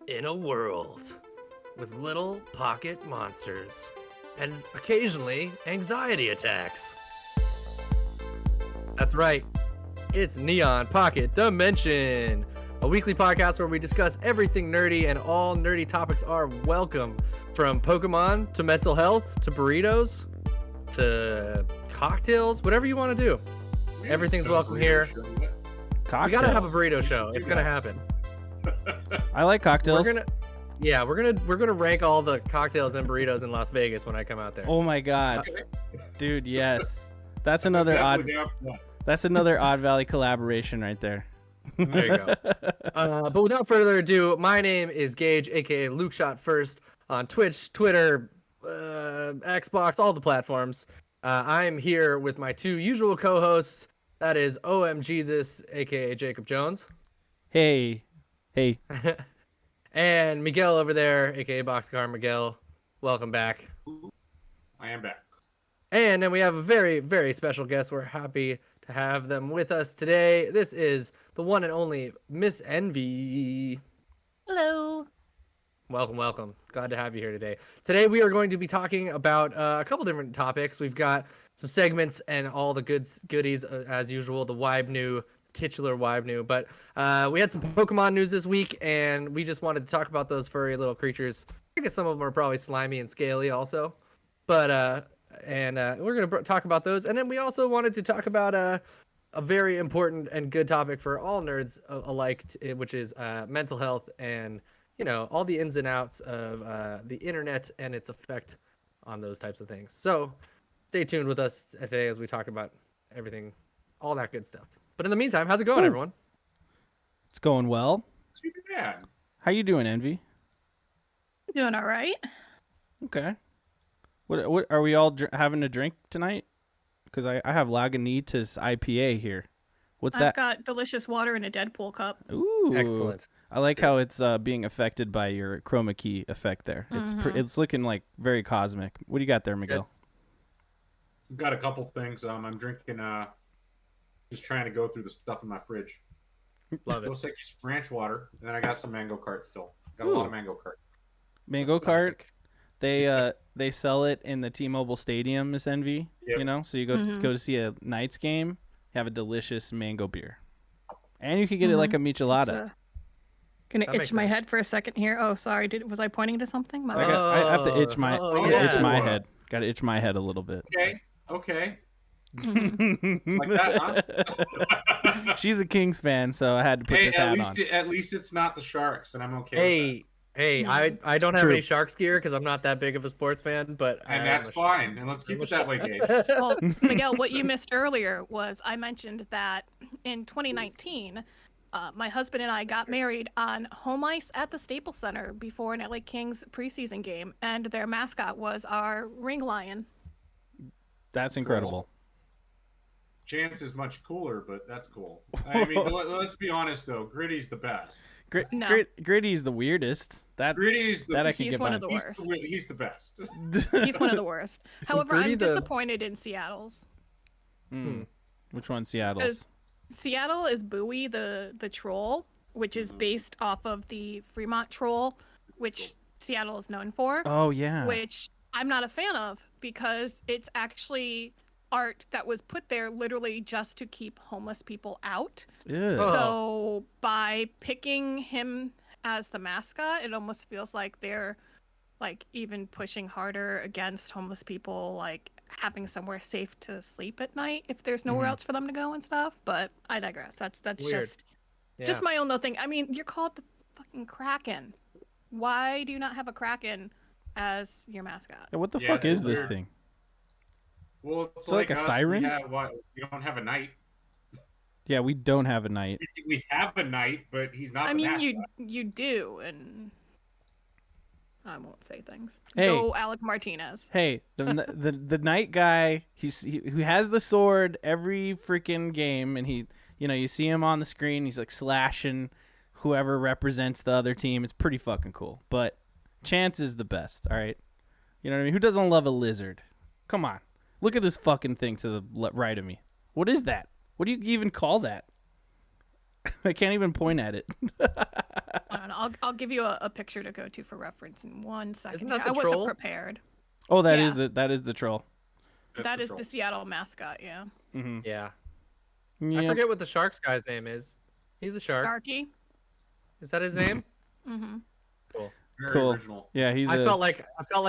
In a world with little pocket monsters and occasionally anxiety attacks. That's right, it's Neon Pocket Dimension, a weekly podcast where we discuss everything nerdy and all nerdy topics are welcome, from Pokemon to mental health to burritos to cocktails, whatever you want to do. Everything's welcome here. Cocktails. We gotta have a burrito show. It's gonna happen. I like cocktails. We're gonna rank all the cocktails and burritos in Las Vegas when I come out there. Oh my god, dude! Yes, that's another odd. That's another Odd Valley collaboration right there. There you go. But without further ado, my name is Gage, aka Luke Shot First, on Twitch, Twitter, Xbox, all the platforms. I'm here with my two usual co-hosts. That is OM Jesus, aka Jacob Jones. Hey. And Miguel over there, aka Boxcar Miguel. Welcome back. I am back. And then we have a very, very special guest. We're happy to have them with us today. This is the one and only Miss Envy. Hello. Welcome. Glad to have you here today. Today we are going to be talking about a couple different topics. We've got some segments and all the goodies as usual, the titular Weibnu. But we had some Pokemon news this week, and we just wanted to talk about those furry little creatures. I guess some of them are probably slimy and scaly also. But we're going to talk about those. And then we also wanted to talk about a very important and good topic for all nerds alike, which is mental health and, you know, all the ins and outs of the internet and its effect on those types of things. So stay tuned with us today as we talk about everything, all that good stuff. But in the meantime, how's it going, everyone? It's going well. Too bad. How you doing, Envy? Doing all right. Okay. What are we all having a drink tonight? Because I have Lagunitas IPA here. What's that? I've got delicious water in a Deadpool cup. Ooh, Excellent. I like how it's being affected by your chroma key effect there. It's looking like very cosmic. What do you got there, Miguel? I've got a couple things. I'm drinking. Just trying to go through the stuff in my fridge. Love it. Dos Equis ranch water, and then I got some mango cart still. Got a lot of mango cart. Mango cart. Classic. They sell it in the T-Mobile Stadium, Miss Envy. Yep. You know, so you go to see a Knights game, have a delicious mango beer, and you can get it like a michelada. Gonna That itch makes my sense. head for a second here. Oh, sorry. Was I pointing to something? My I bad. have to itch my yeah. itch my head. Got to itch my head a little bit. Okay. It's like that, huh? She's a Kings fan, so I had to put Hey, this hat on. at least it's not the Sharks, and I'm okay with Hey, I don't have True. any Sharks gear because I'm not that big of a sports fan, but that. And that's fine. And let's keep it that way, Gage. Well, Miguel, what you missed earlier was I mentioned that in 2019, my husband and I got married on home ice at the Staples Center before an LA Kings preseason game, and their mascot was our ring lion. That's incredible. Chance is much cooler, but that's cool. I mean, let's be honest though. Gritty's the best. No. Gritty's the weirdest. Gritty's that I the can He's get one by. of the worst. he's the best. He's one of the worst. However, Gritty I'm the- disappointed in Seattle's. Which one? Seattle's. Seattle is Bowie the troll, which is based off of the Fremont troll, which Seattle is known for. Oh yeah. Which I'm not a fan of because it's actually art that was put there literally just to keep homeless people out. Ew. Oh. So by picking him as the mascot, it almost feels like they're like even pushing harder against homeless people, like having somewhere safe to sleep at night if there's nowhere else for them to go and stuff. But I digress. That's Weird. just my own little thing. I mean, you're called the fucking Kraken. Why do you not have a Kraken as your mascot? Yeah, what the Yeah, fuck is it's this weird. thing? Well, it's So like a us, siren? We don't have a knight. Yeah, we don't have a knight. We have a knight, but he's not. I the mean, mascot. you do, and I won't say things. Hey. Go Alec Martinez. Hey, the knight guy, he has the sword every freaking game, and you see him on the screen. He's like slashing whoever represents the other team. It's pretty fucking cool. But Chance is the best. All right, you know what I mean? Who doesn't love a lizard? Come on, look at this fucking thing to the right of me. What is that? What do you even call that? I can't even point at it. I don't know. I'll give you a picture to go to for reference in 1 second. Isn't that here. the I wasn't troll? prepared. Oh, that Yeah. is the troll. That is troll. the Seattle mascot. Yeah. Mm-hmm. Yeah. I Yep. forget what the shark's guy's name is. He's a shark. Sharky. Is that his name? Mm-hmm. Cool. Very Cool. original. Yeah, he's. I felt like I felt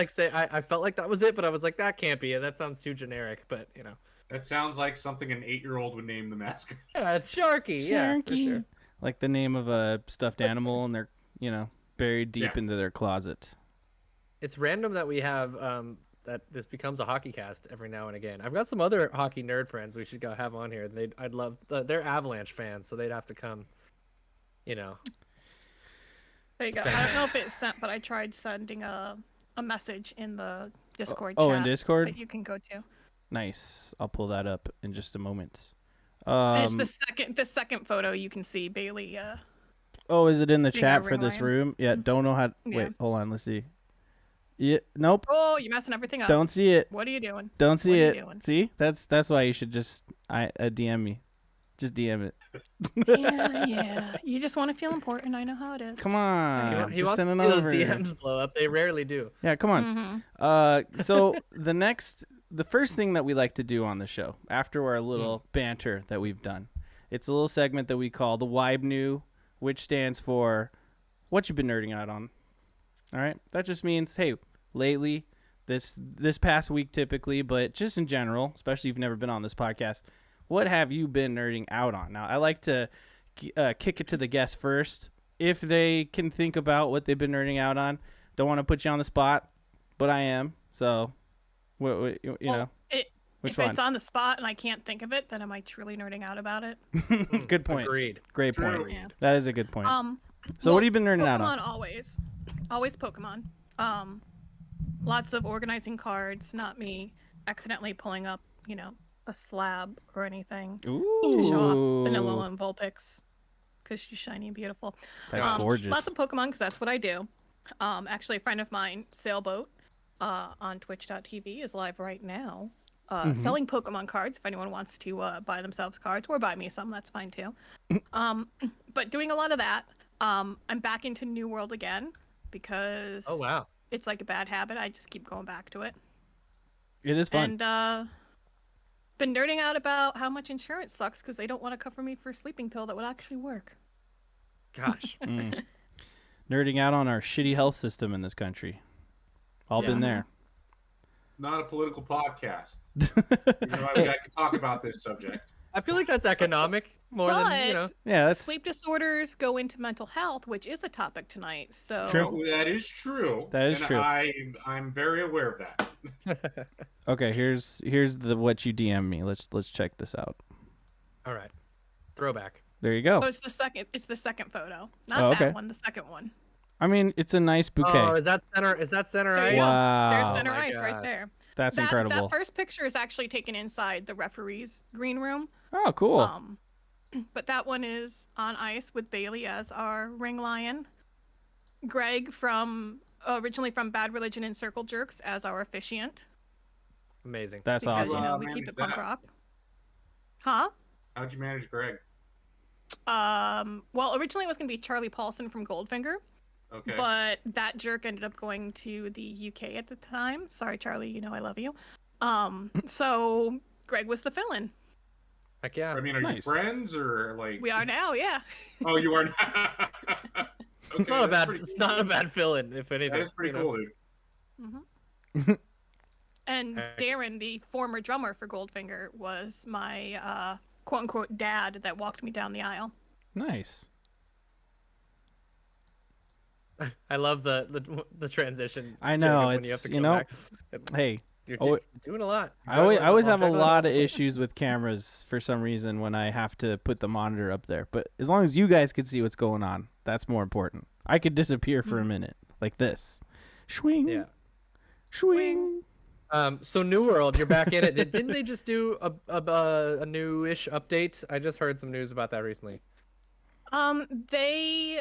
like that was it, but I was like, that can't be it. That sounds too generic. But you know, That sounds like something an 8-year-old would name the mascot. yeah, it's Sharky. Yeah, for sure. Like the name of a stuffed animal, and they're buried deep Yeah. into their closet. It's random that we have that this becomes a hockey cast every now and again. I've got some other hockey nerd friends we should go have on here. I'd love. They're Avalanche fans, so they'd have to come. You know. There you go. I don't know if it's sent, but I tried sending a message in the Discord Oh, chat in Discord? that you can go to. Nice. I'll pull that up in just a moment. And it's the second photo you can see Bailey. Oh, is it in the being chat a for ring this lion. room? Yeah, don't know how. Yeah. Wait, hold on. Let's see. Yeah, nope. Oh, you're messing everything up. Don't see it. What are you doing? Don't see What are you it. doing? See, that's why you should just DM me. Just DM it. Yeah. You just want to feel important. I know how it is. Come on. He just wants send to it see those over. DMs blow up. They rarely do. Yeah, come on. Mm-hmm. So the first thing that we like to do on the show after our little banter that we've done, it's a little segment that we call the Wibe New, which stands for what you've been nerding out on. All right, that just means hey, lately, this past week typically, but just in general, especially if you've never been on this podcast, what have you been nerding out on? Now, I like to kick it to the guest first if they can think about what they've been nerding out on. Don't want to put you on the spot, but I am. So, you know, which if one? it's on the spot and I can't think of it, then am I truly nerding out about it? Good point. Agreed. Great True. point. Yeah. That is a good point. So, well, what have you been nerding Pokemon out on? always Pokemon. Lots of organizing cards. Not me accidentally pulling up, a slab or anything to show off Vanilla and Vulpix because she's shiny and beautiful. That's gorgeous. Lots of Pokemon because that's what I do. Actually, a friend of mine, Sailboat, on Twitch.tv is live right now, selling Pokemon cards. If anyone wants to buy themselves cards or buy me some, that's fine too. But doing a lot of that. I'm back into New World again because Oh wow. it's like a bad habit. I just keep going back to it. It is fun. And been nerding out about how much insurance sucks because they don't want to cover me for a sleeping pill that would actually work. Gosh. Nerding out on our shitty health system in this country. All been there. Not a political podcast. I can talk about this subject. I feel like that's economic more than But Yeah, that's sleep disorders go into mental health, which is a topic tonight. So True. That is true. That is and true. I'm very aware of that. okay. Here's the what you DM me. Let's check this out. All right. Throwback. There you go. Oh, it's the second photo, not Oh, okay. that one. The second one. I mean, it's a nice bouquet. Oh, is that center There ice? you go. Wow. There's Oh center my ice right gosh. there. That's That incredible. first picture is actually taken inside the referee's green room. Oh, cool. But that one is on ice with Bailey as our ring lion. Greg originally from Bad Religion and Circle Jerks as our officiant. Amazing. That's Because, awesome. we keep manage it punk that? rock. Huh? How'd you manage Greg? Well, originally it was going to be Charlie Paulson from Goldfinger, Okay. but that jerk ended up going to the UK at the time. Sorry, Charlie, you know I love you. So Greg was the fill-in. Heck yeah. I mean, are you Nice. friends or like? We are now, yeah. Oh, you are not. Okay, It's not a that's bad. pretty It's cool. not a bad fill-in, if anything. That is pretty you know. cool, dude. hmm And Heck. Darren, the former drummer for Goldfinger, was my quote-unquote dad that walked me down the aisle. Nice. I love the transition. I know, joke of when you have it's- to you come know, back. Hey, You're oh, doing a lot. I always have a lot of issues with cameras for some reason when I have to put the monitor up there. But as long as you guys can see what's going on, that's more important. I could disappear for a minute like this. Swing. Yeah. Swing. So New World, you're back in it. Didn't they just do a new-ish update? I just heard some news about that recently. They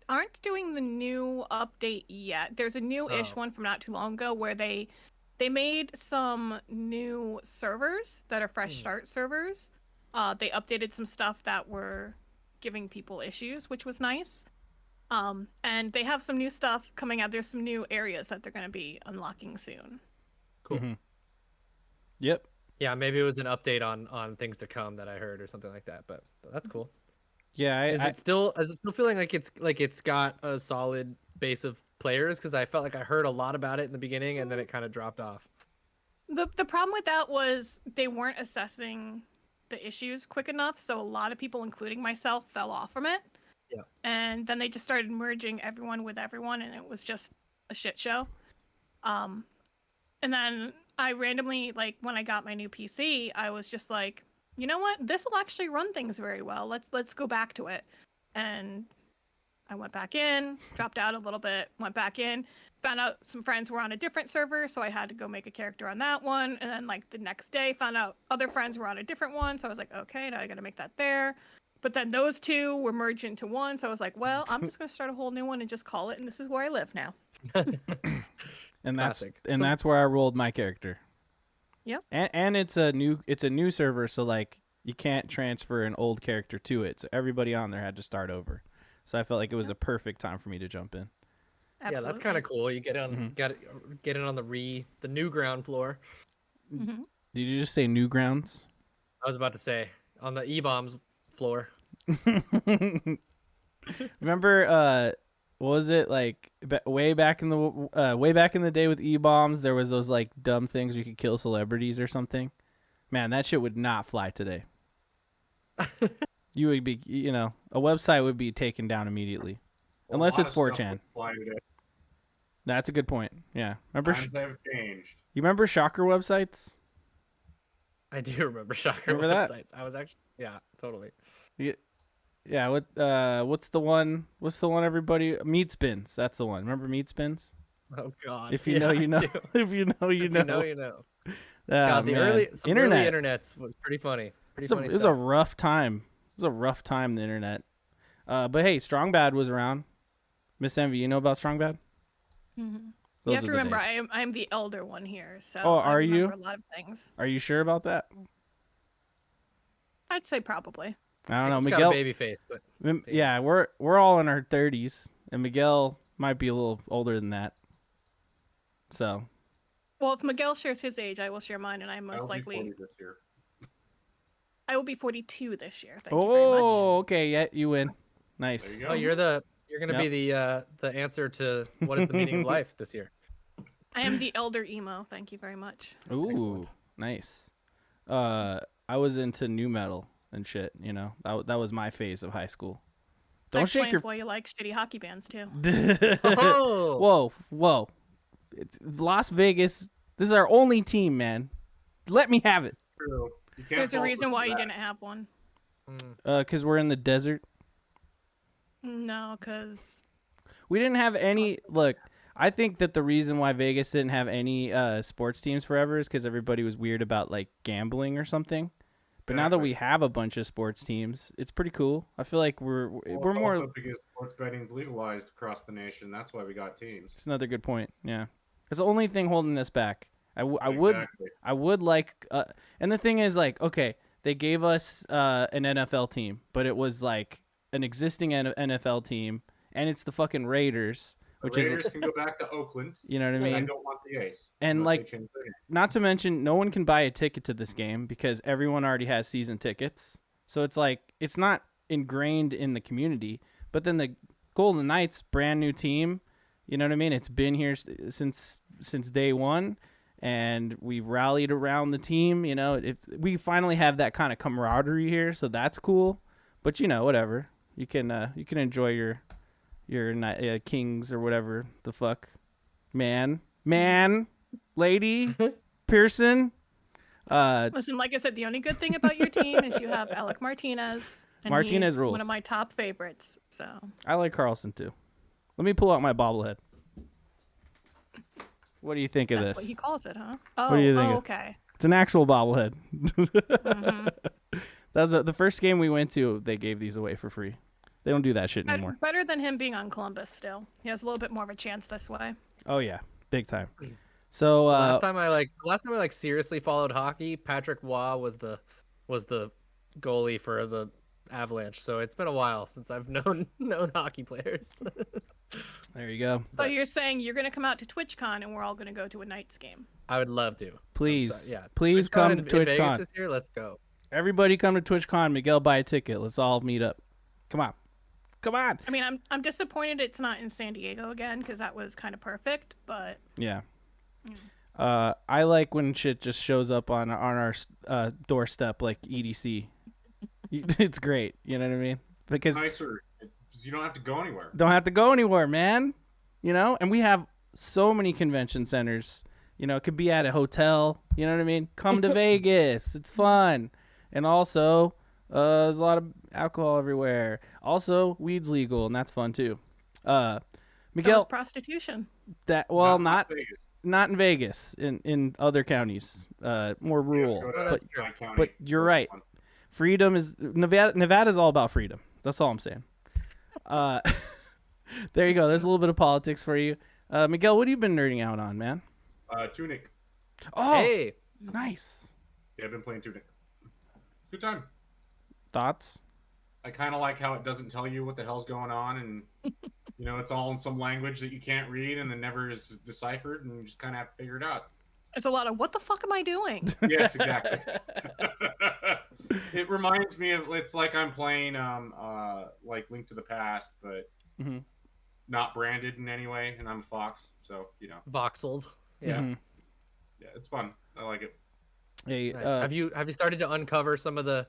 aren't doing the new update yet. There's a new-ish Oh. one from not too long ago where they made some new servers that are fresh start servers. They updated some stuff that were giving people issues, which was nice. And they have some new stuff coming out. There's some new areas that they're going to be unlocking soon. Cool. Mhm. Yep. Yeah, maybe it was an update on things to come that I heard or something like that. But that's cool. Yeah. Is it still feeling like it's got a solid base of players? Because I felt like I heard a lot about it in the beginning and then it kind of dropped off. The problem with that was they weren't assessing the issues quick enough, so a lot of people, including myself, fell off from it. Yeah. And then they just started merging everyone with everyone, and it was just a shit show. And then I randomly, like, when I got my new PC, I was just like, you know what? This will actually run things very well. Let's go back to it. And I went back in, dropped out a little bit, went back in, found out some friends were on a different server, so I had to go make a character on that one. And then, like, the next day, found out other friends were on a different one, so I was like, okay, now I gotta make that there. But then those two were merged into one, so I was like, well, I'm just gonna start a whole new one and just call it, and this is where I live now. And Classic. that's where I rolled my character. Yep. And it's a new server, so like you can't transfer an old character to it. So everybody on there had to start over. So I felt like it was a perfect time for me to jump in. Yeah, that's Absolutely. kind of cool. You get Mhm. get it on the new ground floor. Mhm. Did you just say new grounds? I was about to say on the E-bombs floor. Remember what was it like way back in the day with E-bombs, there was those like dumb things you could kill celebrities or something? Man, that shit would not fly today. You would be, a website would be taken down immediately. Well, Unless a lot it's of stuff 4chan. would fly today. That's a good point. Yeah. Remember Times have changed. you remember Shocker websites? I do remember Shocker Remember that? websites. I was actually totally. Yeah, what's the one everybody Meat Spins, that's the one. Remember Meat Spins? Oh God. If you Yeah, know, you I know. do. If you know, you If know. you know, you know. Ah, God, the man. early internets was pretty funny. Pretty funny It was a stuff. rough time. It was a rough time, the internet. But hey, Strong Bad was around. Miss Envy, you know about Strong Bad? Mhm. Those You have are to the remember, days. I'm the elder one here, so Oh, I are remember you? a lot of things. Are you sure about that? I'd say probably. I don't know. He's got Miguel, a baby face, but yeah, we're all in our 30s, and Miguel might be a little older than that. So, Well, if Miguel shares his age, I will share mine, and I'm most I'll be 40 likely this year. I will be 42 this year. Thank you very much. oh, okay, yeah, you win. Nice. There you go. oh, you're gonna be the answer to what is the meaning of life this year. I am the elder emo. Thank you very much. Ooh, Excellent. nice. I was into new metal and shit. That was my phase of high school. That Don't shake explains your. why you like shitty hockey bands too. Oh, Whoa. Las Vegas. This is our only team, man. Let me have it. True. You can't There's a fault reason them for why you that. didn't have one. Because we're in the desert. No, because We didn't have any. Look, I think that the reason why Vegas didn't have any sports teams forever is because everybody was weird about like gambling or something. But now that we have a bunch of sports teams, it's pretty cool. I feel like we're Well, we're it's more. also because sports betting's legalized across the nation. That's why we got teams. It's another good point. Yeah, it's the only thing holding us back. I Exactly. would like. And the thing is, like, okay, they gave us an NFL team, but it was like an existing NFL team, and it's the fucking Raiders, The which Raiders is, can go back to Oakland. you know what I And I mean. don't want the Ace. And, unless like, they change their name. Not to mention, no one can buy a ticket to this game because everyone already has season tickets. So it's like it's not ingrained in the community. But then the Golden Knights, brand new team, you know what I mean? It's been here since day one, and we've rallied around the team. If we finally have that kind of camaraderie here, so that's cool. But whatever, you can enjoy your Kings or whatever the fuck, man, lady, Pearson. listen, like I said, the only good thing about your team is you have Alec Martinez. And Martinez he's rules. one of my top favorites. So I like Carlson too. Let me pull out my bobblehead. What do you think of that's this? what he calls it, huh? Oh, do you think of- okay. It's an actual bobblehead. Mhm. That was the first game we went to. They gave these away for free. They don't do that shit anymore. Better than him being on Columbus still. He has a little bit more of a chance this way. Oh yeah, big time. So last time I seriously followed hockey, Patrick Waugh was the goalie for the Avalanche, so it's been a while since I've known hockey players. There you go. So you're saying you're gonna come out to TwitchCon and we're all gonna go to a Knights game? I would love to. Please, Yeah. please TwitchCon come to in Vegas TwitchCon. this year. Let's go. Everybody come to TwitchCon. Miguel, buy a ticket. Let's all meet up. Come on. Come on. I mean, I'm disappointed it's not in San Diego again because that was kind of perfect. But Yeah. I like when shit just shows up on our doorstep like EDC. It's great. You know what I mean? Because Nicer. You don't have to go anywhere. don't have to go anywhere, man. You know, and we have so many convention centers. You know, it could be at a hotel. You know what I mean? Come to Vegas. It's fun. And also, there's a lot of alcohol everywhere. Also, weed's legal, and that's fun too. so Miguel, is prostitution. not Vegas. not in Vegas. In other counties, more rural. Go to Well, that's Pine County, but you're close right. one. Freedom is Nevada's all about freedom. That's all I'm saying. There you go. There's a little bit of politics for you. Miguel, what have you been nerding out on, man? Tunic. Oh, Hey, nice. Yeah, I've been playing Tunic. Good time. Thoughts? I kind of like how it doesn't tell you what the hell's going on, and it's all in some language that you can't read and then never is deciphered, and you just kind of have to figure it out. It's a lot of what the fuck am I doing? Yes, exactly. It reminds me of it's like I'm playing like Link to the Past, but Mhm. not branded in any way, and I'm a fox, so voxeled. Yeah. Mhm. yeah, it's fun. I like it. Hey, Nice. Have you started to uncover some of the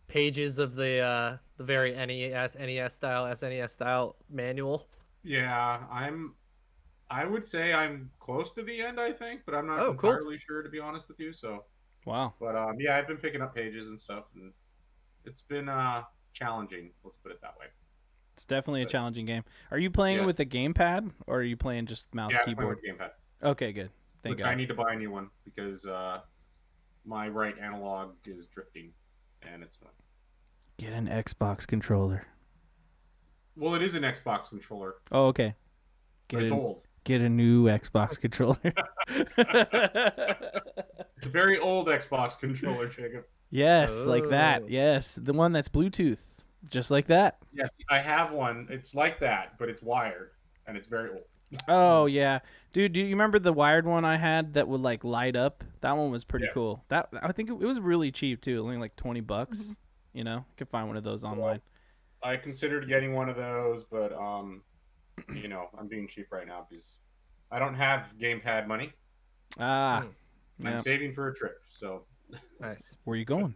pages of the very NES style, SNES style manual? Yeah, I would say I'm close to the end, I think, but I'm not Oh, cool. entirely sure to be honest with you. So, wow. but yeah, I've been picking up pages and stuff, and it's been challenging. Let's put it that way. It's definitely a challenging game. Are you playing Yes. with a gamepad or are you playing just mouse Yeah, I'm playing keyboard? with gamepad. Okay, good. Thank Which I God. need to buy a new one because my right analog is drifting, and it's not. Get an Xbox controller. Well, it is an Xbox controller, Oh, okay. but it's old. Get a new Xbox controller. It's a very old Xbox controller, Jacob. Yes, like that. Oh. Yes, the one that's Bluetooth, just like that. Yes, I have one. It's like that, but it's wired, and it's very old. Oh yeah, dude. Do you remember the wired one I had that would like light up? That one was pretty Yeah. cool. That I think it was really cheap too, only like $20. You know, you could find one of those online. I considered getting one of those, but I'm being cheap right now because I don't have gamepad money. Ah, I'm yeah. saving for a trip, so Nice. Where you going?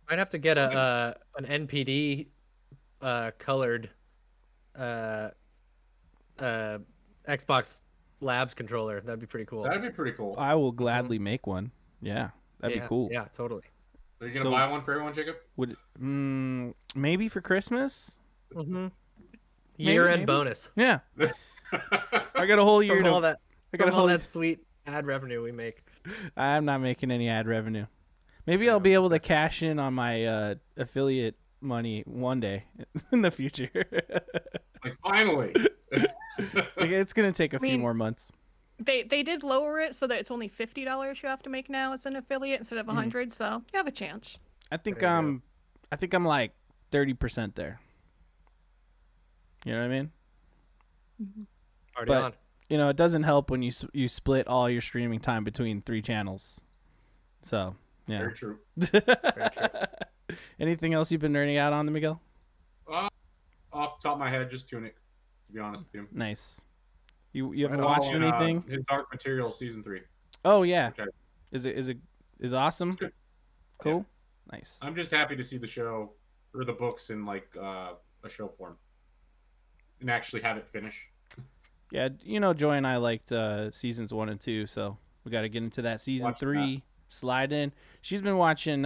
I'd have to get an NPD colored Xbox Labs controller. That'd be pretty cool. that'd be pretty cool. I will gladly make one. Yeah, that'd be cool. Yeah, totally. Are you gonna so- buy one for everyone, Jacob? Would maybe for Christmas? Mm-hmm. Year-end maybe. bonus. Yeah, I got a whole year From all to. that, I got a from all whole. that sweet ad revenue we make. I'm not making any ad revenue. Maybe I'll be able to cash in on my affiliate money one day in the future. Like finally. Like, it's gonna take a few mean- more months. They did lower it so that it's only $50 you have to make now as an affiliate instead of 100. So you have a chance. I think There you I think I'm like 30% there. You know what I mean? Already But- on. You know, it doesn't help when you split all your streaming time between 3 channels. So yeah. Very true. Anything else you've been nerding out on, Miguel? Off the top of my head, just Tunic. To be honest with you. Nice. You haven't Oh, watched and, anything? his Dark Material season 3. Oh yeah. which Is awesome? Cool. Nice. I'm just happy to see the show or the books in like a show form, and actually have it finish. Yeah, you know, Joy and I liked seasons 1 and 2, so we got to get into that season Watch 3. Slide in. She's been watching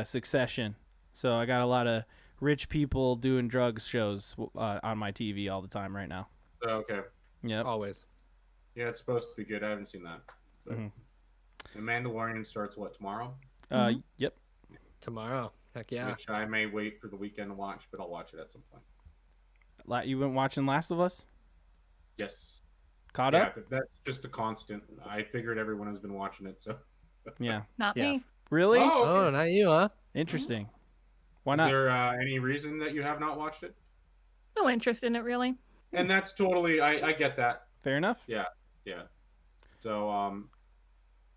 Succession, so I got a lot of rich people doing drugs shows on my TV all the time right now. Okay. Yep. Always. Yeah, it's supposed to be good. I haven't seen that. But Mhm. The Mandalorian starts tomorrow? Yep. Tomorrow. Heck yeah. Which I may wait for the weekend to watch, but I'll watch it at some point. You been watching Last of Us? Yes. Caught Yeah, up? but that's just a constant. I figured everyone has been watching it, so. Yeah. Not Yeah. me. Really? Oh, Oh, okay. not you, huh? Interesting. Why Is not? there any reason that you have not watched it? No interest in it really. And that's totally, I get that. Fair enough. Yeah, yeah. So,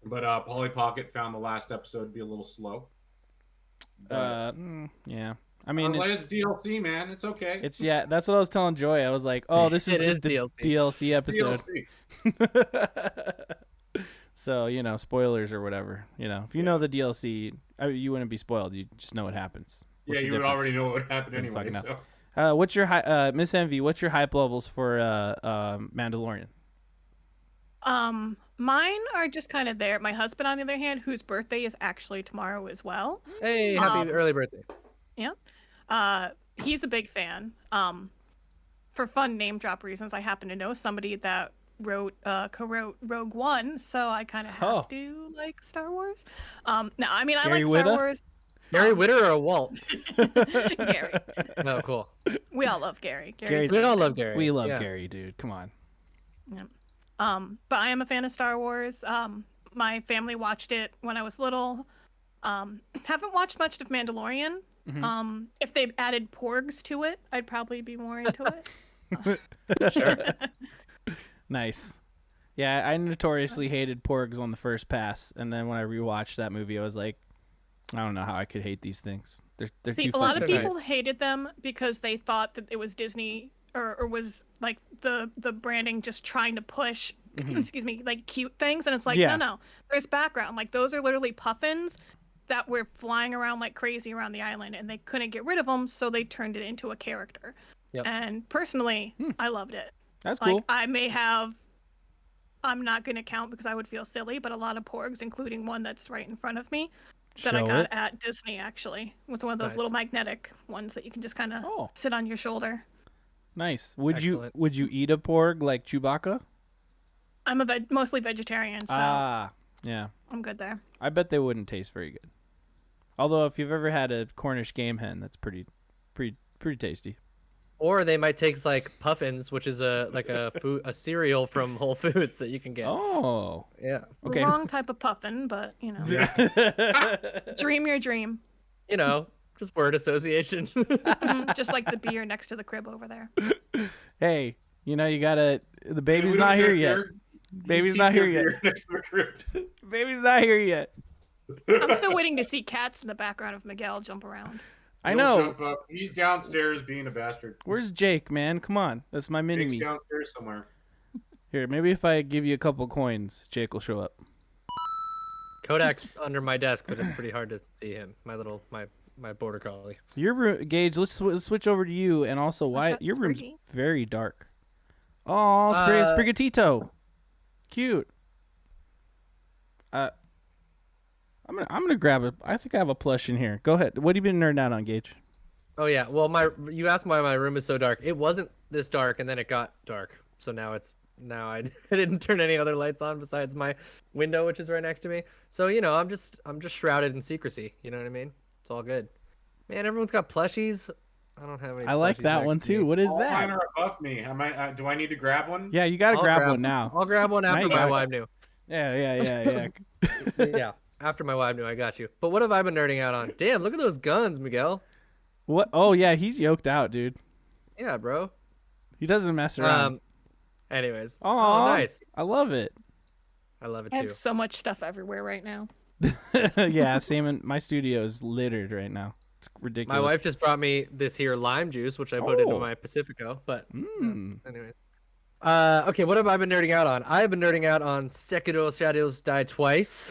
but Polly Pocket found the last episode to be a little slow. But Yeah. I mean, it's DLC, man. It's okay. it's yeah. That's what I was telling Joy. I was like, oh, this is It just is the DLC. DLC episode. DLC. So spoilers or whatever. If you know the DLC, you wouldn't be spoiled. You just know what happens. Yeah, What's the you would difference? already know what would happen Couldn't anyway. fucking So. What's your Miss Envy? What's your hype levels for Mandalorian? Mine are just kind of there. My husband, on the other hand, whose birthday is actually tomorrow as well. Hey, happy early birthday. He's a big fan. For fun name drop reasons, I happen to know somebody that co-wrote Rogue One, so I kind of have to like Star Wars. No, I mean, I Gary like Star Whitta? Wars. Gary Whitta or a Walt? Gary. Oh, cool. We all love Gary. Gary's We all amazing. love Gary. We love Yeah. Gary, dude. Come on. Yeah. But I am a fan of Star Wars. My family watched it when I was little. Haven't watched much of Mandalorian. Mm-hmm. If they added porgs to it, I'd probably be more into it. Sure. Nice. Yeah, I notoriously hated porgs on the first pass, and then when I rewatched that movie, I was like, I don't know how I could hate these things. They're See, too a lot of fucking people hated them because they thought that it was Disney or was like the branding just trying to push, excuse me, like cute things, and it's like no, there's background. Like those are literally puffins that were flying around like crazy around the island, and they couldn't get rid of them, so they turned it into a character. Yep. And personally, I loved it. That's Like cool. I'm not going to count because I would feel silly, but a lot of porgs, including one that's right in front of me, that I Show got it. at Disney actually. It was one of those Nice. little magnetic ones that you can just kind of Oh. sit on your shoulder. Nice. Would Excellent. you eat a porg like Chewbacca? I'm mostly vegetarian, so Yeah. I'm good there. I bet they wouldn't taste very good. Although if you've ever had a Cornish game hen, that's pretty tasty. Or they might take like puffins, which is a cereal from Whole Foods that you can get. Oh. Yeah. Okay. Wrong type of puffin, but dream your dream. Just word association. Just like the beer next to the crib over there. Hey, you gotta. The baby's We not don't here drink yet. beer. Baby's Keep not your here beer yet. Next to the crib. Baby's not here yet. I'm still waiting to see cats in the background of Miguel jump around. I He'll know. jump up. He's downstairs being a bastard. Where's Jake, man? Come on. That's my mini Jake's me. downstairs somewhere. Here, maybe if I give you a couple coins, Jake will show up. Kodak's under my desk, but it's pretty hard to see him. My border collie. Your room, Gage. Let's switch over to you, and also why got your room's Spriggy. very dark. Oh, Sprigatito, cute. I'm gonna grab it. I think I have a plush in here. Go ahead. What have you been nerding out on, Gage? Oh yeah. Well, you asked why my room is so dark. It wasn't this dark, and then it got dark. So now I didn't turn any other lights on besides my window, which is right next to me. So I'm just shrouded in secrecy. You know what I mean? It's all good. Man, everyone's got plushies. I don't have any. I like plushies that next one to me. too. What is All mine that? are above me. Am I? Do I need to grab one? Yeah, you gotta I'll grab one now. I'll grab one Now after you my got it. wife knew. Yeah. Yeah, after my wife knew, I got you. But what have I been nerding out on? Damn, look at those guns, Miguel. What? Oh yeah, he's yoked out, dude. Yeah, bro. He doesn't mess around. Anyways. Aw, Oh, nice. I love it. I love it I too. have so much stuff everywhere right now. Yeah, same. My studio is littered right now. It's ridiculous. My wife just brought me this here lime juice, which I put into Oh. my Pacifico. But Mm. anyways, okay, what have I been nerding out on? I've been nerding out on Sekiro: Shadows Die Twice,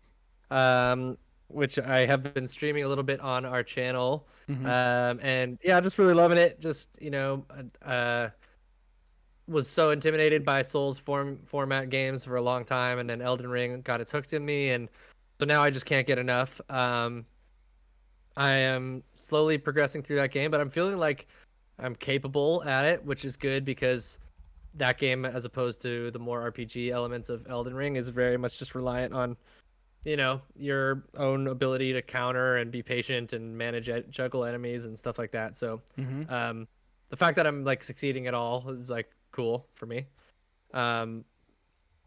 which I have been streaming a little bit on our channel. And yeah, just really loving it. Just was so intimidated by Souls format games for a long time, and then Elden Ring got its hooked in me, and so now I just can't get enough. I am slowly progressing through that game, but I'm feeling like I'm capable at it, which is good because that game, as opposed to the more RPG elements of Elden Ring, is very much just reliant on, your own ability to counter and be patient and manage juggle enemies and stuff like that. So, the fact that I'm like succeeding at all is like cool for me. I'm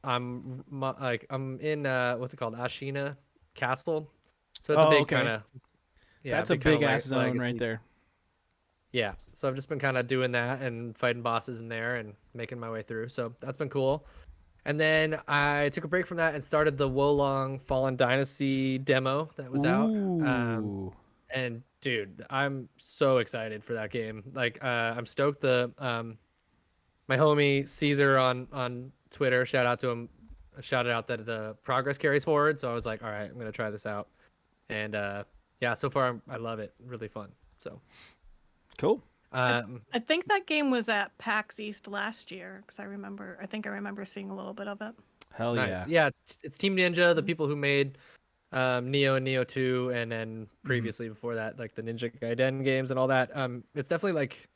in what's it called, Ashina Castle. So it's a big okay. kind of Yeah, That's I've a been kinda big ass zone Legacy. right there. Yeah, so I've just been kind of doing that and fighting bosses in there and making my way through. So that's been cool. And then I took a break from that and started the Wolong Fallen Dynasty demo that was out. Ooh. And dude, I'm so excited for that game. Like, I'm stoked. My homie Caesar on Twitter, shout out to him, shouted out that the progress carries forward. So I was like, all right, I'm gonna try this out. And yeah, so far I love it. Really fun. So Cool. I think that game was at PAX East last year because I think I remember seeing a little bit of it. Hell nice. yeah. Yeah, it's Team Ninja, the people who made Neo and Neo 2, and then previously before that, like the Ninja Gaiden games and all that. It's definitely like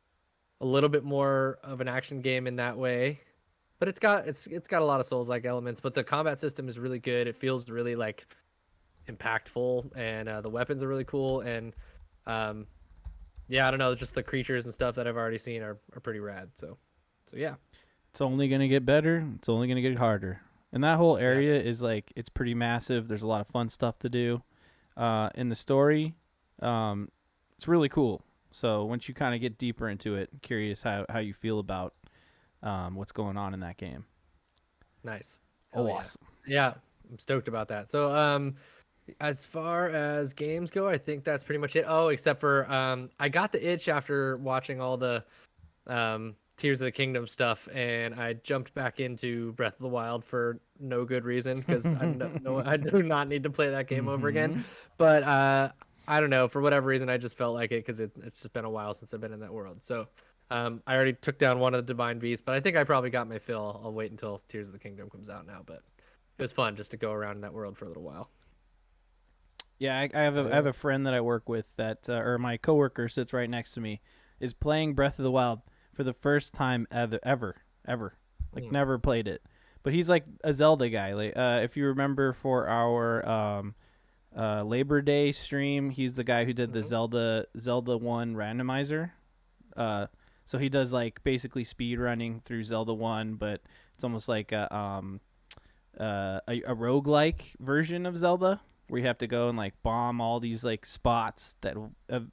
a little bit more of an action game in that way, but it's got a lot of Souls-like elements. But the combat system is really good. It feels really like impactful, and the weapons are really cool. And yeah, I don't know, just the creatures and stuff that I've already seen are pretty rad. So yeah. It's only going to get better. It's only going to get harder. And that whole area is like, it's pretty massive. There's a lot of fun stuff to do. In the story, it's really cool. So once you kind of get deeper into it, I'm curious how you feel about what's going on in that game. Nice. Hell Awesome. Yeah, I'm stoked about that. So as far as games go, I think that's pretty much it. Oh, except for I got the itch after watching all the Tears of the Kingdom stuff, and I jumped back into Breath of the Wild for no good reason because I do not need to play that game over again. But I don't know, for whatever reason, I just felt like it because it's just been a while since I've been in that world. So I already took down one of the Divine Beasts, but I think I probably got my fill. I'll wait until Tears of the Kingdom comes out now, but it was fun just to go around in that world for a little while. Yeah, I have a friend that I work with that, or my coworker sits right next to me, is playing Breath of the Wild for the first time ever. Like never played it, but he's like a Zelda guy. Like, if you remember for our Labor Day stream, he's the guy who did the Zelda 1 randomizer. So he does like basically speed running through Zelda 1, but it's almost like a roguelike version of Zelda, where you have to go and like bomb all these like spots that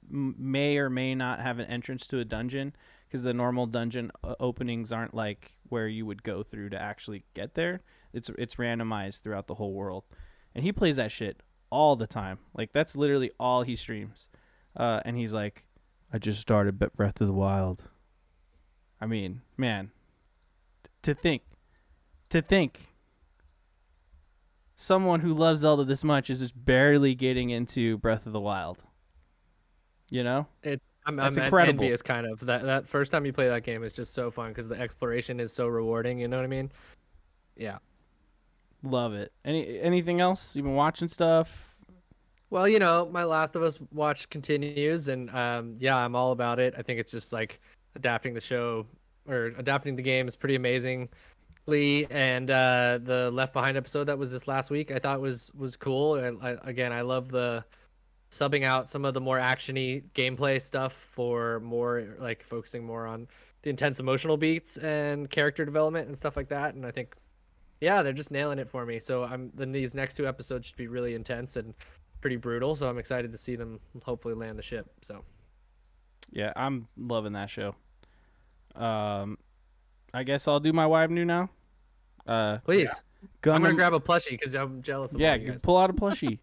may or may not have an entrance to a dungeon, because the normal dungeon openings aren't like where you would go through to actually get there. It's randomized throughout the whole world, and he plays that shit all the time. Like that's literally all he streams. And he's like, I just started Breath of the Wild. I mean, man, to think someone who loves Zelda this much is just barely getting into Breath of the Wild. You know? I'm incredible. envious, kind of. That first time you play that game is just so fun because the exploration is so rewarding. You know what I mean? Yeah. Love it. Anything else? You been watching stuff? Well, you know, my Last of Us watch continues, and yeah, I'm all about it. I think it's just like adapting the game is pretty amazing. And the Left Behind episode that was this last week, I thought was cool. And I love the subbing out some of the more actiony gameplay stuff for more like focusing more on the intense emotional beats and character development and stuff like that. And I think, yeah, they're just nailing it for me. So these next 2 episodes should be really intense and pretty brutal. So I'm excited to see them hopefully land the ship. So yeah, I'm loving that show. I guess I'll do my wife new now. please. Gundam, I'm gonna grab a plushie because I'm jealous of all you guys. pull out a plushie.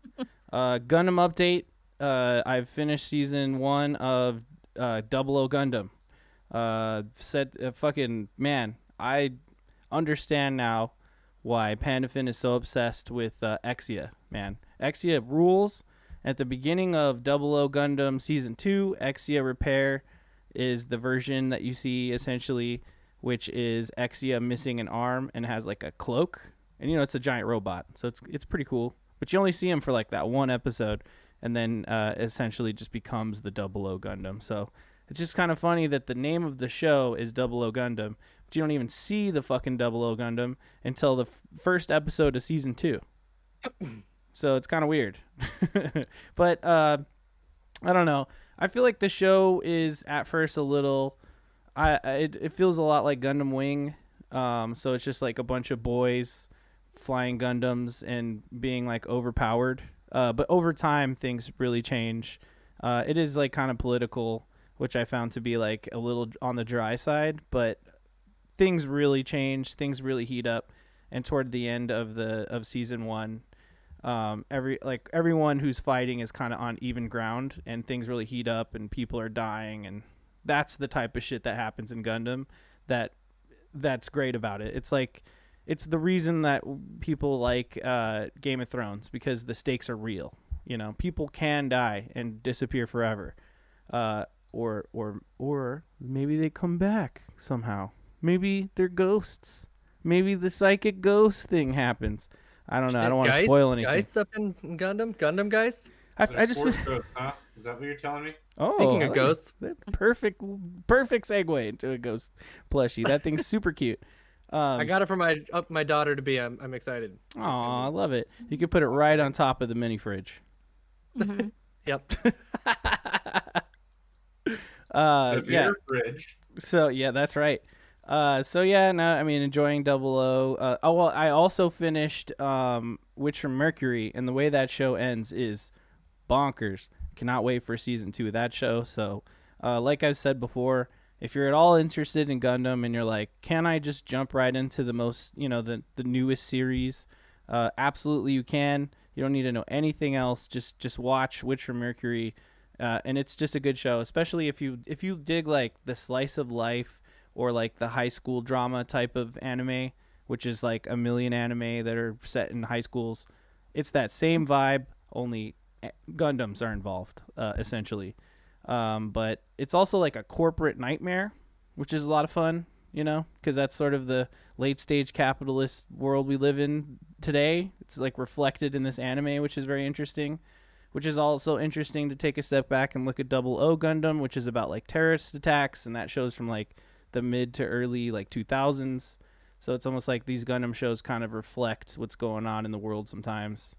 Gundam update. I've finished season 1 of 00 Gundam. Fucking man, I understand now why Pandafin is so obsessed with Exia. Man, Exia rules. At the beginning of 00 Gundam season 2, Exia Repair is the version that you see essentially, which is Exia missing an arm and has like a cloak, and you know it's a giant robot, so it's pretty cool. But you only see him for like that one episode, and then essentially just becomes the 00 Gundam. So it's just kind of funny that the name of the show is 00 Gundam, but you don't even see the fucking 00 Gundam until the first episode of season 2. So it's kind of weird. But I don't know. I feel like the show is at first a little. It feels a lot like Gundam Wing. So it's just like a bunch of boys flying Gundams and being like overpowered. But over time things really change. It is like kind of political, which I found to be like a little on the dry side, but things really change, things really heat up, and toward the end of season 1, everyone who's fighting is kind of on even ground, and things really heat up, and people are dying, and that's the type of shit that happens in Gundam that's great about it. It's like it's the reason that people like Game of Thrones, because the stakes are real. You know, people can die and disappear forever, or maybe they come back somehow. Maybe they're ghosts. Maybe the psychic ghost thing happens. I don't know. I don't want to spoil anything. Geist up in Gundam? Gundam Geist? I just Force ghost, huh? Is that what you're telling me? Speaking of ghosts. Perfect segue into a ghost plushie. That thing's super cute. I got it for my daughter to be. I'm excited. Aw, I love it. You could put it right on top of the mini fridge. Mhm. Yep. Yeah. Fridge. So yeah, that's right. So yeah, no, I mean enjoying Double O. Oh well, I also finished Witch from Mercury, and the way that show ends is bonkers. Cannot wait for season 2 of that show. So, like I've said before, if you're at all interested in Gundam and you're like, can I just jump right into the most, the newest series? Absolutely, you can. You don't need to know anything else. Just watch Witch from Mercury, and it's just a good show. Especially if you dig like the slice of life or like the high school drama type of anime, which is like a million anime that are set in high schools. It's that same vibe, only Gundams are involved, essentially. But it's also like a corporate nightmare, which is a lot of fun, because that's sort of the late stage capitalist world we live in today. It's like reflected in this anime, which is very interesting, which is also interesting to take a step back and look at Double O Gundam, which is about like terrorist attacks, and that shows from like the mid to early like 2000s. So it's almost like these Gundam shows kind of reflect what's going on in the world sometimes.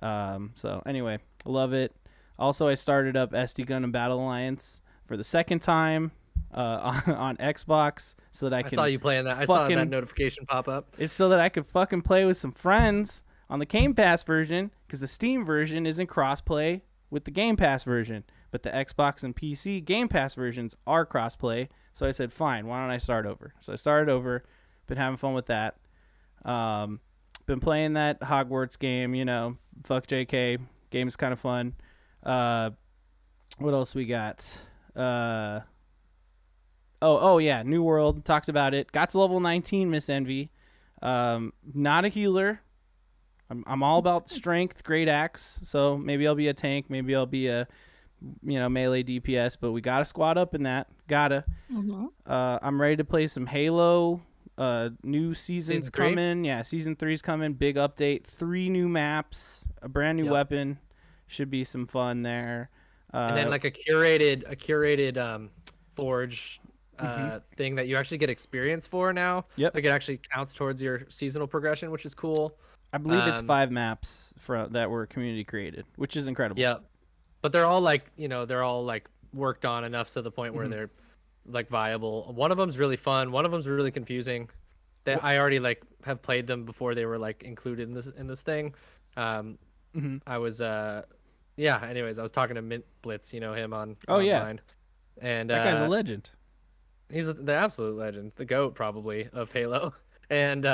So anyway, love it. Also, I started up SD Gundam Battle Alliance for the second time on Xbox, so that I saw you playing that. I saw that notification pop up. It's so that I could fucking play with some friends on the Game Pass version, because the Steam version isn't crossplay with the Game Pass version, but the Xbox and PC Game Pass versions are crossplay. So I said, fine, why don't I start over? So I started over, been having fun with that. Been playing that Hogwarts game, fuck JK. Game's kind of fun. What else we got? Oh yeah, New World, talked about it. Got to level 19, Miss Envy. Not a healer. I'm all about strength, great axe. So maybe I'll be a tank, maybe I'll be a melee DPS, but we gotta squad up in that. Gotta. Mm-hmm. I'm ready to play some Halo. New season's Season 3? coming. Yeah, season 3's coming. Big update. 3 new maps. A brand new weapon. Should be some fun there. And then like a curated forge thing that you actually get experience for now. Yep. Like it actually counts towards your seasonal progression, which is cool. I believe it's 5 maps that were community created, which is incredible. Yeah. But they're all like, they're all like worked on enough to the point where they're like viable. One of them's really fun. One of them's really confusing. That I already like have played them before they were like included in this thing. I was anyways, I was talking to Mint Blitz, him on online. And that guy's a legend. He's the absolute legend, the GOAT probably of Halo. And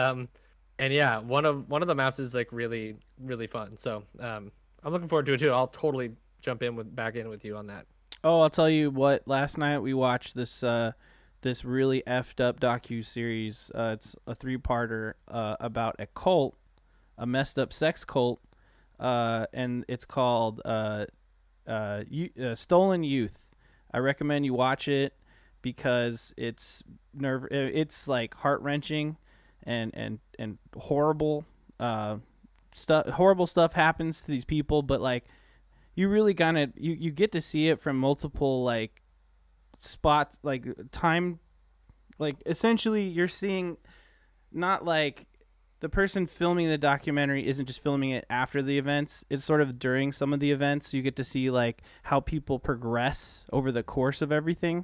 yeah, one of the maps is like really, really fun. So I'm looking forward to it too. I'll totally jump back in with you on that. Oh, I'll tell you what. Last night we watched this really effed up docu-series. It's a 3-parter about a cult, a messed up sex cult, and it's called Stolen Youth. I recommend you watch it because it's like heart-wrenching and horrible stuff. Horrible stuff happens to these people, but like you really you get to see it from multiple like spots, like time, like essentially you're seeing not like the person filming the documentary isn't just filming it after the events, it's sort of during some of the events. You get to see like how people progress over the course of everything,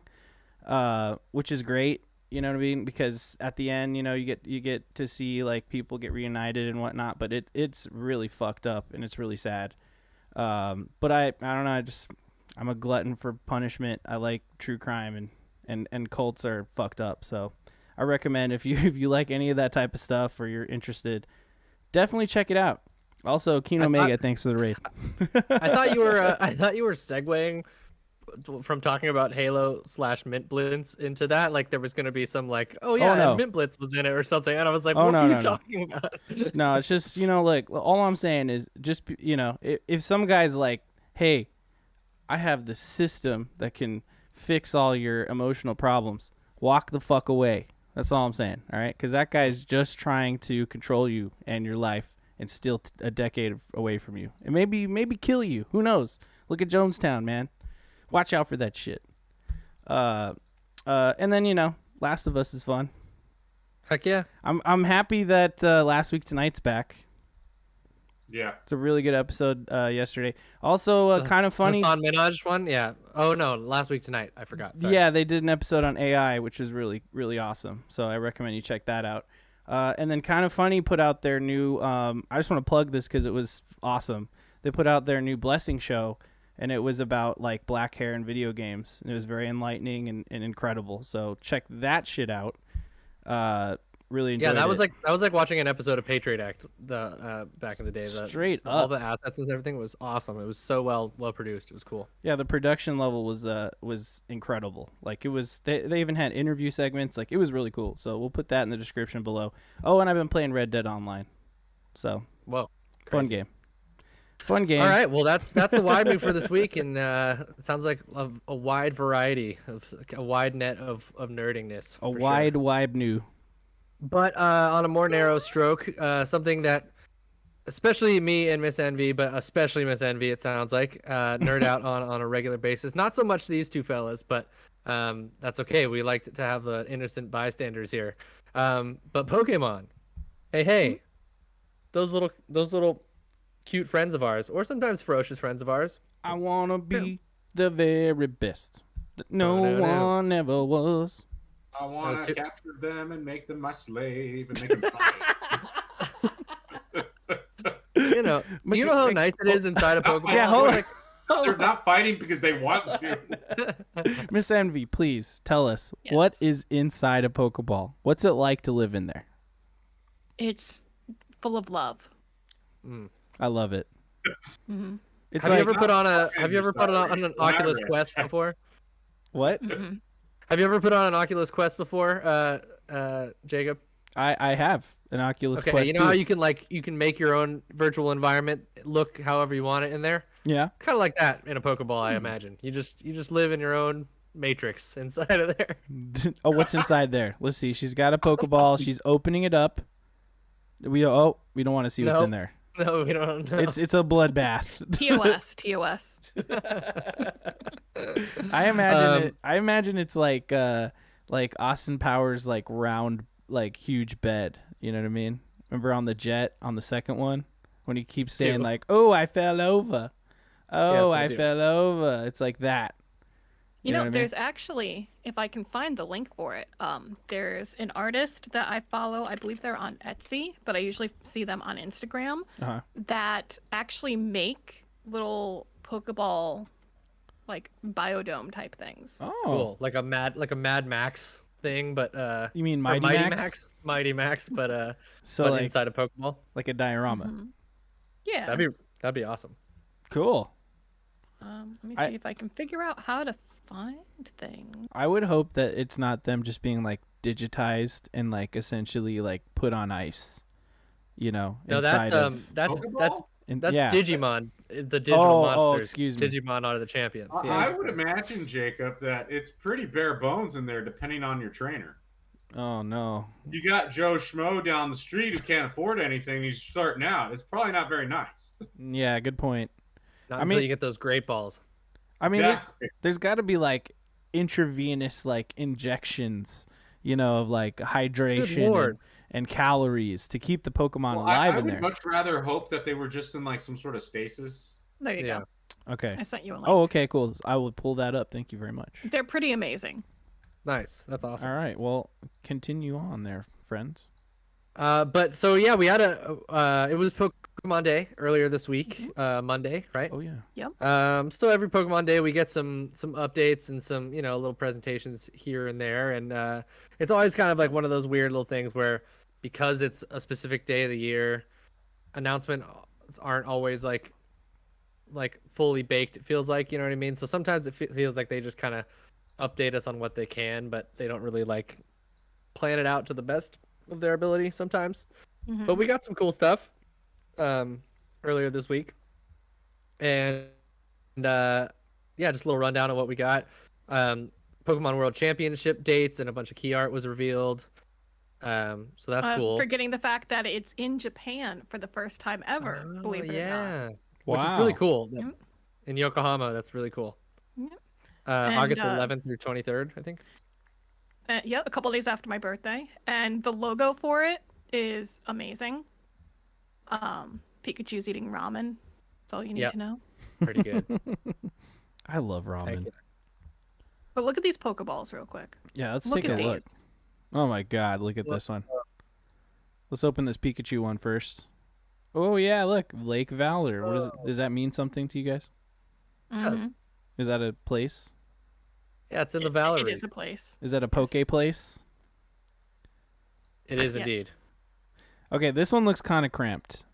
which is great, you know what I mean, because at the end, you get to see like people get reunited and whatnot, but it's really fucked up and it's really sad. But I don't know, I'm a glutton for punishment. I like true crime, and cults are fucked up. So I recommend if you like any of that type of stuff or you're interested, definitely check it out. Also, Kino Mega, thanks for the raid. I thought you were segueing from talking about Halo / Mint Blitz into that. Like there was gonna be some like, oh yeah, no. and Mint Blitz was in it or something, and I was like, Oh, what no, are you no, no. talking about? No, it's just, like, all I'm saying is just, if some guy's like, hey, I have the system that can fix all your emotional problems, walk the fuck away. That's all I'm saying, all right? Because that guy's just trying to control you and your life and still a decade away from you. And maybe kill you. Who knows? Look at Jonestown, man. Watch out for that shit. And then, Last of Us is fun. Heck yeah. I'm happy that Last Week Tonight's back. Yeah. It's a really good episode yesterday. Also, kind of funny. Hassan Minaj one, yeah. Oh no, Last Week Tonight. I forgot. Sorry. Yeah, they did an episode on AI, which was really, really awesome. So I recommend you check that out. And then Kind of Funny put out their new. I just want to plug this because it was awesome. They put out their new Blessing show, and it was about like black hair in video games. And it was very enlightening and incredible. So check that shit out. Really enjoyed it. Yeah, that was like watching an episode of Patriot Act back in the day. Straight all up. the assets and everything was awesome. It was so well produced. It was cool. Yeah, the production level was incredible. Like it was, they even had interview segments. Like it was really cool. So we'll put that in the description below. Oh, and I've been playing Red Dead Online. So Whoa, fun game. Fun game. All right, well that's the wide move for this week, and it sounds like a wide variety of a wide net of nerdiness. A wide new. But on a more narrow stroke, something that especially me and Miss Envy, but especially Miss Envy, it sounds like, nerd out on a regular basis. Not so much these two fellas, but that's okay. We like to have the innocent bystanders here. But Pokemon, hey, those little cute friends of ours, or sometimes ferocious friends of ours. I wanna be the very best that no one ever was. I want to capture them and make them my slave and make them fight. You know how nice it is inside a Pokemon. Yeah, hold on. They're not fighting because they want to. Miss Envy, please tell us what is inside a Pokeball. What's it like to live in there? It's full of love. I love it. Mm-hmm. It's Have like, you ever put on an Oculus Quest before? what? Mm-hmm. Have you ever put on an Oculus Quest before, Jacob? I have an Oculus Okay, Quest. you know how you can make your own virtual environment look however you want it in there? Yeah. Kind of like that in a Pokeball, I imagine. You just live in your own matrix inside of there. Oh, what's inside there? Let's see. She's got a Pokeball. She's opening it up. We don't want to see what's in there. No, we don't know. It's a bloodbath. TOS. I imagine it's like Austin Powers like round like huge bed. You know what I mean? Remember on the jet on the second one when he keeps saying like, "Oh, I fell over. Oh, Yes, I fell over." It's like that. You know know, what I mean? there's actually, if I can find the link for it, there's an artist that I follow. I believe they're on Etsy, but I usually see them on Instagram that actually make little Pokeball, like biodome type things. Oh, Cool. Like a Mad Max thing, but you mean or Mighty Max? Mighty Max, but So but like inside a Pokeball. like a diorama. Mhm. Yeah. That'd be awesome. Cool. Let me see if I can figure out how to find things. I would hope that it's not them just being like digitized and like essentially like put on ice. No, inside that's Pokeball? yeah. Digimon, the digital monsters. Excuse me. Digimon are the champions. I would imagine, Jacob, that it's pretty bare bones in there, depending on your trainer. Oh no. You got Joe Schmo down the street who can't afford anything. He's starting out. It's probably not very nice. Yeah, good point. Not until you get those great balls. I mean, Exactly. there's got to be like intravenous like injections, of like hydration and calories to keep the Pokemon alive I in would there. much rather hope that they were just in like some sort of stasis. There you go. Okay. I sent you a link. Oh, okay, cool. I will pull that up. Thank you very much. They're pretty amazing. Nice. That's awesome. All right. Well, continue on there, friends. But so yeah, we had it was Pokemon Day earlier this week, Monday, right? Oh yeah. Yep. So every Pokemon Day we get some updates and some little presentations here and there, and it's always kind of like one of those weird little things where because it's a specific day of the year, announcements aren't always like fully baked. It feels like, you know what I mean. So sometimes it feels like they just kind of update us on what they can, but they don't really like plan it out to the best of their ability sometimes. But we got some cool stuff earlier this week, and yeah, just a little rundown of what we got. Pokemon World Championship dates and a bunch of key art was revealed. So that's cool. Forgetting the fact that it's in Japan for the first time ever, believe it or not. Which is Wow. really cool. Yep. In Yokohama, that's really cool. Yep. August 11th through 23rd, I think. Yeah, a couple days after my birthday, and the logo for it is amazing. Pikachu's eating ramen. That's all you need to know. Pretty good. I love ramen. But look at these Pokeballs real quick. Yeah, let's Look take at a look. these. Oh my god, look at this one. Let's open this Pikachu one first. Oh yeah, look, Lake Valor. What does that mean something to you guys? does. Mhm. Is that a place? Yeah, it's in the Valley. It is a place. Is that a Poke place? It is Yes. indeed. Okay, this one looks kind of cramped.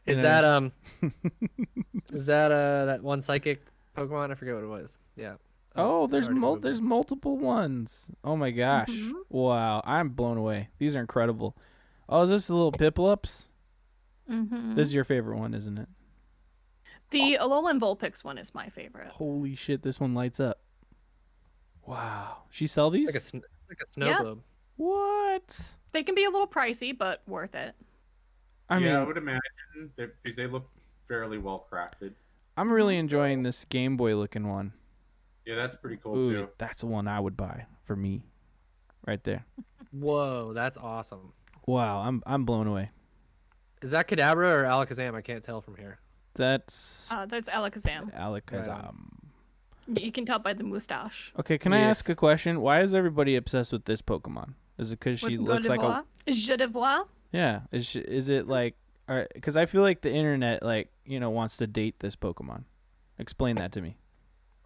Is Yeah. that is that that one psychic Pokemon? I forget what it was. Yeah. Oh, there's already moved there's it. multiple ones. Oh my gosh. Mhm. Wow, I'm blown away. These are incredible. Oh, is this the little Piplups? Mhm. This is your favorite one, isn't it? The Alolan Vulpix one is my favorite. Holy shit, this one lights up. Wow. She sell these? It's like a snow Yeah. globe. What? They can be a little pricey, but worth it. I yeah, I mean, would imagine because they look fairly well crafted. I'm really enjoying this Game Boy looking one. Yeah, that's pretty cool Ooh, too. that's the one I would buy for me. Right there. Whoa, that's awesome. Wow, I'm blown away. Is that Kadabra or Alakazam? I can't tell from here. That's There's Alakazam. Alakazam. You can tell by the mustache. Okay, can I ask Yes. a question? Why is everybody obsessed with this Pokemon? Is it because she With looks like a Je de vois. yeah? Is it like because I feel like the internet wants to date this Pokemon. Explain that to me.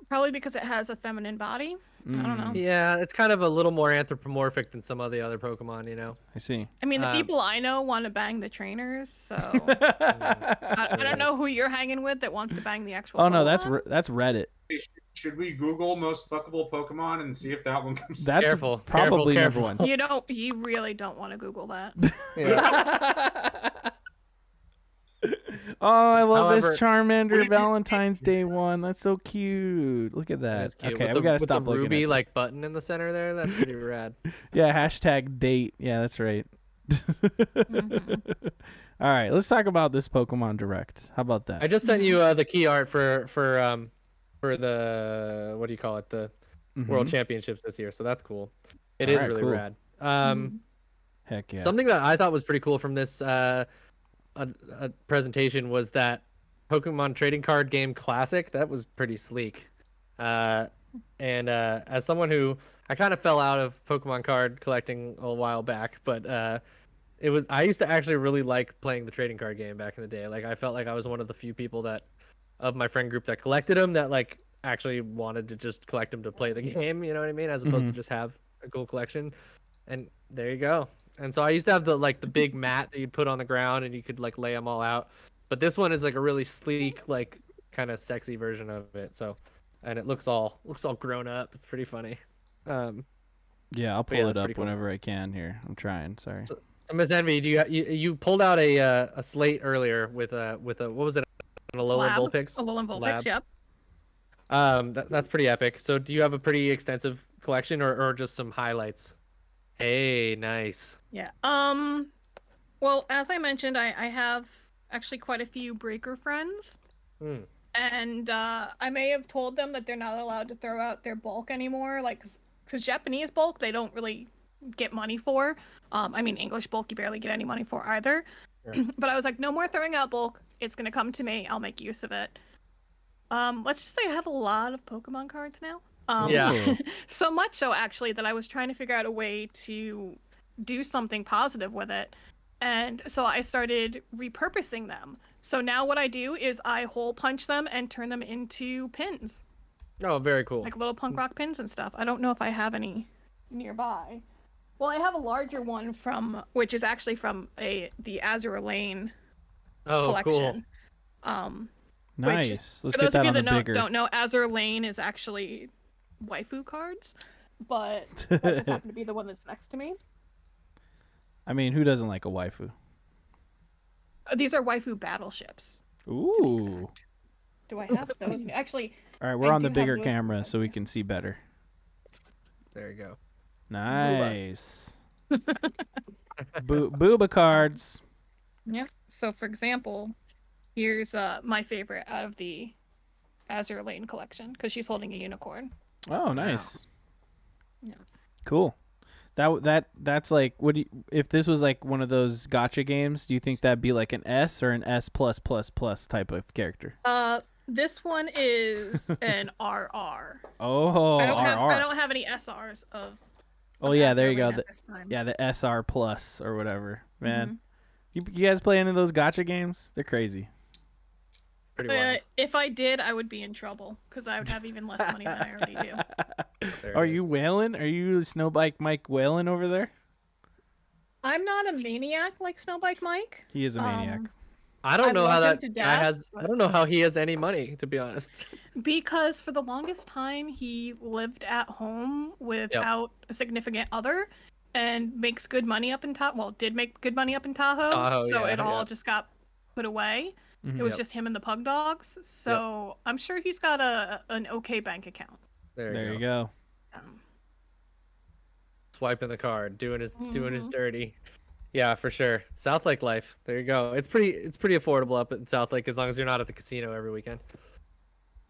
Probably because it has a feminine body. I don't know. Yeah, it's kind of a little more anthropomorphic than some of the other Pokemon, you know. I see. I mean, the Um, people I know want to bang the trainers, so I don't know who you're hanging with that wants to bang the actual. Oh no, that's Pokemon. that's Reddit. Hey, should we Google most fuckable Pokemon and see if that one comes? That's Careful, probably careful, number one. You don't. You really don't want to Google that. Yeah. Oh, I love However- this Charmander Would it be- Valentine's Day one. That's so cute. Look at that. That's cute. Okay, with we the, gotta with stop the looking ruby at this. like button in the center there. That's pretty rad. Yeah, hashtag date. Yeah, that's right. Mhm. All right, let's talk about this Pokemon Direct. How about that? I just sent you the key art for the what do you call it, the World Mhm. Championships this year. So that's cool. It is Alright, really cool. rad. Heck yeah. Something that I thought was pretty cool from this a presentation was that Pokemon Trading Card Game Classic. That was pretty sleek. And as someone who I kind of fell out of Pokemon card collecting a while back, but I used to actually really like playing the trading card game back in the day. Like I felt like I was one of the few people that of my friend group that collected them that like actually wanted to just collect them to play the game. You know what I mean? As opposed to just have a cool collection. And there you go. And so I used to have the big mat that you'd put on the ground and you could like lay them all out. But this one is like a really sleek, like kind of sexy version of it. So, and it looks all grown up. It's pretty funny. Yeah, I'll But yeah, pull it that's up pretty cool. whenever I can here. I'm trying. Sorry. So Miss Envy, you pulled out a slate earlier with a what was it? An Alolan Slab. Vulpix. Alolan Vulpix. Slab. Yep. That's pretty epic. So do you have a pretty extensive collection or just some highlights? Hey, nice. Yeah. Well, as I mentioned, I have actually quite a few breaker friends. Hmm. And I may have told them that they're not allowed to throw out their bulk anymore, like, because Japanese bulk they don't really get money for. I mean, English bulk you barely get any money for either. Yeah. But I was like, no more throwing out bulk. It's gonna come to me. I'll make use of it. Let's just say I have a lot of Pokemon cards now. Yeah. Ooh. So much so actually that I was trying to figure out a way to do something positive with it. And so I started repurposing them. So now what I do is I hole punch them and turn them into pins, Oh, very cool. like little punk rock pins and stuff. I don't know if I have any nearby. Well, I have a larger one which is actually from the Azure Lane Oh, collection. cool. Nice. Let's For get those that of you on the that bigger. don't know, Azure Lane is actually waifu cards, but that just happened to be the one that's next to me. I mean, who doesn't like a waifu? These are waifu battleships. To be Ooh. exact. Do I have those? Actually, All right, we're I on the do have bigger those camera ones. so we can see better. There you go. Nice. Booba cards. yeah. So, for example, here's my favorite out of the Azure Lane collection because she's holding a unicorn. Oh, nice. Yeah. Cool. That's like, if this was like one of those gotcha games, do you think that'd be like an S or an S plus plus plus type of character? This one is an RR. Oh, I RR. don't have any SRs of. Oh of yeah, Azure there you go. Lane at this time. Yeah, the SR plus or whatever. Man, Mhm. you guys play any of those gotcha games? They're crazy. Pretty wild. If I did, I would be in trouble because I would have even less money than I already do. There Are it you is. whaling? Are you Snowbike Mike whaling over there? I'm not a maniac like Snowbike Mike. He is a maniac. I don't I know how love him that to guy death, has. I don't know how he has any money, to be honest. Because for the longest time he lived at home without a significant other and makes good money up in Tahoe. Well, did make good money up in Tahoe. Tahoe, So yeah, it all yeah. just got put away. Mhm. It was Yep. just him and the pug dogs. So I'm sure he's got an okay bank account. There you go. Swiping the card, doing his Mhm. dirty. Yeah, for sure. South Lake life. There you go. It's pretty affordable up in South Lake as long as you're not at the casino every weekend.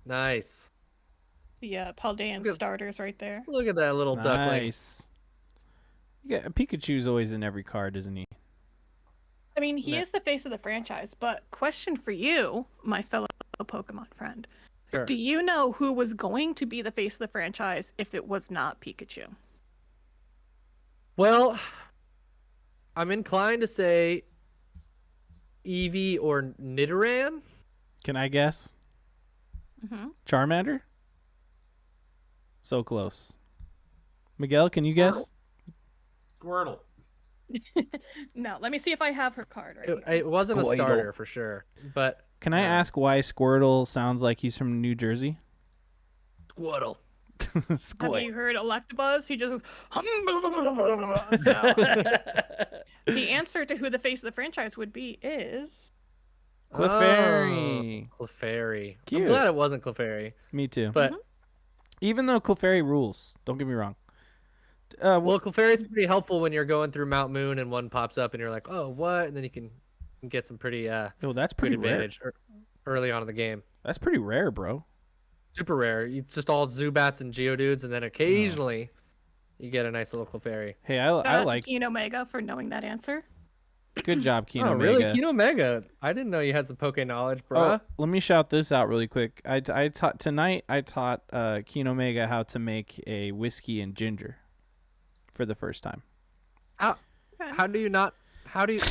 Nice. The Paldean Good. starters right there. Look at that little duckling. Nice. Yeah, Pikachu's always in every card, isn't he? I mean, he Nah. is the face of the franchise, but question for you, my fellow Pokemon friend. Sure. Do you know who was going to be the face of the franchise if it was not Pikachu? Well, I'm inclined to say Eevee or Nidoran. Can I guess? Mm-hmm. Charmander? So close. Miguel, can you guess? Squirtle. No, let me see if I have her card right here. It wasn't a Squirtle. starter for sure, but Can I ask why Squirtle sounds like he's from New Jersey? Squirtle. Have Squirtle. you heard Electabuzz? He just goes. So, the answer to who the face of the franchise would be is Clefairy. Oh, Clefairy. Cute. I'm glad it wasn't Clefairy, Me too. but Even though Clefairy rules, don't get me wrong. well, Clefairy's pretty helpful when you're going through Mount Moon and one pops up and you're like, oh, what? And then you can get some pretty that's good pretty rare. advantage early on in the game. That's pretty rare, bro. Super rare. It's just all Zubats and Geodudes, and then occasionally you get a nice little Clefairy. Hey, shout I out like. to Keen Omega for knowing that answer. Good job, Kino Oh, really? Mega. Kino Mega. I didn't know you had some Poke knowledge, Oh, bruh. let me shout this out really quick. I taught tonight. I taught Kino Mega how to make a whiskey and ginger for the first time. How do you not? How do you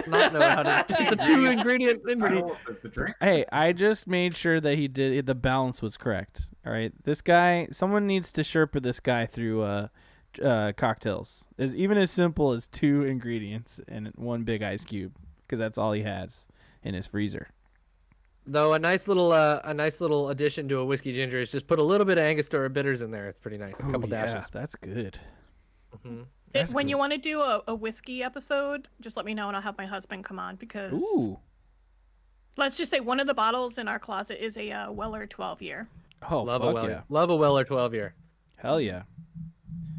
not know how to? It's a 2-ingredient I ingredient. know the drink. Hey, I just made sure that the balance was correct. All right, this guy, someone needs to Sherpa this guy through cocktails. Is even as simple as 2 ingredients and 1 big ice cube, because that's all he has in his freezer. Though a nice little addition to a whiskey ginger is just put a little bit of Angostura bitters in there. It's pretty nice. A couple Ooh, yeah, dashes. that's good. Mhm. That's When good. you want to do a whiskey episode, just let me know and I'll have my husband come on because Ooh, let's just say one of the bottles in our closet is a Weller 12 year. oh Love a fuck Weller. yeah, Love a Weller 12-year. hell yeah.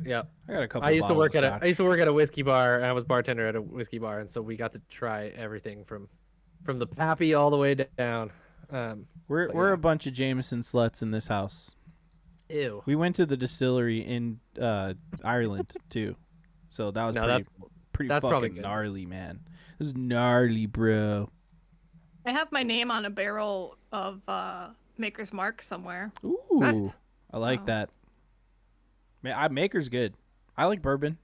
Yeah. I got a couple. I used to bottles work of at scotch. I used to work at a whiskey bar, and I was bartender at a whiskey bar, and so we got to try everything from the Pappy all the way down. We're but we're yeah. a bunch of Jameson sluts in this house. Ew. We went to the distillery in Ireland too, so that was No, pretty that's probably fucking good. gnarly, man. It was gnarly, bro. I have my name on a barrel of Maker's Mark somewhere. Ooh, Nice. I like Wow. that. Man, Maker's good. I like bourbon.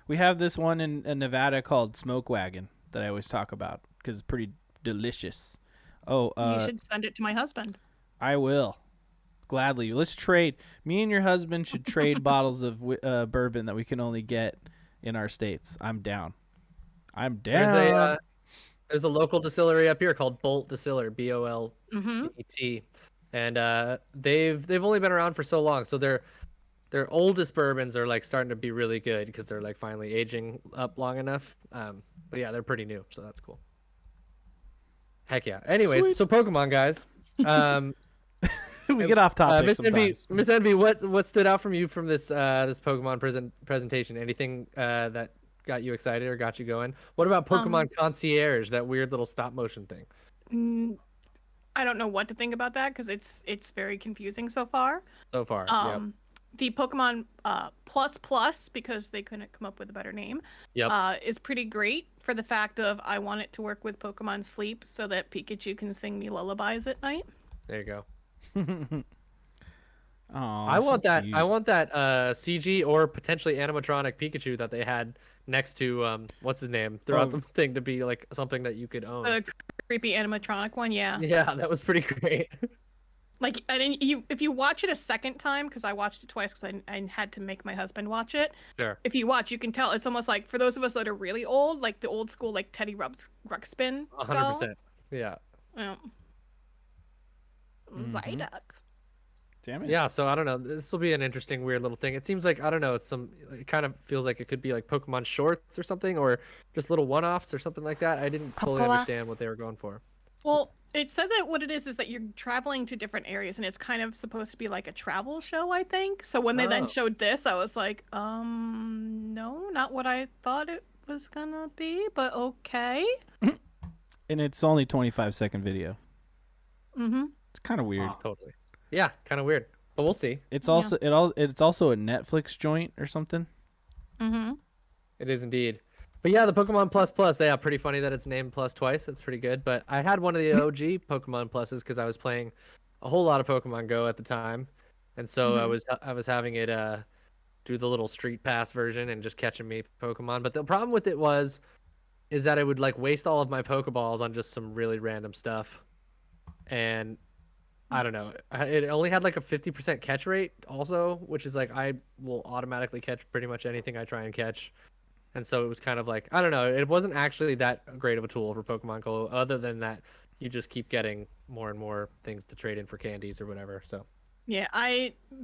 We have this one in Nevada called Smoke Wagon that I always talk about because it's pretty delicious. Oh, You should send it to my husband. I will gladly. Let's trade. Me and your husband should trade bottles of bourbon that we can only get in our states. I'm down. I'm down. There's a local distillery up here called Bolt Distiller, Bolt, Mm-hmm. and they've only been around for so long, so their oldest bourbons are like starting to be really good because they're like finally aging up long enough. But yeah, they're pretty new, so that's cool. Heck yeah. Anyways, Sweet. so Pokemon guys, We get off topic Miss Envy, sometimes. Miss Envy, what stood out from you from this this Pokemon presentation? Anything that got you excited or got you going? What about Pokemon Concierge, that weird little stop motion thing? I don't know what to think about that because it's very confusing so far. So far, The Pokemon Plus, because they couldn't come up with a better name, is pretty great for the fact of I want it to work with Pokemon Sleep so that Pikachu can sing me lullabies at night. There you go. Aw, I want so that. cute. I want that CG or potentially animatronic Pikachu that they had next to what's his name throughout the thing to be like something that you could own. The creepy animatronic one, yeah. Yeah, that was pretty great. Like, if you watch it a second time, because I watched it twice because I had to make my husband watch it. Sure. If you watch, you can tell it's almost like, for those of us that are really old, like the old school, like Teddy Ruxpin. 100%. Yeah. Yeah. Vidoc. Damn it. Yeah, so I don't know. This will be an interesting, weird little thing. It seems like, I don't know, it kind of feels like it could be like Pokemon shorts or something, or just little one-offs or something like that. I didn't fully Pocola. understand what they were going for. Well, it said that what it is that you're traveling to different areas, and it's kind of supposed to be like a travel show, I think. So when they then Oh. showed this, I was like, no, not what I thought it was gonna be, but okay. And it's only 25-second video. Mm-hmm. It's kind of weird. Totally. Yeah, kind of weird, but we'll see. It's Yeah. also it's also a Netflix joint or something. Mm-hmm. It is indeed. But yeah, the Pokemon Plus, yeah, pretty funny that it's named Plus twice. It's pretty good. But I had one of the OG Pokemon Pluses because I was playing a whole lot of Pokemon Go at the time, and so I was having it do the little Street Pass version and just catching me Pokemon. But the problem with it is that it would like waste all of my Pokeballs on just some really random stuff, and I don't know. It only had like a 50% catch rate also, which is like I will automatically catch pretty much anything I try and catch. And so it was kind of like, I don't know, it wasn't actually that great of a tool for Pokemon Go, other than that you just keep getting more and more things to trade in for candies or whatever. So Yeah,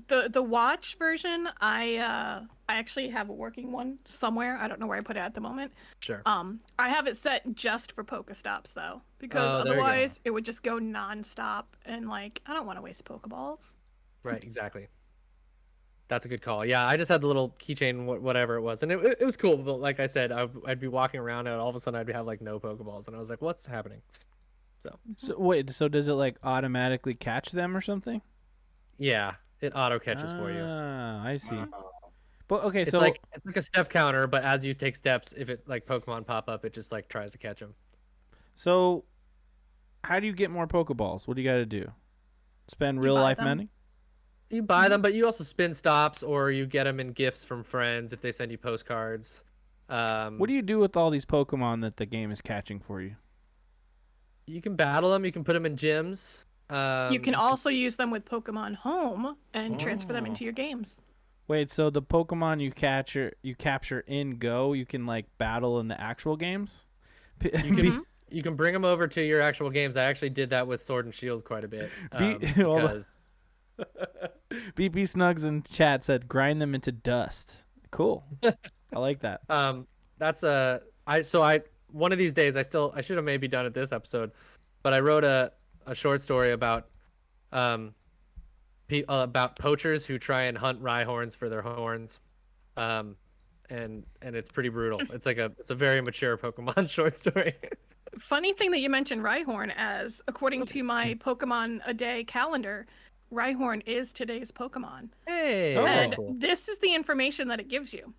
the watch version, I actually have a working one somewhere. I don't know where I put it at the moment. sure. I have it set just for Pokestops though, because Oh, there you go. otherwise it would just go nonstop, and like I don't want to waste Pokeballs. Right, exactly. That's a good call. Yeah, I just had the little keychain, whatever it was, and it was cool. But like I said, I'd be walking around and all of a sudden I'd have like no Pokeballs, and I was like, what's happening? So wait, so does it like automatically catch them or something? Yeah, it auto catches for you. Ah, I see. But okay, It's so like a step counter, but as you take steps, if it like Pokemon pop up, it just like tries to catch them. so how do you get more Pokeballs? What do you got to do? Spend real buy life them. money? You buy them, but you also spin stops, or you get them in gifts from friends if they send you postcards. What do you do with all these Pokemon that the game is catching for you? You can battle them. You can put them in gyms. You can also use them with Pokemon Home and transfer them Oh. into your games. Wait, so the Pokemon you capture in Go, you can like battle in the actual games? You can bring them over to your actual games. I actually did that with Sword and Shield quite a bit. Hold on. Because BP Snugs in chat said grind them into dust. Cool. I like that. that's one of these days I should have maybe done it this episode, but I wrote a short story about poachers who try and hunt Rhyhorns for their horns, and it's pretty brutal. It's a very mature Pokemon short story. Funny thing that you mentioned Rhyhorn, as according to my Pokemon a day calendar, Rhyhorn is today's Pokemon. Hey, Oh. And cool. this is the information that it gives you.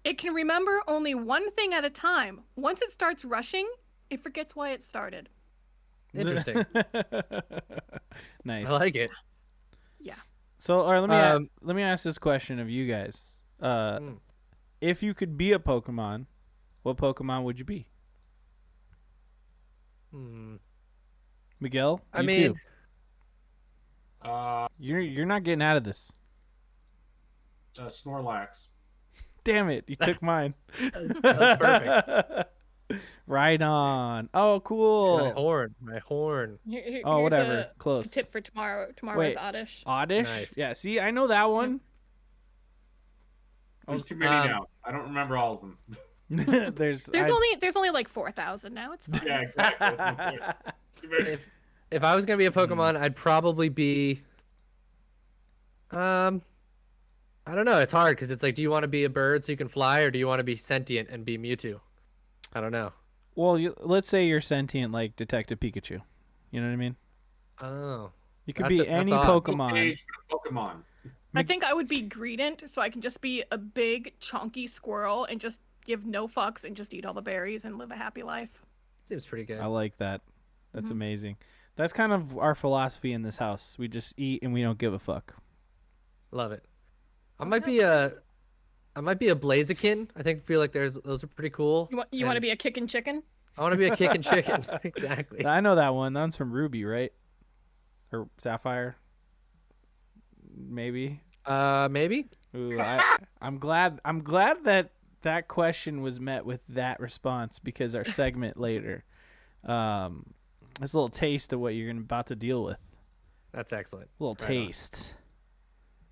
It can remember only one thing at a time. Once it starts rushing, it forgets why it started. Interesting. Nice. I like it. Yeah. So, all right, let me ask this question of you guys. if you could be a Pokemon, what Pokemon would you be? Miguel, I you mean, too. Uh, You're not getting out of this. Snorlax. Damn it, you took mine. that was perfect. Right on. Oh, My cool. horn, my horn. Oh, Here's whatever. a Close. tip for tomorrow. Tomorrow Wait. is Oddish. Oddish? Nice. Yeah, see, I know that one. There's too many now. I don't remember all of them. There's There's only like 4,000 now. It's fine. Yeah, exactly. That's my point. Too many. If I was gonna be a Pokemon, I'd probably be. I don't know. It's hard because it's like, do you want to be a bird so you can fly, or do you want to be sentient and be Mewtwo? I don't know. Well, let's say you're sentient like Detective Pikachu. You know what I mean? Oh, You could That's be that's any odd. Pokemon. Age for Pokemon. I think I would be Greedent, so I can just be a big, chunky squirrel and just give no fucks and just eat all the berries and live a happy life. seems pretty good. I like that. That's Mhm. amazing. That's kind of our philosophy in this house. We just eat and we don't give a fuck. Love it. I might be a Blaziken. I feel like those are pretty cool. You want to And be a kickin' chicken? I want to be a kicking chicken. Exactly. I know that one. That one's from Ruby, right? Or Sapphire? Maybe. Maybe. Ooh, I'm glad that question was met with that response because our segment later, that's a little taste of what you're about to deal with. That's excellent. A little Right on. taste.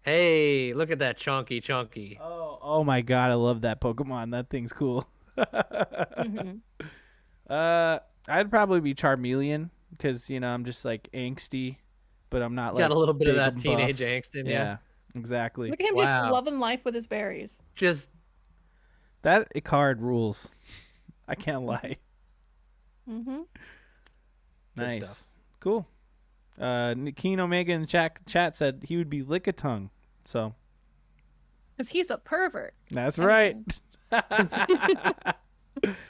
Hey, look at that chunky. Oh my god, I love that Pokemon. That thing's cool. Mhm. I'd probably be Charmeleon because I'm just like angsty, but I'm not like Got a little bit of big that and teenage buff. angst in you. Yeah, exactly. Look at him Wow. just loving life with his berries. Just That card rules. I can't lie. Mm-hmm. Nice. stuff. Cool. Keen Omega in the chat said he would be Lickitung. So Because he's a pervert. that's I right. mean-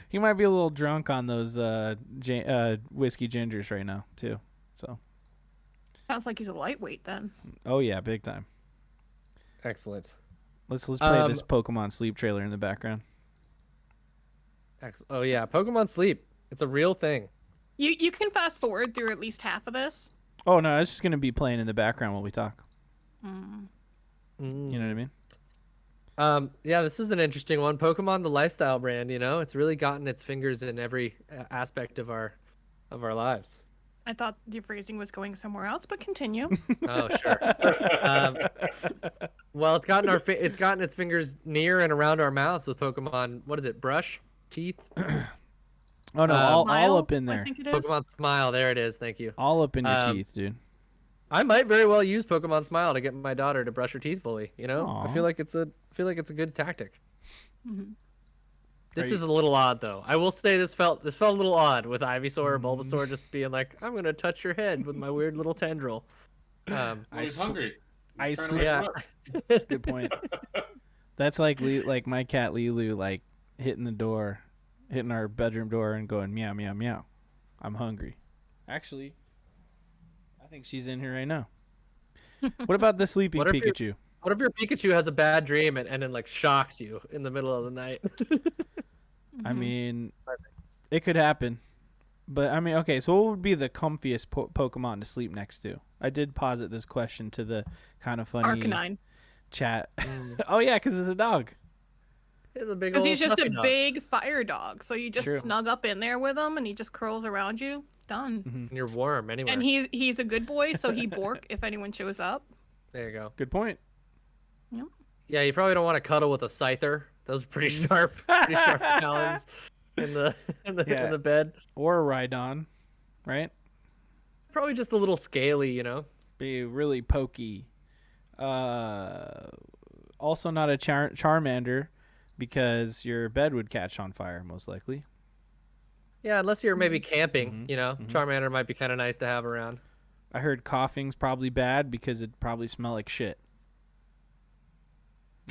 He might be a little drunk on those whiskey gingers right now too. So Sounds like he's a lightweight then. oh yeah, big time. excellent. Let's play this Pokemon Sleep trailer in the background. Oh yeah, Pokemon Sleep. It's a real thing. You can fast forward through at least half of this. Oh no, it's just gonna be playing in the background while we talk. Mm. You know what I mean? Yeah, this is an interesting one. Pokemon, the lifestyle brand. It's really gotten its fingers in every aspect of our lives. I thought your phrasing was going somewhere else, but continue. Oh sure. Well, it's gotten its fingers near and around our mouths with Pokemon. What is it? Brush, teeth. Oh no, all Smile, up in I there. think it is. Pokemon Smile. There it is. Thank you. All up in your Um, teeth, dude. I might very well use Pokemon Smile to get my daughter to brush her teeth fully. I Aw. feel like it's a good tactic. Mhm. This Are is a little odd though. I will say this felt a little odd with Ivysaur or Bulbasaur just being like, I'm gonna touch your head with my weird little tendril. Well, he's hungry. I He's trying to sw- wake yeah. him up. That's a good point. That's like my cat Lilu like hitting our bedroom door and going meow meow meow. I'm hungry. Actually, I think she's in here right now. What about the sleeping What if you're- Pikachu? What if your Pikachu has a bad dream and then like shocks you in the middle of the night? I Mhm. mean, it could happen. But I mean, okay, so what would be the comfiest Pokemon to sleep next to? I did posit this question to the kind of funny Arcanine. chat. Oh yeah, because it's a dog. He's a big Because old he's just a fluffy dog. big fire dog. So you just True. snug up in there with him and he just curls around you. Done. And you're warm anywhere. And he's a good boy, so he bork if anyone shows up. There you go. Good point. Yeah, you probably don't want to cuddle with a Scyther. Those are pretty sharp talons in the Yeah. in the bed. Or a Rhydon, right? Probably just a little scaly, Be really pokey. Also not a Charmander because your bed would catch on fire most likely. Yeah, unless you're maybe camping, mhm. Charmander might be kind of nice to have around. I heard coughing's probably bad because it'd probably smell like shit.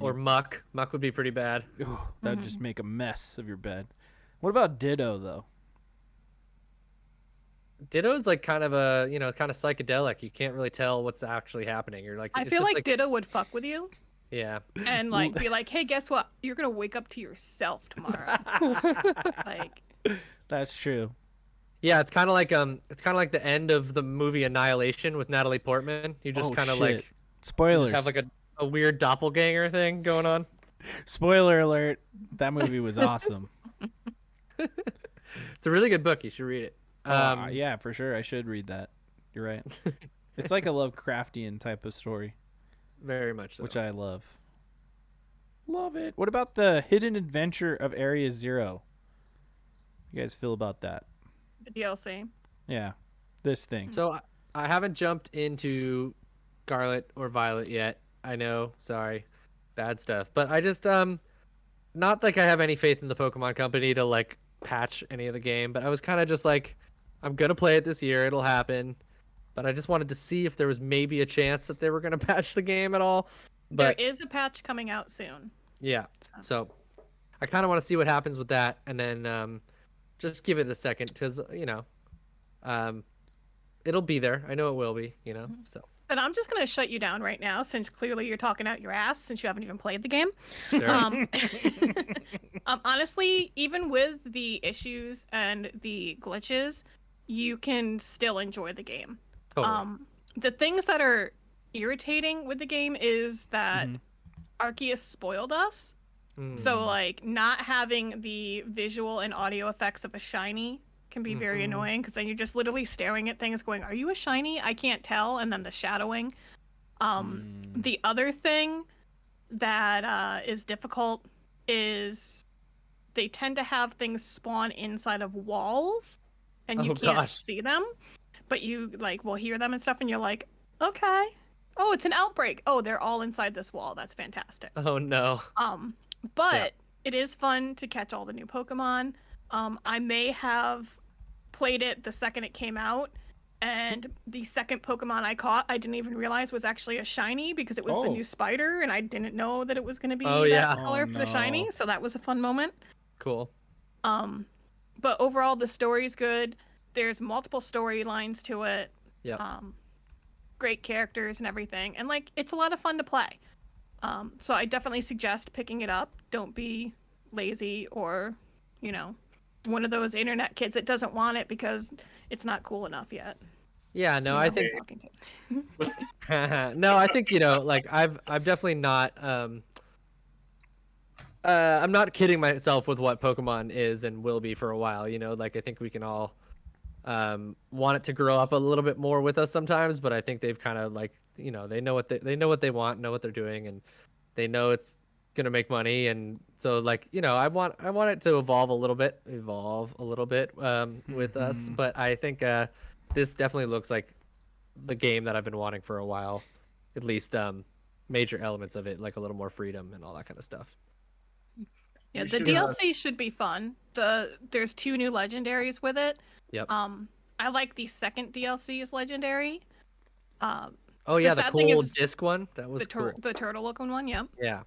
Or muck. Muck would be pretty bad. Ooh, that'd just make a mess of your bed. What about Ditto though? Ditto's like kind of kind of psychedelic. You can't really tell what's actually happening. You're like, I it's feel just like Ditto would fuck with you. Yeah. and like be like, hey, guess what? You're gonna wake up to yourself tomorrow. Like, That's true. Yeah, it's kind of like the end of the movie Annihilation with Natalie Portman. You just Oh kind of shit! like you Spoilers. just have like a weird doppelganger thing going on. Spoiler alert. That movie was awesome. It's a really good book. You should read it. Yeah, for sure. I should read that. You're right. It's like a Lovecraftian type of story, Very much so. which I love. Love it. What about the hidden adventure of Area Zero? You guys feel about that? the DLC. Yeah, this thing. So I haven't jumped into Scarlet or Violet yet. I know, sorry, bad stuff. But I just not like I have any faith in the Pokemon Company to like patch any of the game. But I was kind of just like, I'm gonna play it this year. It'll happen. But I just wanted to see if there was maybe a chance that they were gonna patch the game at all. But There is a patch coming out soon. yeah, So. so I kind of want to see what happens with that, and then just give it a second because it'll be there. I know it will be. So But I'm just gonna shut you down right now, since clearly you're talking out your ass, since you haven't even played the game. sure. Honestly, even with the issues and the glitches, you can still enjoy the game. Totally. The things that are irritating with the game is that Mhm. Arceus spoiled us. So like not having the visual and audio effects of a shiny can be very annoying, because then you're just literally staring at things going, are you a shiny? I can't tell. And then the shadowing. The other thing that is difficult is they tend to have things spawn inside of walls and you Oh, can't gosh. see them, but you like will hear them and stuff, and you're like, okay, oh, it's an outbreak. Oh, they're all inside this wall. That's fantastic. Oh no. But it is fun to catch all the new Pokemon. I may have played it the second it came out, and the second Pokemon I caught, I didn't even realize was actually a shiny, because it was the Oh. new spider, and I didn't know that it was going to be Oh, that yeah. color Oh, for the shiny. no. So that was a fun moment. Cool. But overall, the story's good. There's multiple storylines to it. Yep. Great characters and everything, and like it's a lot of fun to play. So I definitely suggest picking it up. Don't be lazy or, one of those internet kids that doesn't want it because it's not cool enough yet. Yeah. No, You I know who think I'm talking to. no, I think like I've definitely not I'm not kidding myself with what Pokemon is and will be for a while. Like I think we can all want it to grow up a little bit more with us sometimes, but I think they've kind of like they know what they want, know what they're doing, and they know it's gonna make money, and so like I want it to evolve a little bit with us, but I think this definitely looks like the game that I've been wanting for a while, at least major elements of it, like a little more freedom and all that kind of stuff. Yeah, You the should, DLC should be fun. There's 2 new legendaries with it. Yep. I like the second DLC is legendary. Oh yeah, the sad thing cool is disc one, that was cool. The turtle looking one, yeah. Yeah.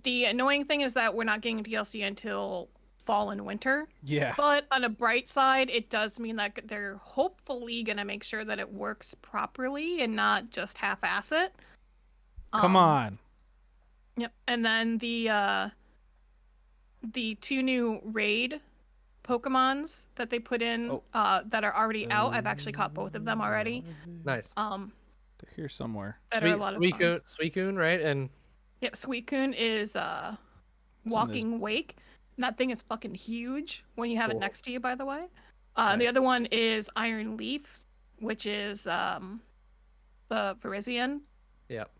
The annoying thing is that we're not getting DLC until fall and winter. Yeah. But on a bright side, it does mean that they're hopefully gonna make sure that it works properly and not just half-ass it. Come on. Yep. And then the 2 new raid Pokemons that they put in that are already out. I've actually caught both of them already. Nice. They're here somewhere. That are a lot of fun. Suicune, right? And Yep, Suicune is Walking Wake. And that thing is fucking huge when you have it Cool. next to you, by the way. The Nice. other one is Iron Leaf, which is the Virizion. Yep.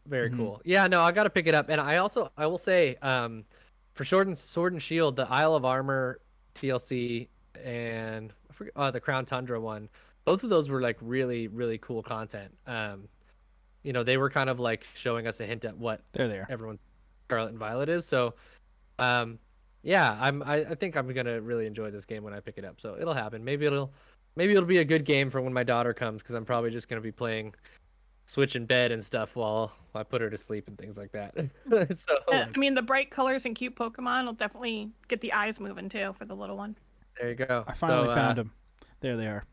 Very Mhm. cool. Yeah, no, I gotta pick it up. And I will say, for Sword and Shield, the Isle of Armor TLC and I forget, the Crown Tundra one, both of those were like really, really cool content. They were kind of like showing us a hint at what They're there. everyone's Scarlet and Violet is. So, yeah, I think I'm gonna really enjoy this game when I pick it up. So it'll happen. Maybe it'll be a good game for when my daughter comes, because I'm probably just gonna be playing Switch in bed and stuff while I put her to sleep and things like that. So I mean, the bright colors and cute Pokemon will definitely get the eyes moving too for the little one. there you go. I finally So, found them. There they are.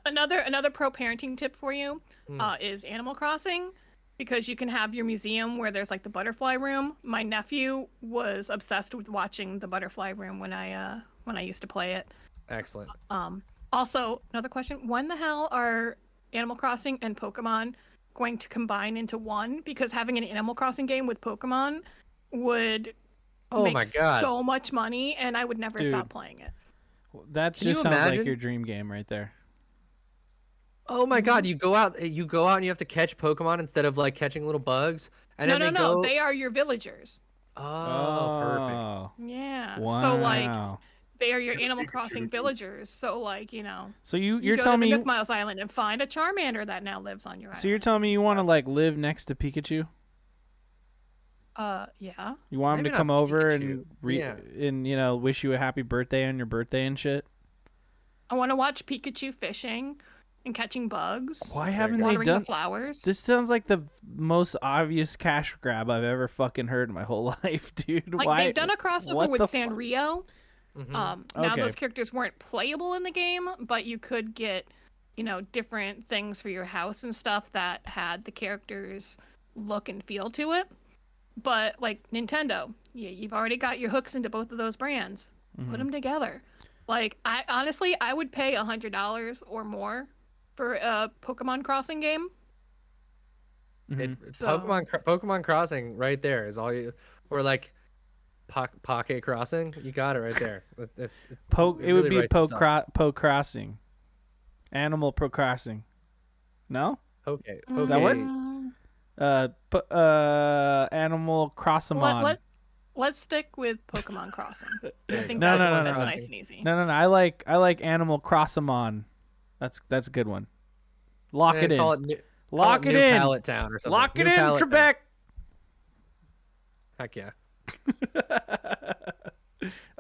Another pro parenting tip for you Mm. is Animal Crossing, because you can have your museum where there's like the butterfly room. My nephew was obsessed with watching the butterfly room when I used to play it. Excellent. Also, another question: when the hell are Animal Crossing and Pokemon going to combine into one? Because having an Animal Crossing game with Pokemon would Oh make my God. so much money, and I would never Dude. stop playing it. That Can you just sounds like imagine? your dream game right there. Oh my God, Mhm. you go out and you have to catch Pokemon instead of like catching little bugs, and No, then no, they no. go. They are your villagers. Oh, perfect. Oh, Yeah. So like wow. they are your Get a Animal Pikachu. Crossing villagers. So like, So you you're go telling to me the Nook Miles Island and find a Charmander that now lives on your so you're island. telling me you want to like live next to Pikachu? Yeah. You want him Maybe to not come over Pikachu. Yeah. and wish you a happy birthday on your birthday and shit? I want to watch Pikachu fishing and catching bugs, Why Very haven't good. they watering the done flowers. this? Sounds like the most obvious cash grab I've ever fucking heard in my whole life, dude. Like Why? they've done a crossover what with the Sanrio. Mhm. Now Okay. those characters weren't playable in the game, but you could get, different things for your house and stuff that had the characters' look and feel to it. But like Nintendo, you've already got your hooks into both of those brands. Mhm. Put them together. Like I honestly, I would pay $100 or more for a Pokemon Crossing game. Mhm. So Pokemon Crossing right there is all you, or like Pocket Crossing. You got it right there. It would really be writes itself. crossing, animal pro crossing. No, Okay, that work? okay. Animal crossamon. let's stick with Pokemon Crossing. I There you think go. No, that, no, no, that's no. nice and easy. No. I like animal crossamon. That's a good one. Lock And it in. call it new, Lock it New in. Pallet Town or something. Lock it New in, Pallet Town. Trebek. Heck yeah.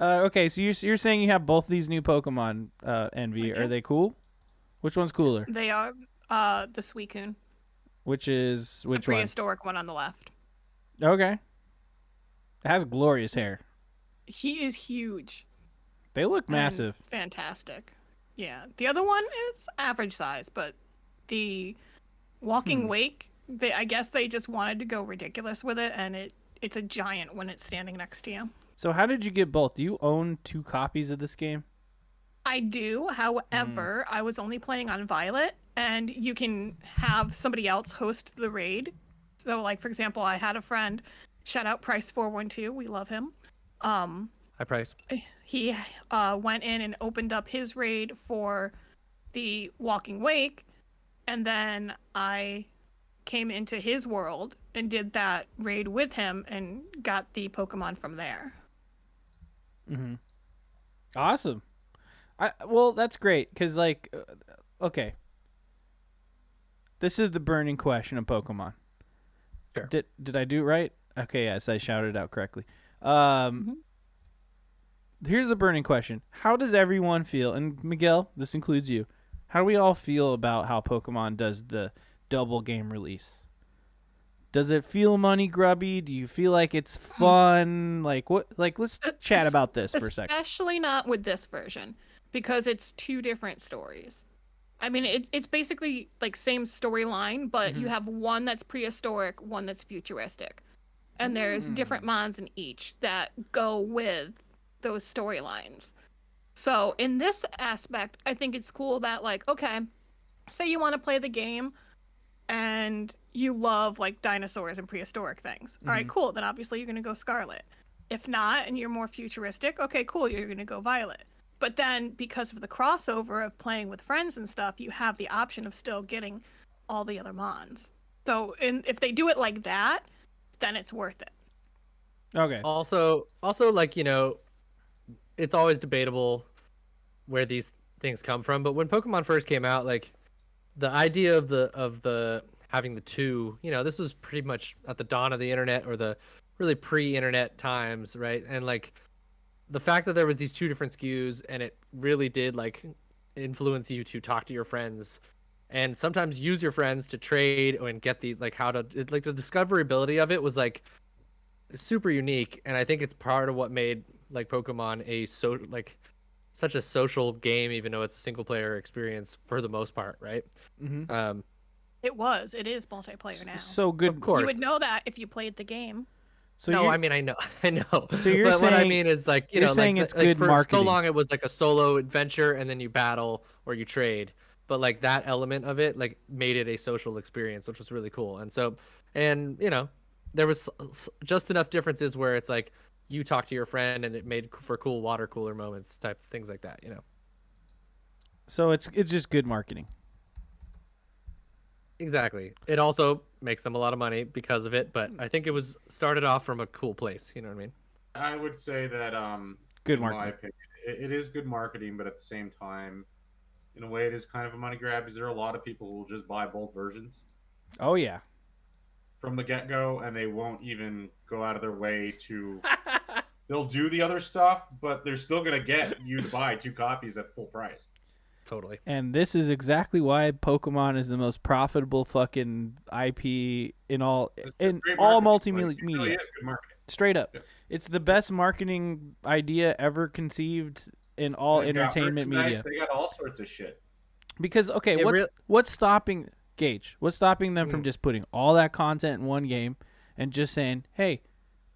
Okay, so you're saying you have both these new Pokemon, Envy. I Are do. they cool? Which one's cooler? They are the Suicune, Which the one? prehistoric one on the left. Okay. It has glorious hair. He is huge. They look and massive. Fantastic. Yeah. The other one is average size, but the Walking Wake, I guess they just wanted to go ridiculous with it, and it's a giant when it's standing next to you. So how did you get both? Do you own 2 copies of this game? I do. However, I was only playing on Violet, and you can have somebody else host the raid. So, like, for example, I had a friend, shout out Price412, we love him. High price. He went in and opened up his raid for the Walking Wake, and then I came into his world and did that raid with him and got the Pokemon from there. Mm-hmm. Awesome. Well, that's great because, like, okay. This is the burning question of Pokemon. Sure. Did I do it right? Okay, yes, I shouted it out correctly. Here's the burning question: how does everyone feel? And Miguel, this includes you. How do we all feel about how Pokemon does the double game release? Does it feel money grubby? Do you feel like it's fun? Like what? Like let's chat about this for a second. Especially not with this version, because it's 2 different stories. I mean, it's basically like same storyline, but you have one that's prehistoric, one that's futuristic, and there's different mons in each that go with those storylines. So in this aspect, I think it's cool that, like, okay, say you want to play the game and you love like dinosaurs and prehistoric things. All right, cool. Then obviously you're going to go Scarlet. If not, and you're more futuristic, okay, cool. You're going to go Violet. But then because of the crossover of playing with friends and stuff, you have the option of still getting all the other mons. So if they do it like that, then it's worth it. Okay. Also, like, it's always debatable where these things come from. But when Pokemon first came out, like the idea of the having the 2, this was pretty much at the dawn of the internet or the really pre-internet times, right? And like the fact that there was these 2 different SKUs and it really did like influence you to talk to your friends and sometimes use your friends to trade and get these, like like the discoverability of it was like super unique. And I think it's part of what made like Pokemon such a social game, even though it's a single player experience for the most part, right? Mm-hmm. It is multiplayer now. So good. Of course. You would know that if you played the game. So no, you're- I mean I know, I know. So you're but what I saying- mean is like you're saying it's like good for marketing. so long it was like a solo adventure and then you battle or you trade, but like that element of it like made it a social experience, which was really cool. And so, and there was just enough differences where it's like you talk to your friend and it made for cool water cooler moments, type things like that. So it's just good marketing. Exactly. It also makes them a lot of money because of it, but I think it was started off from a cool place. You know what I mean? I would say that Good in my marketing. opinion, it is good marketing, but at the same time, in a way, it is kind of a money grab. Because there are a lot of people who will just buy both versions Oh yeah. from the get go, and they won't even go out of their way to. They'll do the other stuff, but they're still gonna get you to buy 2 copies at full price. Totally. And this is exactly why Pokemon is the most profitable fucking IP in all Great all marketing. multimedia. It really is good marketing. Straight up. Yeah. It's the best marketing idea ever conceived in all They got entertainment merchandise, media. They got all sorts of shit. Because okay, It what's stopping Gage? What's stopping them Hmm. from just putting all that content in one game and just saying, "Hey,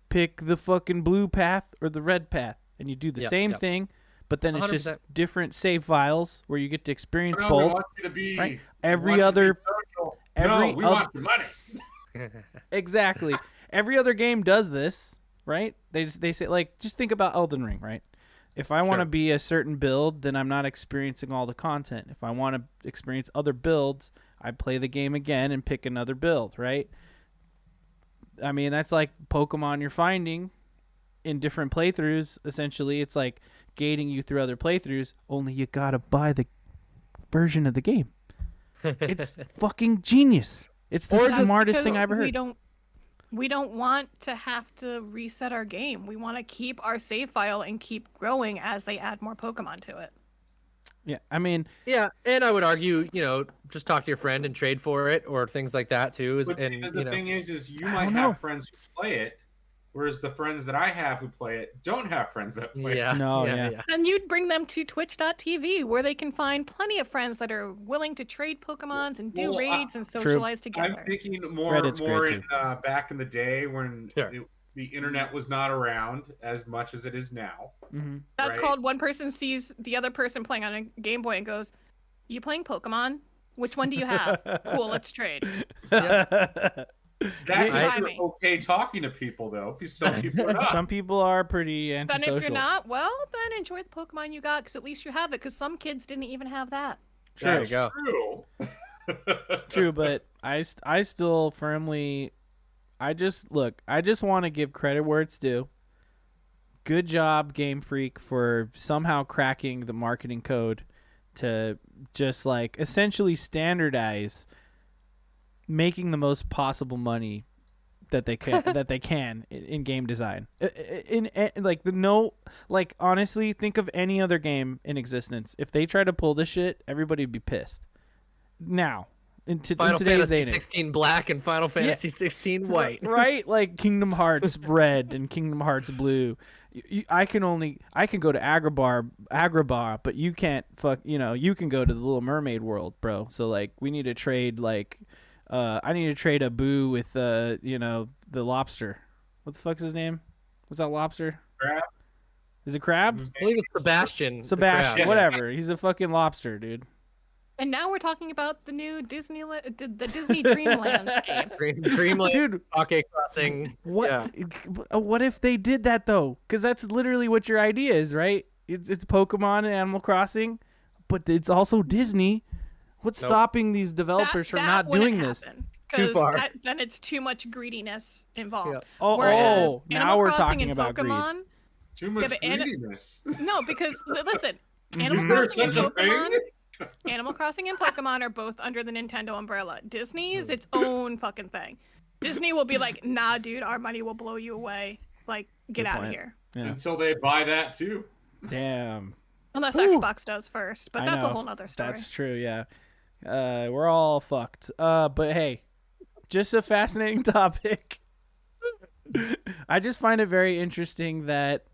pick the fucking blue path or the red path," and you do the Yep, same yep. thing, but then it's 100%. just different save files where you get to experience No, we both. want you to be right? we Every want you to be other- social. every no, we oth- want your money. Exactly. Every other game does this, right? They say like just think about Elden Ring, right? If I want to Sure. be a certain build, then I'm not experiencing all the content. If I want to experience other builds, I play the game again and pick another build, right? I mean, that's like Pokemon you're finding in different playthroughs. Essentially, it's like gating you through other playthroughs, only you got to buy the version of the game. It's fucking genius. It's the Or just smartest Because thing I've ever heard. We don't want to have to reset our game. We want to keep our save file and keep growing as they add more Pokemon to it. Yeah, I mean, Yeah, and I would argue, just talk to your friend and trade for it or things like that too. But And the thing is you I might don't have know. friends who play it, whereas the friends that I have who play it don't have friends that play yeah, it. No, yeah, yeah. yeah. And you'd bring them to twitch.tv where they can find plenty of friends that are willing to trade Pokemons and do Well, raids and socialize together. I'm thinking more Reddit's great, in back in the day when Sure. the internet was not around as much as it is now. hmm That's right? called one person sees the other person playing on a Game Boy and goes, "You playing Pokemon? Which one do you have? Cool, let's trade." That's I- if you're okay talking to people though, because some people are not. Some people are pretty Then antisocial. if you're not, well, then enjoy the Pokemon you got because at least you have it. Because some kids didn't even have that. There you That's go. true. True, but I still firmly, I just want to give credit where it's due. Good job, Game Freak, for somehow cracking the marketing code to just like essentially standardize making the most possible money that they can in game design. Honestly, think of any other game in existence. If they try to pull this shit, everybody would be pissed. Now, in Final today's Fantasy day and age. 16 black and Final Fantasy 16 white. Right? Like Kingdom Hearts red and Kingdom Hearts blue. I can go to Agrabah, but you can't you can go to the Little Mermaid world, bro. So like we need to trade I need to trade a boo with the lobster. What the fuck's his name? What's that lobster? Crab? Is it crab? I believe it's Sebastian. the Sebastian, crab. whatever. He's a fucking lobster, dude. And now we're talking about the new the Disney Dreamland game. Dreamland, Dude, Pocket Crossing. what? Yeah. What if they did that though? Because that's literally what your idea is, right? It's Pokemon and Animal Crossing, but it's also Disney. What's Nope. stopping these developers from not doing this? Too far. Then it's too much greediness involved. Yeah. Whereas now Animal we're Crossing talking and about greed. Pokemon, Too much but greediness. no, because listen, Animal Is there Crossing and such a Pokemon, thing? Animal Crossing and Pokemon are both under the Nintendo umbrella. Disney is its own fucking thing. Disney will be like, "Nah, dude, our money will blow you away. Like, get Good out of point. here." Yeah. Until they buy that too. Damn. Unless Whew. Xbox does first, but I that's a know. whole nother story. That's true, yeah. We're all fucked. But hey, just a fascinating topic. I just find it very interesting that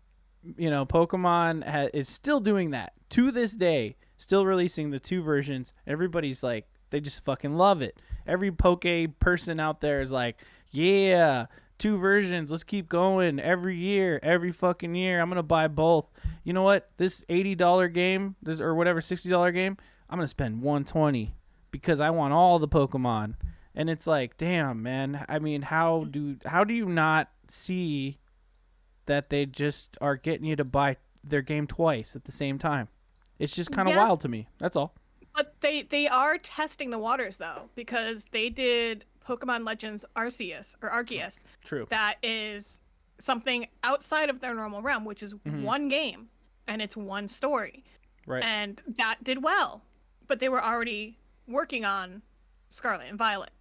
Pokemon is still doing that to this day, still releasing the 2 versions. Everybody's like, they just fucking love it. Every Poke person out there is like, yeah, 2 versions. Let's keep going every year, every fucking year. I'm going to buy both. You know what? This $80 game, or whatever, $60 game, I'm going to spend $120 because I want all the Pokemon. And it's like, damn, man. I mean, how do you not see that they just are getting you to buy their game twice at the same time? It's just kind of wild to me. That's all. But they are testing the waters though, because they did Pokemon Legends Arceus. True. That is something outside of their normal realm, which is one game and it's one story. Right. And that did well. But they were already working on Scarlet and Violet.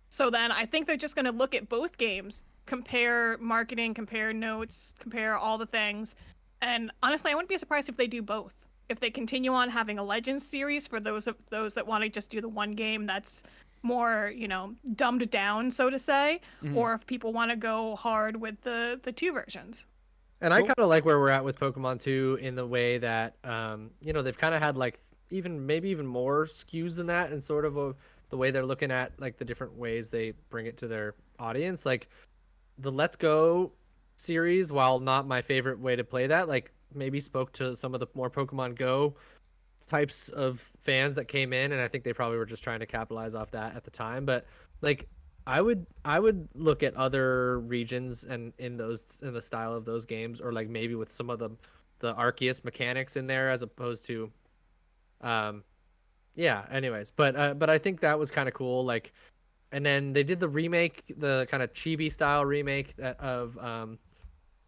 So then I think they're just going to look at both games, compare marketing, compare notes, compare all the things. And honestly, I wouldn't be surprised if they do both. If they continue on having a Legends series for those that want to just do the one game that's more, dumbed down, so to say, or if people want to go hard with the 2 versions. And I kind of like where we're at with Pokemon 2 in the way that, they've kind of had like maybe even more SKUs than that, and sort of the way they're looking at like the different ways they bring it to their audience. Like the Let's Go series, while not my favorite way to play that, like maybe spoke to some of the more Pokemon Go types of fans that came in, and I think they probably were just trying to capitalize off that at the time. But like I would look at other regions and in the style of those games, or like maybe with some of the Arceus mechanics in there, as opposed to anyways. But I think that was kind of cool. Like, and then they did the remake, the kind of chibi style remake of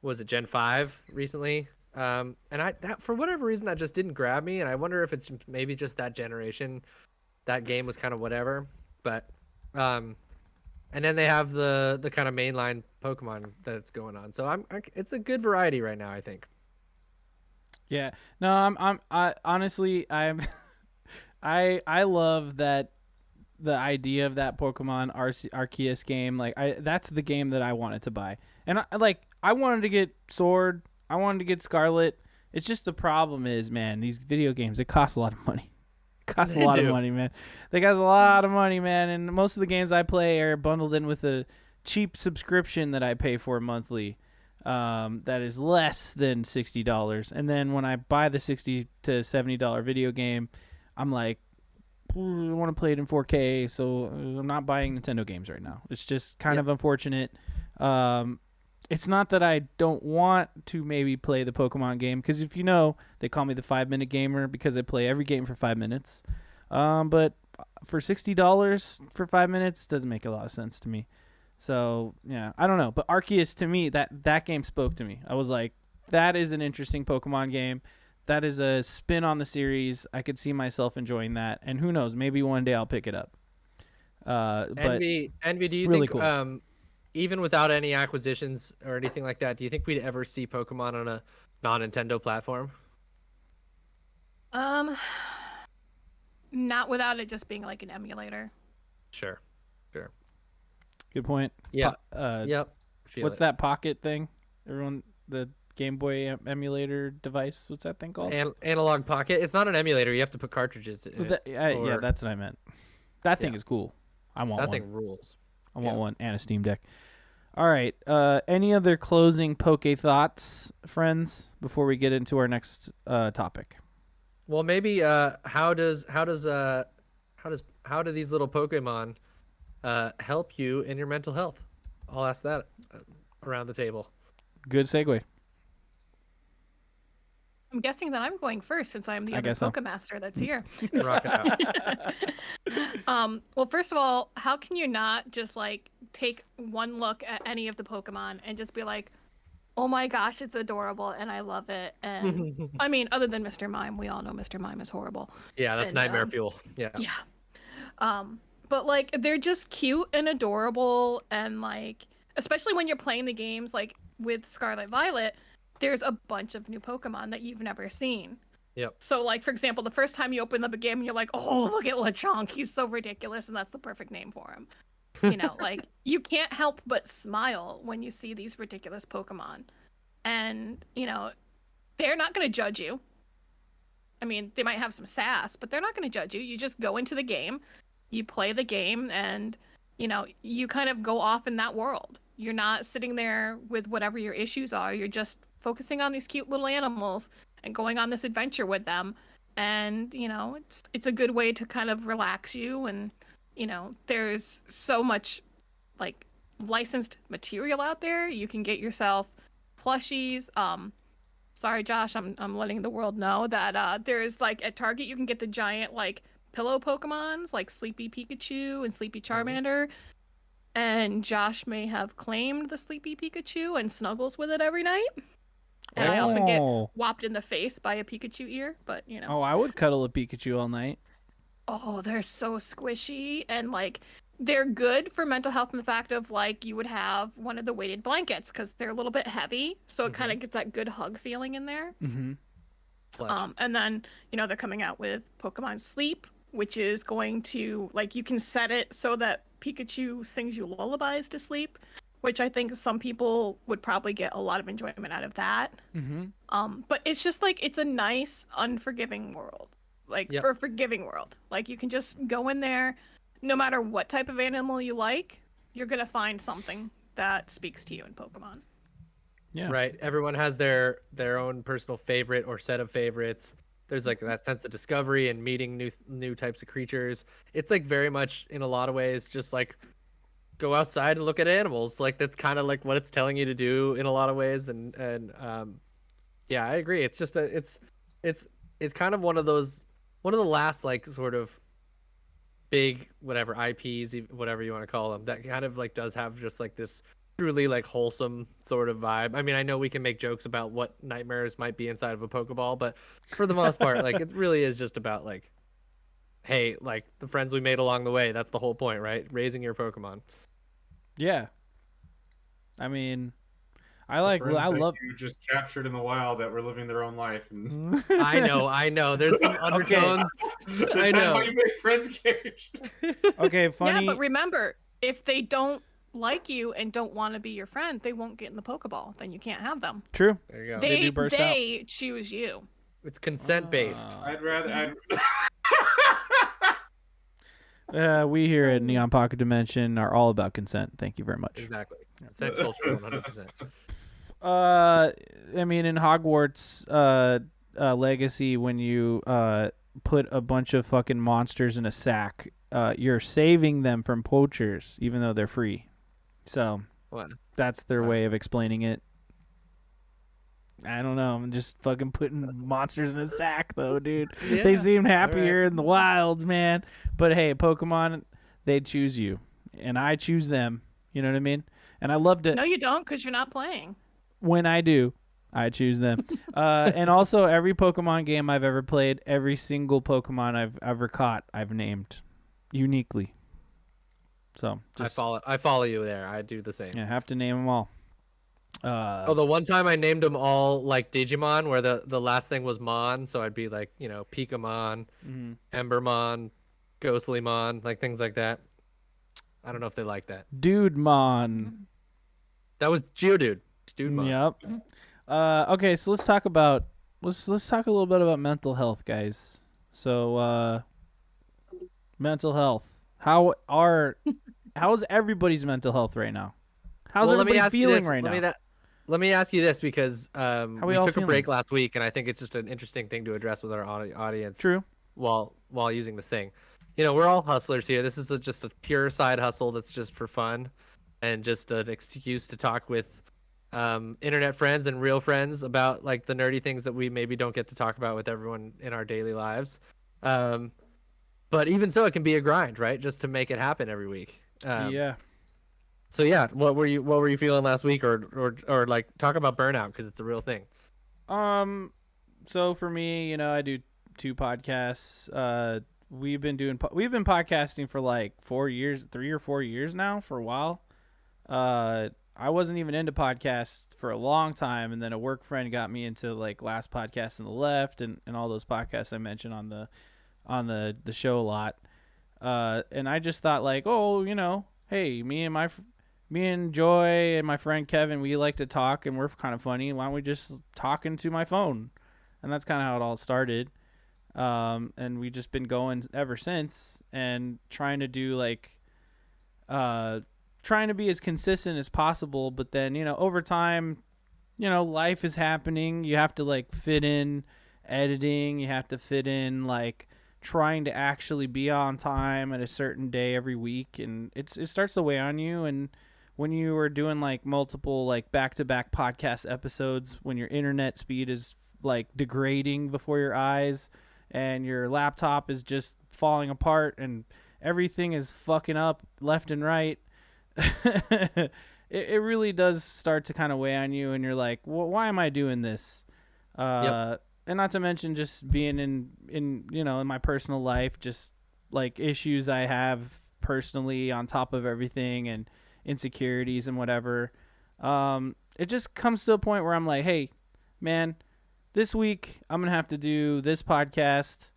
was it Gen 5 recently? And that for whatever reason that just didn't grab me, and I wonder if it's maybe just that generation, that game was kind of whatever. But and then they have the kind of mainline Pokemon that's going on, so it's a good variety right now, I think. Yeah, no, I honestly I love that, the idea of that Pokemon Arceus game. Like that's the game that I wanted to buy, and I wanted to get Sword. I wanted to get Scarlet. It's just the problem is, man, these video games, it costs a lot of money. It costs a lot of money, man. They cost a lot of money, man. And most of the games I play are bundled in with a cheap subscription that I pay for monthly. That is less than $60. And then when I buy the $60 to $70 video game, I'm like, I want to play it in 4K, so I'm not buying Nintendo games right now. It's just kind of unfortunate. It's not that I don't want to maybe play the Pokemon game, because if you know, they call me the 5-minute gamer because I play every game for 5 minutes. But for $60 for 5 minutes doesn't make a lot of sense to me. So, yeah, I don't know. But Arceus, to me, that game spoke to me. I was like, that is an interesting Pokemon game. That is a spin on the series. I could see myself enjoying that. And who knows, maybe one day I'll pick it up. Envy, do you really think cool. Even without any acquisitions or anything like that, do you think we'd ever see Pokemon on a non-Nintendo platform? Not without it just being like an emulator. Sure. Good point. Yeah. Yep. What's that Pocket thing? The Game Boy emulator device. What's that thing called? Analog Pocket. It's not an emulator. You have to put cartridges in it. Yeah, that's what I meant. That thing is cool. I want one. That thing rules. I want one and a Steam Deck. All right. Any other closing Poke thoughts, friends, before we get into our next topic? Well, maybe how do these little Pokemon help you in your mental health? I'll ask that around the table. Good segue. I'm guessing that I'm going first since I'm the other Pokemaster that's here. Rock it out. Well, first of all, how can you not just like take one look at any of the Pokemon and just be like, oh my gosh, it's adorable and I love it. And I mean, other than Mr. Mime, we all know Mr. Mime is horrible. Yeah, that's nightmare fuel. Yeah. Yeah. But like they're just cute and adorable, and like especially when you're playing the games like with Scarlet Violet, there's a bunch of new Pokemon that you've never seen. Yep. So like for example, the first time you open up a game and you're like, oh, look at Lechonk, he's so ridiculous, and that's the perfect name for him. You know, like you can't help but smile when you see these ridiculous Pokemon. And, you know, they're not going to judge you. I mean, they might have some sass, but they're not going to judge you. You just go into the game, you play the game, and, you kind of go off in that world. You're not sitting there with whatever your issues are. You're just focusing on these cute little animals and going on this adventure with them. And, it's a good way to kind of relax you. And, there's so much, like, licensed material out there. You can get yourself plushies. Sorry, Josh, I'm letting the world know that there's, like, at Target you can get the giant, like, pillow Pokemons like Sleepy Pikachu and Sleepy Charmander. And Josh may have claimed the Sleepy Pikachu and snuggles with it every night. And I often get whopped in the face by a Pikachu ear, but Oh, I would cuddle a Pikachu all night. Oh, they're so squishy, and like they're good for mental health in the fact of like you would have one of the weighted blankets because they're a little bit heavy, so it kind of gets that good hug feeling in there. Mm-hmm. And then they're coming out with Pokemon Sleep, which is going to like you can set it so that Pikachu sings you lullabies to sleep, which I think some people would probably get a lot of enjoyment out of that. Mm-hmm. But it's just like it's a nice, unforgiving world. Like for a forgiving world. Like you can just go in there, no matter what type of animal you like, you're gonna find something that speaks to you in Pokemon. Yeah. Right. Everyone has their own personal favorite or set of favorites. There's like that sense of discovery and meeting new types of creatures. It's like very much in a lot of ways just like go outside and look at animals. Like that's kind of like what it's telling you to do in a lot of ways. And yeah, I agree. It's just it's kind of one of the last like sort of big whatever IPs, whatever you want to call them, that kind of like does have just like this truly like wholesome sort of vibe. I mean, I know we can make jokes about what nightmares might be inside of a Pokeball, but for the most part, like it really is just about like, hey, like the friends we made along the way. That's the whole point, right? Raising your Pokemon. Yeah. I mean, I love you just captured in the wild that were living their own life. And... I know. There's some undertones. I know. How you make friends, Gage. Okay, funny. Yeah, but remember, if they don't like you and don't want to be your friend, they won't get in the Pokeball. Then you can't have them. True. There you go. They do burst out. They choose you. It's consent based. I'd rather. We here at Neon Pocket Dimension are all about consent. Thank you very much. Exactly. Consent culture, 100%. I mean, in Hogwarts Legacy, when you put a bunch of fucking monsters in a sack, you're saving them from poachers, even though they're free. So that's their way of explaining it. I don't know. I'm just fucking putting monsters in a sack, though, dude. Yeah. They seem happier in the wilds, man. But hey, Pokemon, they choose you, and I choose them. You know what I mean? And I loved it. No, you don't, because you're not playing. When I do, I choose them. And also, every Pokemon game I've ever played, every single Pokemon I've ever caught, I've named uniquely. So I follow you there. I do the same. Yeah, have to name them all. The one time I named them all like Digimon, where the last thing was Mon, so I'd be like, Pikamon, Embermon, Ghostrymon, like things like that. I don't know if they like that. Dudemon. That was Geodude. Dudemon. Yep. Okay, so let's talk a little bit about mental health, guys. So mental health. How is everybody's mental health right now? How's everybody feeling right now? Let me ask you this, because we took feeling? a break last week, and I think it's just an interesting thing to address with our audience. True. While using this thing, we're all hustlers here. This is just a pure side hustle that's just for fun, and just an excuse to talk with internet friends and real friends about like the nerdy things that we maybe don't get to talk about with everyone in our daily lives. But even so, it can be a grind, right? Just to make it happen every week. Yeah. So yeah, what were you feeling last week, or like talk about burnout, because it's a real thing. So for me, I do 2 podcasts. We've been podcasting for like 3 or 4 years now, for a while. I wasn't even into podcasts for a long time, and then a work friend got me into like Last Podcast on the Left and all those podcasts I mentioned on the show a lot. And I just thought like, hey, me and me and Joy and my friend Kevin, we like to talk and we're kind of funny. Why don't we just talk into my phone? And that's kind of how it all started. And we just been going ever since and trying to do like, trying to be as consistent as possible. But then, over time, life is happening. You have to like fit in editing. You have to fit in like trying to actually be on time at a certain day every week, and it starts to weigh on you. And when you are doing like multiple like back-to-back podcast episodes, when your internet speed is like degrading before your eyes and your laptop is just falling apart and everything is fucking up left and right, it really does start to kind of weigh on you, and you're like, well, why am I doing this? Yep. And not to mention just being in in my personal life, just like issues I have personally on top of everything and insecurities and whatever. It just comes to a point where I'm like, hey, man, this week I'm gonna have to do this podcast,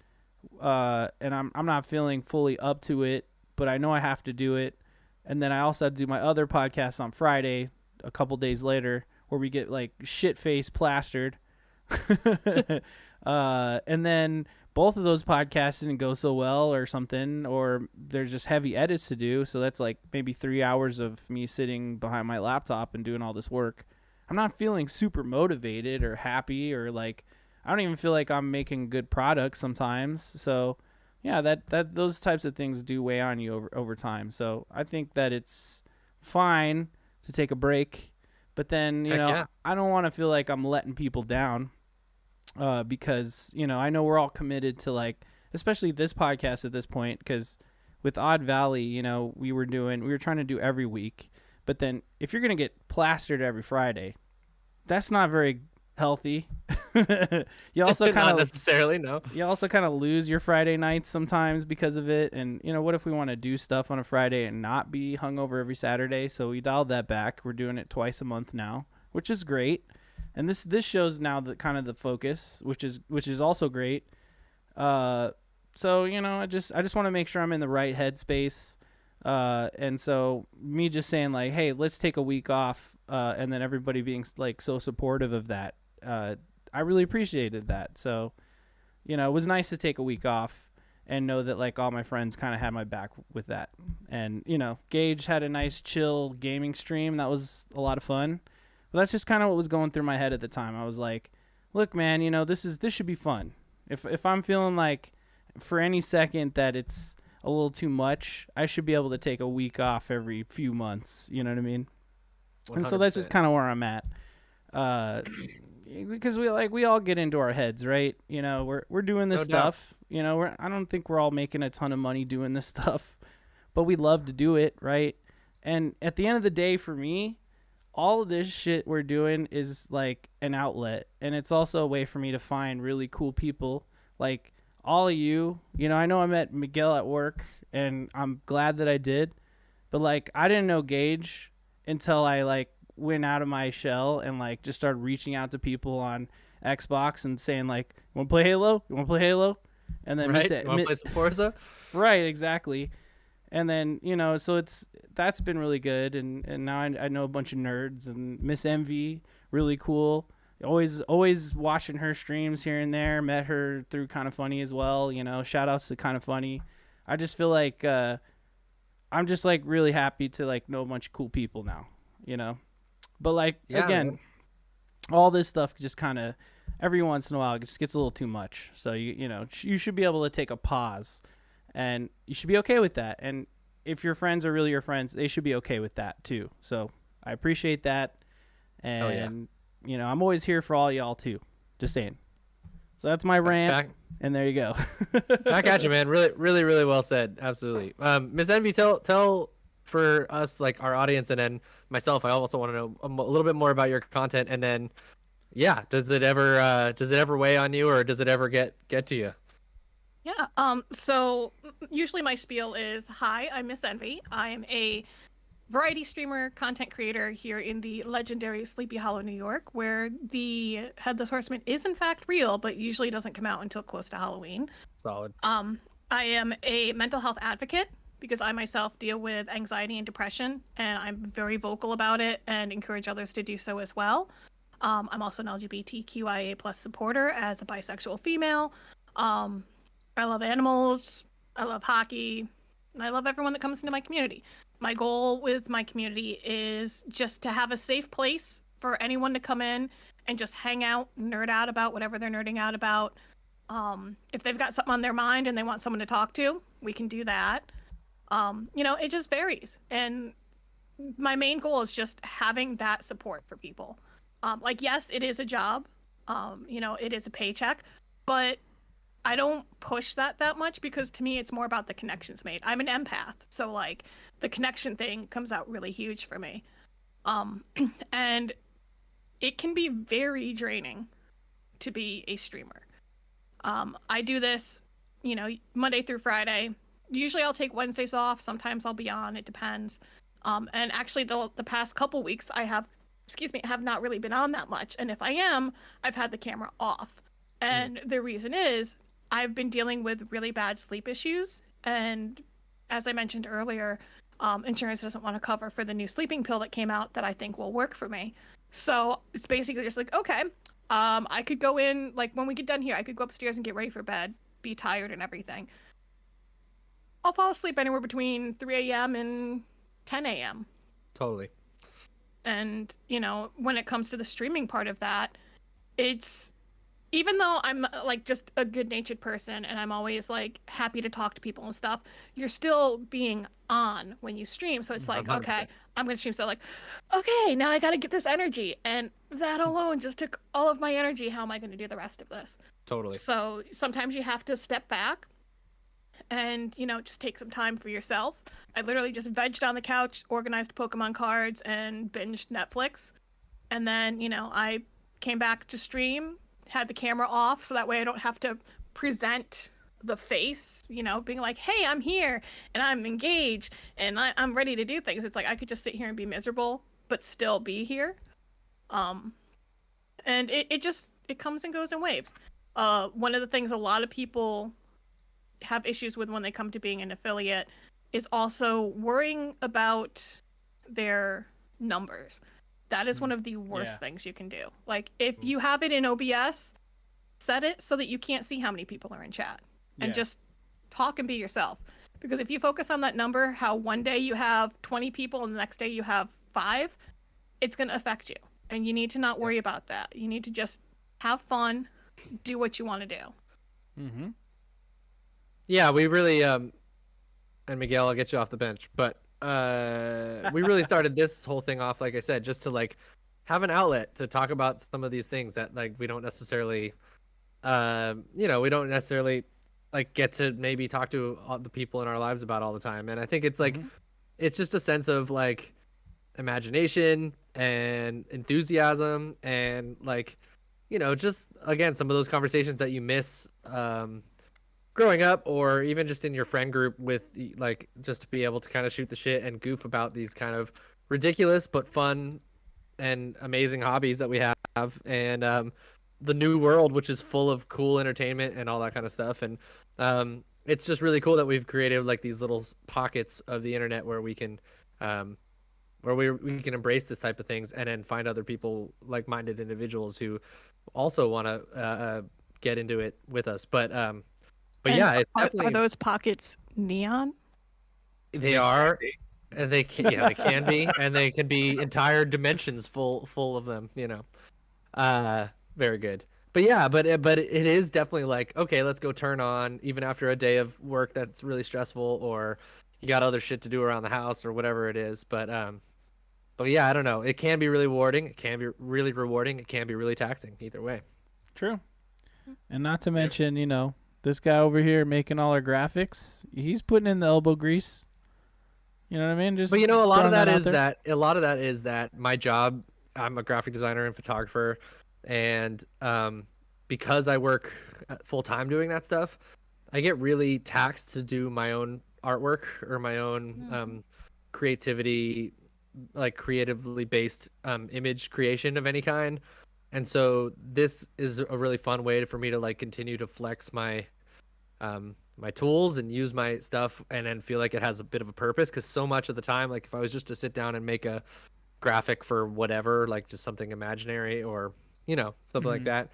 and I'm not feeling fully up to it, but I know I have to do it. And then I also have to do my other podcast on Friday, a couple days later, where we get like shit face plastered. And then both of those podcasts didn't go so well or something, or there's just heavy edits to do. So that's like maybe 3 hours of me sitting behind my laptop and doing all this work. I'm not feeling super motivated or happy, or like, I don't even feel like I'm making good products sometimes. So yeah, that those types of things do weigh on you over time. So I think that it's fine to take a break, but then, Heck yeah. I don't want to feel like I'm letting people down, because, I know we're all committed to like, especially this podcast at this point, because with Odd Valley, we were trying to do every week, but then if you're going to get plastered every Friday, that's not very healthy. You also Not kind of necessarily, no. you also kind of lose your Friday nights sometimes because of it. And what if we want to do stuff on a Friday and not be hungover every Saturday? So we dialed that back. We're doing it twice a month now, which is great. And this shows now the kind of the focus, which is also great. So I just want to make sure I'm in the right headspace. And so me just saying like, hey, let's take a week off, and then everybody being like so supportive of that. I really appreciated that. So, it was nice to take a week off and know that like all my friends kind of had my back with that. And, Gage had a nice chill gaming stream. That was a lot of fun. But that's just kind of what was going through my head at the time. I was like, look, man, this should be fun. If I'm feeling like for any second that it's a little too much, I should be able to take a week off every few months. You know what I mean? 100%. And so that's just kind of where I'm at. Because we all get into our heads, right? We're doing this No doubt. stuff. I don't think we're all making a ton of money doing this stuff, but we love to do it, right? And at the end of the day, for me, all of this shit we're doing is like an outlet, and it's also a way for me to find really cool people like all of you. I know I met Miguel at work, and I'm glad that I did, but like I didn't know Gage until I like went out of my shell and like just started reaching out to people on Xbox and saying like, "You want to play Halo? You want to play Halo?" And then Right? You want to play some Forza? right, exactly. And then so that's been really good, and now I know a bunch of nerds, and Miss Envy, really cool. Always watching her streams here and there. Met her through Kind of Funny as well. Shout outs to Kind of Funny. I just feel like I'm just like really happy to like know a bunch of cool people now. But like Yeah, again, man. all this stuff just kind of every once in a while just gets a little too much. So you should be able to take a pause, and you should be okay with that. And if your friends are really your friends, they should be okay with that too. So I appreciate that, and I'm always here for all y'all too. Just saying. So that's my rant, Back, and there you go. back at you, man. Really, really, really well said. Absolutely. Miss Envy, tell for us, like our audience, and then myself, I also want to know a little bit more about your content, and then, yeah, does it ever weigh on you, or does it ever get to you? Yeah. So usually my spiel is, "Hi, I'm Miss Envy. I am a variety streamer, content creator here in the legendary Sleepy Hollow, New York, where the Headless Horseman is in fact real, but usually doesn't come out until close to Halloween. Solid. I am a mental health advocate, because I myself deal with anxiety and depression, and I'm very vocal about it and encourage others to do so as well. I'm also an LGBTQIA plus supporter as a bisexual female. Um, I love animals. I love hockey. And I love everyone that comes into my community. My goal with my community is just to have a safe place for anyone to come in and just hang out, nerd out about whatever they're nerding out about. If they've got something on their mind and they want someone to talk to, we can do that. It just varies. And my main goal is just having that support for people. Yes, it is a job. It is a paycheck, but I don't push that much because to me it's more about the connections made. I'm an empath, so like the connection thing comes out really huge for me. And it can be very draining to be a streamer. I do this, Monday through Friday. Usually I'll take Wednesdays off. Sometimes I'll be on. It depends. And actually the past couple weeks I have not really been on that much. And if I am, I've had the camera off. And the reason is I've been dealing with really bad sleep issues. And as I mentioned earlier, insurance doesn't want to cover for the new sleeping pill that came out that I think will work for me. So it's basically just like, okay, I could go in, like when we get done here, I could go upstairs and get ready for bed, be tired and everything. I'll fall asleep anywhere between 3 a.m. and 10 a.m. Totally. And, when it comes to the streaming part of that, it's, even though I'm like just a good-natured person and I'm always like happy to talk to people and stuff, you're still being on when you stream. So it's like, 100%. okay, I'm gonna stream. So like, okay, now I gotta get this energy, and that alone just took all of my energy. How am I gonna do the rest of this? Totally. So sometimes you have to step back and just take some time for yourself. I literally just vegged on the couch, organized Pokemon cards, and binged Netflix. And then I came back to stream, had the camera off so that way I don't have to present the face, being like, hey, I'm here and I'm engaged and I'm ready to do things. It's like I could just sit here and be miserable but still be here. And it comes and goes in waves. One of the things a lot of people have issues with when they come to being an affiliate is also worrying about their numbers. That is one of the worst things you can do. Like, if you have it in OBS, set it so that you can't see how many people are in chat. And just talk and be yourself. Because if you focus on that number, how one day you have 20 people and the next day you have 5, it's going to affect you. And you need to not worry about that. You need to just have fun, do what you want to do. Mm-hmm. Yeah, we really and Miguel, I'll get you off the bench, but we really started this whole thing off, like I said, just to like have an outlet to talk about some of these things that like we don't necessarily we don't necessarily like get to maybe talk to all the people in our lives about all the time. And I think it's like it's just a sense of like imagination and enthusiasm and like just again some of those conversations that you miss growing up, or even just in your friend group with like just to be able to kind of shoot the shit and goof about these kind of ridiculous but fun and amazing hobbies that we have, and the new world, which is full of cool entertainment and all that kind of stuff. And it's just really cool that we've created like these little pockets of the internet where we can where we can embrace this type of things and then find other people, like-minded individuals who also want to get into it with us. But And yeah, it's definitely are those pockets neon? they are. And they can, they can be, and they can be entire dimensions full of them. Very good. But yeah, but it is definitely like, okay, let's go turn on, even after a day of work that's really stressful, or you got other shit to do around the house or whatever it is. But yeah, I don't know. It can be really rewarding. It can be really rewarding. It can be really taxing. Either way. True. And not to mention, this guy over here making all our graphics, he's putting in the elbow grease. You know what I mean? Just but a lot of throwing that is that my job, I'm a graphic designer and photographer, and because I work full time doing that stuff, I get really taxed to do my own artwork or my own creativity, like creatively based image creation of any kind. And so this is a really fun way for me to like continue to flex my my tools and use my stuff and then feel like it has a bit of a purpose. Because so much of the time, like if I was just to sit down and make a graphic for whatever, like just something imaginary or something like that,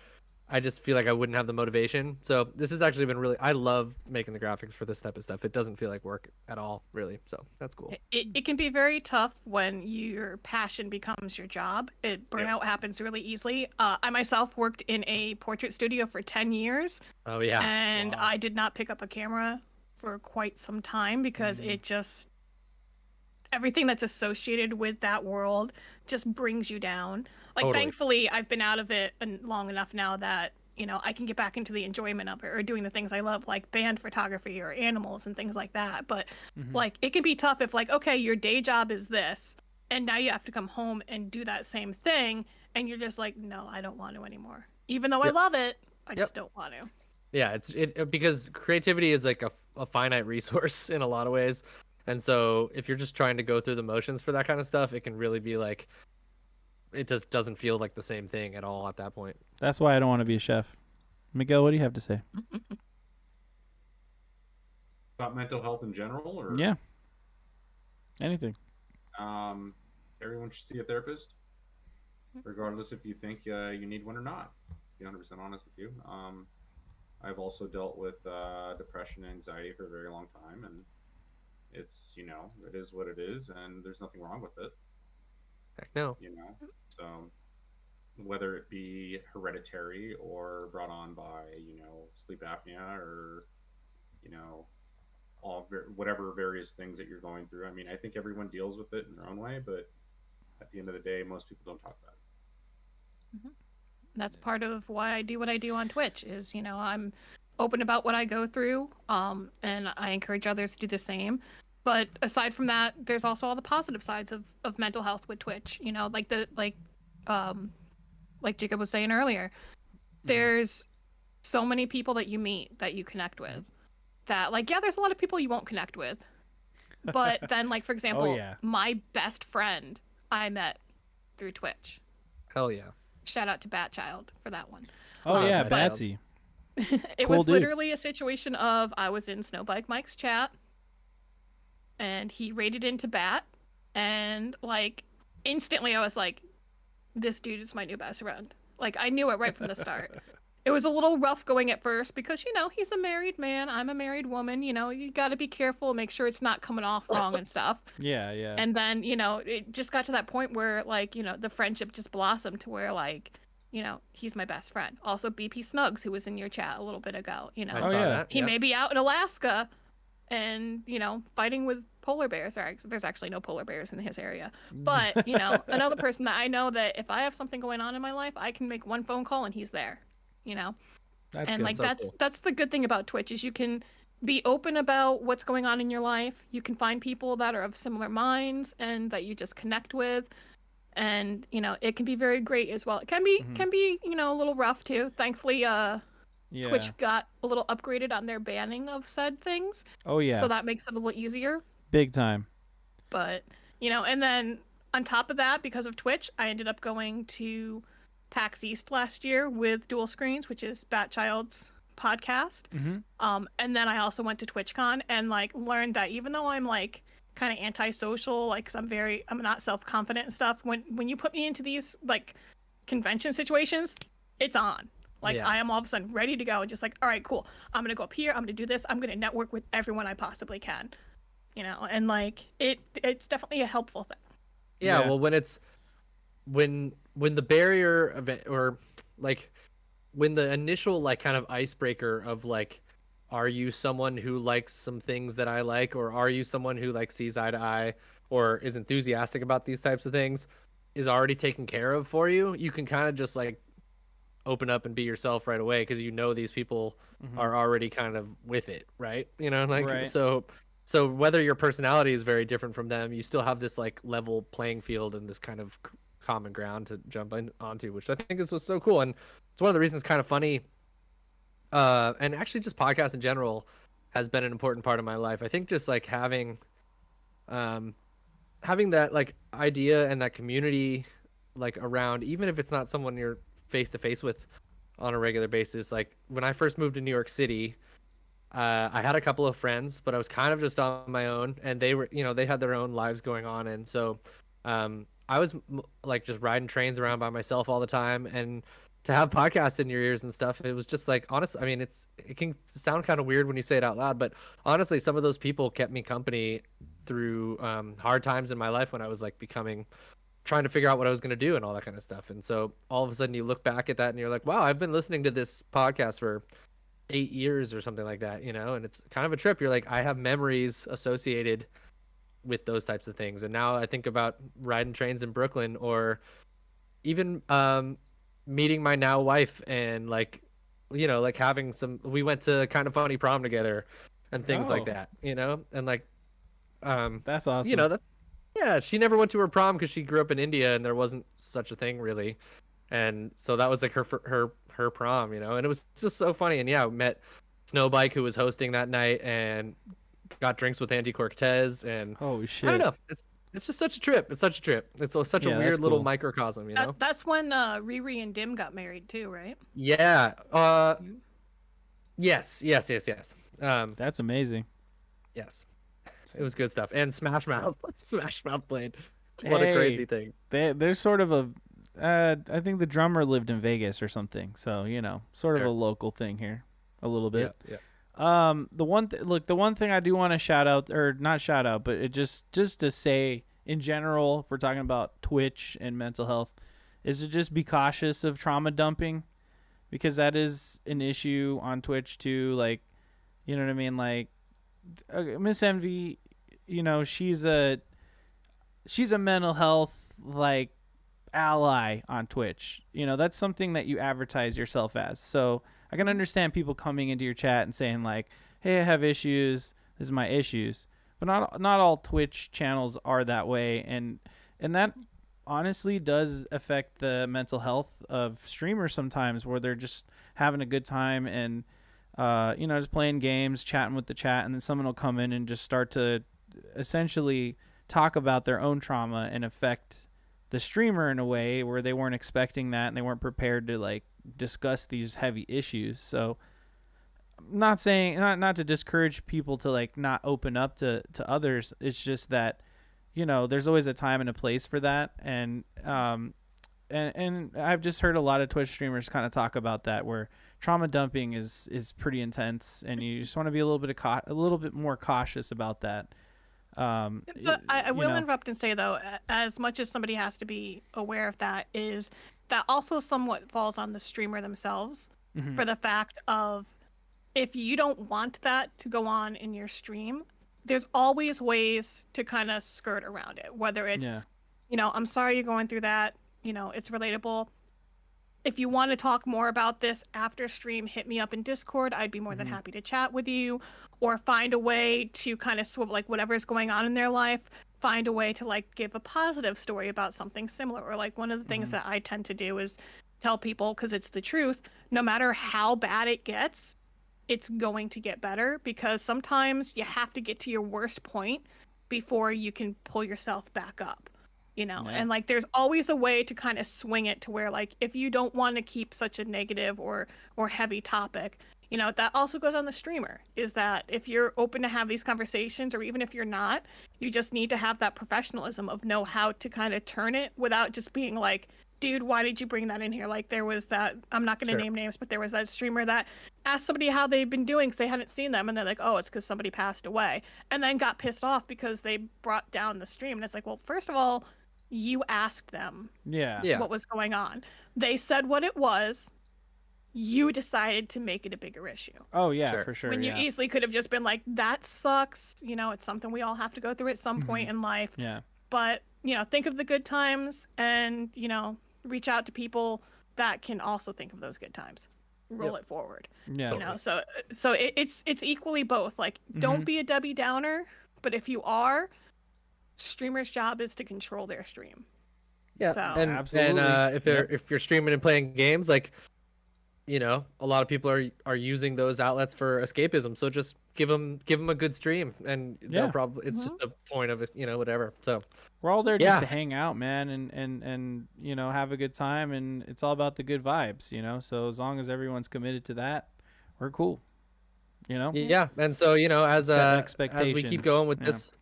I just feel like I wouldn't have the motivation. So this has actually been really, I love making the graphics for this type of stuff. It doesn't feel like work at all, really. So that's cool. It can be very tough when your passion becomes your job. Burnout happens really easily. I myself worked in a portrait studio for 10 years. Oh yeah. And Wow. I did not pick up a camera for quite some time because it just, everything that's associated with that world just brings you down. Like, Totally. thankfully, I've been out of it long enough now that, I can get back into the enjoyment of it or doing the things I love, like band photography or animals and things like that. But, like, it can be tough if, like, okay, your day job is this, and now you have to come home and do that same thing, and you're just like, no, I don't want to anymore. Even though I love it, I just don't want to. Yeah, it's because creativity is like a finite resource in a lot of ways. And so if you're just trying to go through the motions for that kind of stuff, it can really be like, it just doesn't feel like the same thing at all at that point. That's why I don't want to be a chef. Miguel, what do you have to say? About mental health in general, or Yeah. Anything. Everyone should see a therapist, regardless if you think you need one or not. To be 100% honest with you. I've also dealt with depression and anxiety for a very long time, and it's it is what it is, and there's nothing wrong with it. Heck no. So whether it be hereditary or brought on by sleep apnea or whatever various things that you're going through. I mean, I think everyone deals with it in their own way, but at the end of the day, most people don't talk about it. That's part of why I do what I do on Twitch is, I'm open about what I go through, and I encourage others to do the same. But aside from that, there's also all the positive sides of mental health with Twitch. Like Jacob was saying earlier, there's so many people that you meet that you connect with that, like, yeah, there's a lot of people you won't connect with. But then, like, for example, my best friend I met through Twitch. Hell yeah. Shout out to Batchild for that one. Oh, yeah, Batsy. It Cool was dude. literally a situation of I was in Snowbike Mike's chat, and he raided into Bat, and, like, instantly I was like, this dude is my new best friend. Like, I knew it right from the start. It was a little rough going at first because, he's a married man. I'm a married woman. You got to be careful, make sure it's not coming off wrong and stuff. Yeah, yeah. And then, it just got to that point where, like, the friendship just blossomed to where, like, he's my best friend. Also, BP Snugs, who was in your chat a little bit ago, I Oh, saw yeah. that. he may be out in Alaska and, fighting with polar bears. There's actually no polar bears in his area. But, another person that I know that if I have something going on in my life, I can make one phone call and he's there, That's and good. like So cool. that's the good thing about Twitch is you can be open about what's going on in your life. You can find people that are of similar minds and that you just connect with. And, it can be very great as well. It can be a little rough too. Thankfully, Yeah. Twitch got a little upgraded on their banning of said things. Oh, yeah. So that makes it a little easier. Big time. But, and then on top of that, because of Twitch, I ended up going to PAX East last year with Dual Screens, which is Batchild's podcast. And then I also went to TwitchCon and, like, learned that even though I'm, like, kind of antisocial, like, 'cause I'm not self-confident and stuff, when you put me into these, like, convention situations, it's on. Like, Yeah. I am all of a sudden ready to go and just like, all right, cool. I'm going to go up here. I'm going to do this. I'm going to network with everyone I possibly can, and, like, it's definitely a helpful thing. Yeah, Yeah. well, when the barrier of it, or like when the initial, like, kind of icebreaker of, like, are you someone who likes some things that I like, or are you someone who, like, sees eye to eye or is enthusiastic about these types of things, is already taken care of for you, you can kind of just, like, open up and be yourself right away because these people are already kind of with it, right? Like, Right. so whether your personality is very different from them, you still have this, like, level playing field and this kind of common ground to jump onto, which I think is what's so cool. And it's one of the reasons, kind of funny, and actually just podcasts in general has been an important part of my life. I think just, like, having that, like, idea and that community, like, around, even if it's not someone you're face to face with on a regular basis. Like, when I first moved to New York City, I had a couple of friends, but I was kind of just on my own, and they were, they had their own lives going on, and so I was like just riding trains around by myself all the time, and to have podcasts in your ears and stuff, it was just like honestly, I mean, it can sound kind of weird when you say it out loud, but honestly, some of those people kept me company through hard times in my life when I was like trying to figure out what I was going to do and all that kind of stuff. And so all of a sudden you look back at that and you're like, wow, I've been listening to this podcast for 8 years or something like that, and it's kind of a trip. You're like, I have memories associated with those types of things. And now I think about riding trains in Brooklyn, or even meeting my now wife, and like, like having we went to Kind of Funny prom together and things like Oh. that, and like, That's awesome. that's, yeah, she never went to her prom because she grew up in India and there wasn't such a thing really. And so that was like her prom, and it was just so funny. And yeah, I met Snowbike, who was hosting that night, and got drinks with Andy Cortez, and Holy I don't shit. know, it's just such a trip. It's such a trip. It's such a Yeah, weird that's little cool. microcosm, That's when Riri and Dim got married too, right? Yeah. Yes. That's amazing. Yes. It was good stuff. And Smash Mouth, Smash Mouth played. What a Hey, crazy thing. There's sort of a I think the drummer lived in Vegas or something. So, sort of Sure. a local thing here a little bit. Yeah. The one thing I do want to shout out, or not shout out, but it just to say in general, if we're talking about Twitch and mental health, is to just be cautious of trauma dumping, because that is an issue on Twitch too. Like, you know what I mean? Like, Miss Envy, she's a mental health like ally on Twitch. That's something that you advertise yourself as. So I can understand people coming into your chat and saying like, "Hey, I have issues. This is my issues." But not all Twitch channels are that way, and that honestly does affect the mental health of streamers sometimes, where they're just having a good time and just playing games, chatting with the chat, and then someone will come in and just start to essentially talk about their own trauma and affect the streamer in a way where they weren't expecting that and they weren't prepared to like discuss these heavy issues. So I'm not saying not to discourage people to like not open up to others. It's just that there's always a time and a place for that, and I've just heard a lot of Twitch streamers kind of talk about that, where trauma dumping is pretty intense, and you just want to be a little bit more cautious about that. But I will interrupt and say, though, as much as somebody has to be aware of that, is that also somewhat falls on the streamer themselves, for the fact of, if you don't want that to go on in your stream, there's always ways to kind of skirt around it, whether it's, I'm sorry you're going through that, it's relatable. If you want to talk more about this after stream, hit me up in Discord. I'd be more than happy to chat with you, or find a way to kind of like whatever's going on in their life, find a way to like give a positive story about something similar. Or like one of the things that I tend to do is tell people, because it's the truth, no matter how bad it gets, it's going to get better, because sometimes you have to get to your worst point before you can pull yourself back up. And like there's always a way to kind of swing it to where, like, if you don't want to keep such a negative or heavy topic, that also goes on the streamer, is that if you're open to have these conversations, or even if you're not, you just need to have that professionalism of know how to kind of turn it without just being like, dude, why did you bring that in here? Like there was that, I'm not going to name names, but there was that streamer that asked somebody how they've been doing because they hadn't seen them, and they're like, oh, it's because somebody passed away, and then got pissed off because they brought down the stream. And it's like, well, first of all, you asked them what was going on. They said what it was. You decided to make it a bigger issue. Oh, yeah, for sure. When you easily could have just been like, that sucks. It's something we all have to go through at some point in life. Yeah. But, think of the good times, and, reach out to people that can also think of those good times. Roll it forward. Yeah. So it's equally both. Like, don't be a Debbie Downer, but if you are, streamer's job is to control their stream. Yeah, so, absolutely. And if you're streaming and playing games, like, a lot of people are using those outlets for escapism. So just give them a good stream, and they'll probably, it's just a point of it, whatever. So we're all there just to hang out, man, and have a good time, and it's all about the good vibes, So as long as everyone's committed to that, we're cool. You know, Yeah, and so as set as we expectations. keep going with Yeah. this,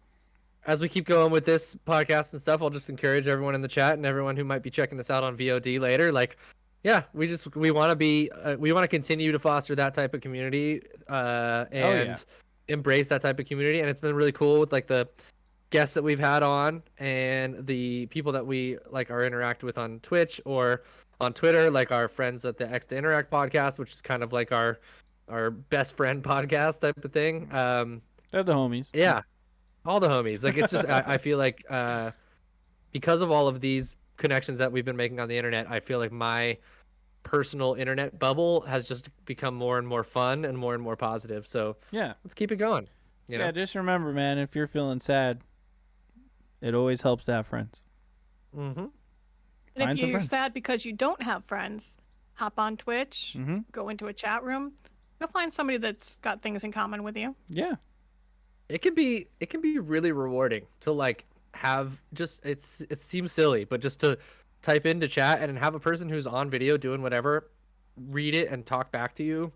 as we keep going with this podcast and stuff, I'll just encourage everyone in the chat and everyone who might be checking this out on VOD later. Like, yeah, we want to be, we want to continue to foster that type of community, and embrace that type of community. And it's been really cool with like the guests that we've had on and the people that we like are interact with on Twitch or on Twitter, like our friends at the X to Interact podcast, which is kind of like our best friend podcast type of thing. They're the homies. Yeah, all the homies. Like it's just I feel like because of all of these connections that we've been making on the internet, I feel like my personal internet bubble has just become more and more fun and more positive. So Yeah. let's keep it going. You know? Yeah, just remember, man, if you're feeling sad, it always helps to have friends. Mm-hmm. And Find if some you're friends. sad because you don't have friends, hop on Twitch, Mm-hmm. go into a chat room. You'll find somebody that's got things in common with you. Yeah. It can be really rewarding to like have just it seems silly, but just to type into chat and have a person who's on video doing whatever read it and talk back to you.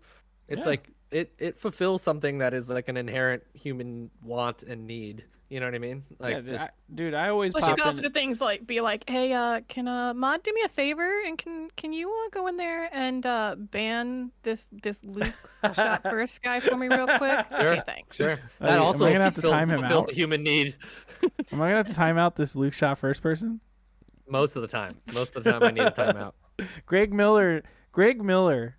It's Yeah. like it fulfills something that is like an inherent human want and need. You know what I mean? Like Yeah, just dude, I always Plus, you pop can also in. do things like be like, "Hey, can Mod do me a favor and can you go in there and ban this Luke shot first guy for me real quick?" Okay, thanks. sure. Oh, That am I also gonna have to time him fulfills out? a human need Am I gonna have to time out this Luke shot first person? most of the time. Most of the time I need a timeout. Greg Miller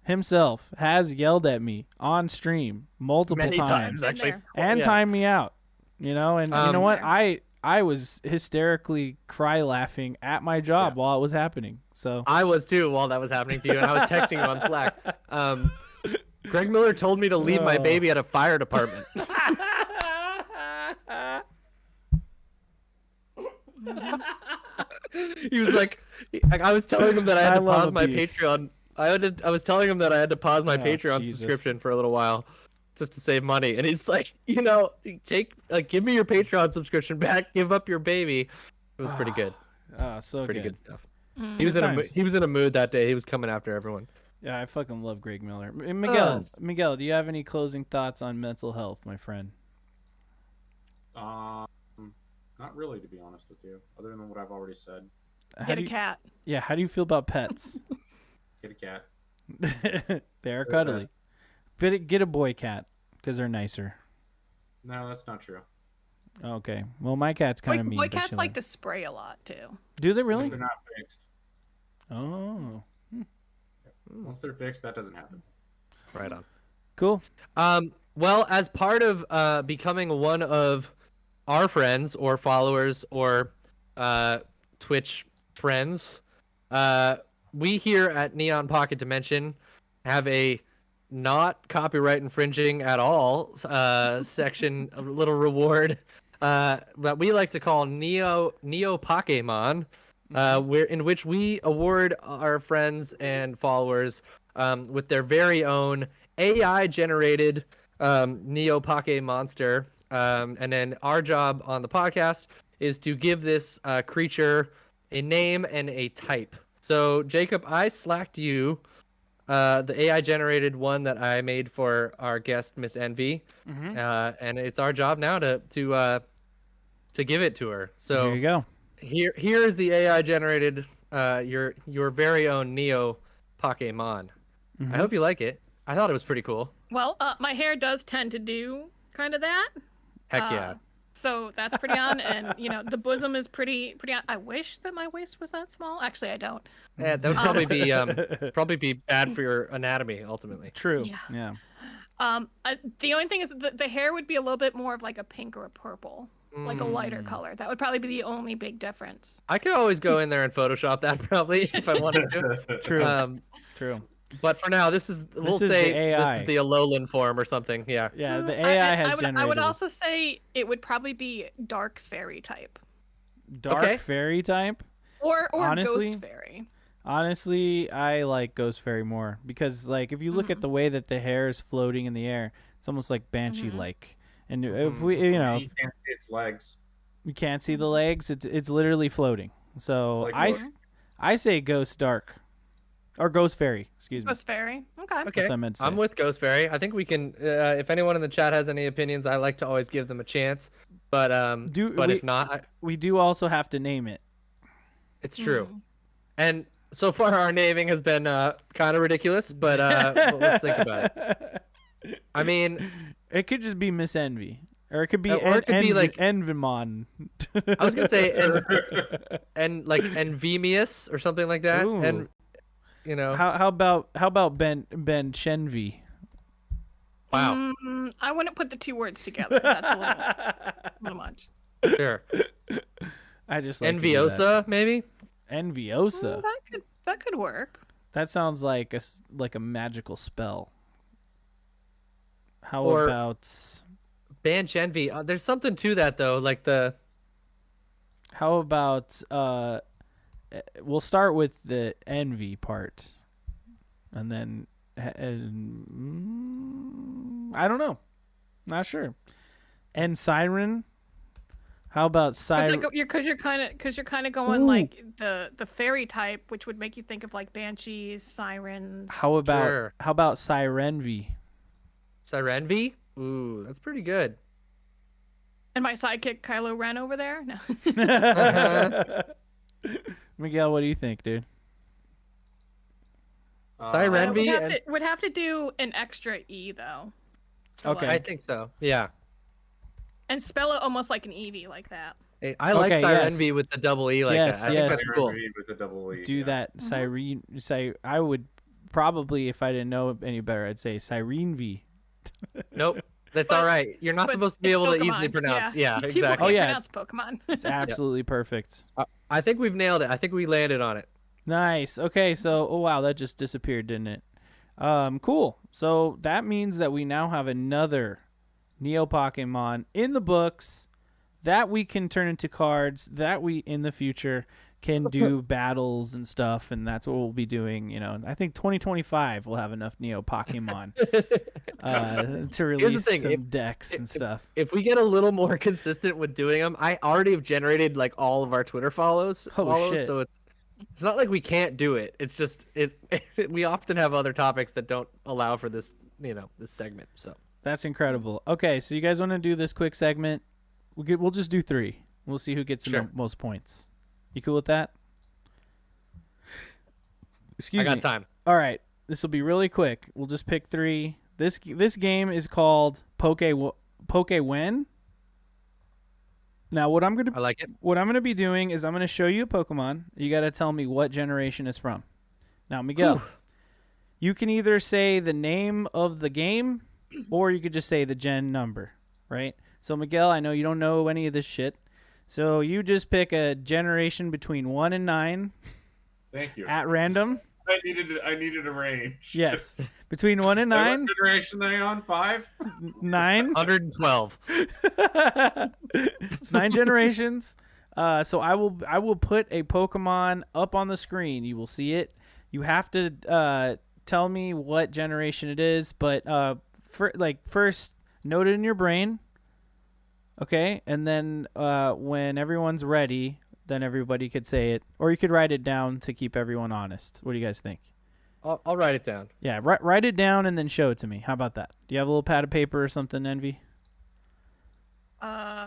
himself has yelled at me on stream multiple Many times Been actually. there. and Yeah. timed me out. You know, and you know what? There. I was hysterically cry laughing at my job while it was happening. So I was too while that was happening to you, and I was texting you on Slack. Greg Miller told me to leave my Oh. baby at a fire department. He was like, I was telling him that I had I to love pause my abuse. Patreon. I was telling him that I had to pause my Oh, Patreon Jesus. subscription for a little while, just to save money. And he's like, give me your Patreon subscription back. Give up your baby. It was pretty good. so Pretty good. good stuff. Mm. He was Good he was in a mood that day. He was coming after everyone. Yeah, I fucking love Greg Miller. Miguel, do you have any closing thoughts on mental health, my friend? Not really, to be honest with you. Other than what I've already said. How Get do a you, cat. yeah, how do you feel about pets? Get a cat. They're They're cuddly. Get a boy cat because they're nicer. No, that's not true. Okay. Well, my cat's kind of mean. Boy but cats she'll- like to spray a lot too. Do they If really? they're not fixed. Oh, Once they're fixed, that doesn't happen. Right on. cool. Well, as part of becoming one of our friends or followers or Twitch friends, we here at Neon Pocket Dimension have a not copyright infringing at all section, a little reward that we like to call Neo Pokemon, in which we award our friends and followers with their very own AI generated Neo Poke monster. And then our job on the podcast is to give this creature a name and a type. So, Jacob, I slacked you the AI generated one that I made for our guest, Miss Envy. Mm-hmm. And it's our job now to give it to her. So There you go. here is the AI generated your very own Neo Pokemon. Mhm. I hope you like it. I thought it was pretty cool. Well, my hair does tend to do kind of that. Heck yeah. So that's pretty on, and the bosom is pretty on. I wish that my waist was that small. Actually, I don't. Yeah, that would probably be bad for your anatomy ultimately. True. Yeah. Yeah. The only thing is that the hair would be a little bit more of like a pink or a purple, like a lighter color. That would probably be the only big difference. I could always go in there and Photoshop that probably if I wanted to. True. True. But for now, we'll is the say AI. this is the Alolan form or something. Yeah. Yeah. The Mm, AI has I would, generated I would also say it would probably be dark fairy type dark Okay. fairy type. or Honestly, ghost fairy. Honestly, I like Ghost Fairy more because, like, if you look at the way that the hair is floating in the air, it's almost like Banshee-like. And if we, You can't see its legs. we can't see the legs, it's literally floating. So It's like I say Ghost Dark Or Ghost Fairy, excuse me. Ghost Fairy. Okay. Okay, That's what I meant to I'm say. with Ghost Fairy. I think we can. If anyone in the chat has any opinions, I like to always give them a chance. But if not, We do also have to name it. it's true. Mm. And so far, our naming has been kind of ridiculous. But let's think about it. I mean, It could just be Miss Envy. Or it could be Or it could be, like- Envimon. I was gonna say and like Envemius or something like that. Ooh. And How about Ben Shenvi? wow, I wouldn't put the two words together. That's a little much. sure. I just like to do that. Enviosa, maybe. Enviosa. That could work. That sounds like a magical spell. How Or- about Banch Envy. There's something to that though, like the. how about we'll start with the envy part, and then I don't know, not sure. And siren. How about siren? Because you're kind of going Ooh. like the fairy type, which would make you think of like banshees, sirens. How about Sure. sirenvy? Sirenvy? Ooh, that's pretty good. And my sidekick Kylo Ren over there. No. Miguel, what do you think, dude? Siren- Would Envy have, would have to do an extra E though. So, Okay. I think so. Yeah. And spell it almost like an Eevee, like that. I like Okay, Sirenvy yes. with the double E like Yes, that. I yes. think that's cool. With the double E, Do yeah. that, Siren. Say I would probably, if I didn't know any better, I'd say Sirenvy. Nope. That's But- all right. You're not but supposed to be it's able to Pokemon. easily pronounce. Yeah, People exactly. can't yeah. pronounce Pokemon. It's absolutely perfect. I think we've nailed it. I think we landed on it. Nice. Okay, so oh wow, that just disappeared, didn't it? Cool. So that means that we now have another Neo Pokemon in the books that we can turn into cards, that we in the future can do battles and stuff, and that's what we'll be doing. I think 2025 we'll have enough Neo Pokemon to release thing, some if- decks and stuff. If we get a little more consistent with doing them, I already have generated like all of our Twitter follows. Shit. So it's not like we can't do it. It's just we often have other topics that don't allow for this this segment. So That's incredible. Okay, so you guys want to do this quick segment? We'll just do 3. We'll see who gets the Sure. most points. You cool with that? Excuse me. I got time. All right, this will be really quick. We'll just pick 3. This game is called Pokewen. Now, what I'm I like it. gonna be doing is I'm gonna show you a Pokemon. You gotta tell me what generation it's from. Now, Miguel, you can either say the name of the game, or you could just say the gen number, right? So, Miguel, I know you don't know any of this shit, so you just pick a generation between 1 and 9 Thank you. at random. I needed a range. Yes, between 1 and So what 9. generation are you on? 5? 9. 112. It's 9 generations. So I will put a Pokemon up on the screen. You will see it. You have to tell me what generation it is, but first note it in your brain. Okay, and then when everyone's ready, then everybody could say it, or you could write it down to keep everyone honest. What do you guys think? I'll write it down. Yeah, write it down and then show it to me. How about that? Do you have a little pad of paper or something, Envy?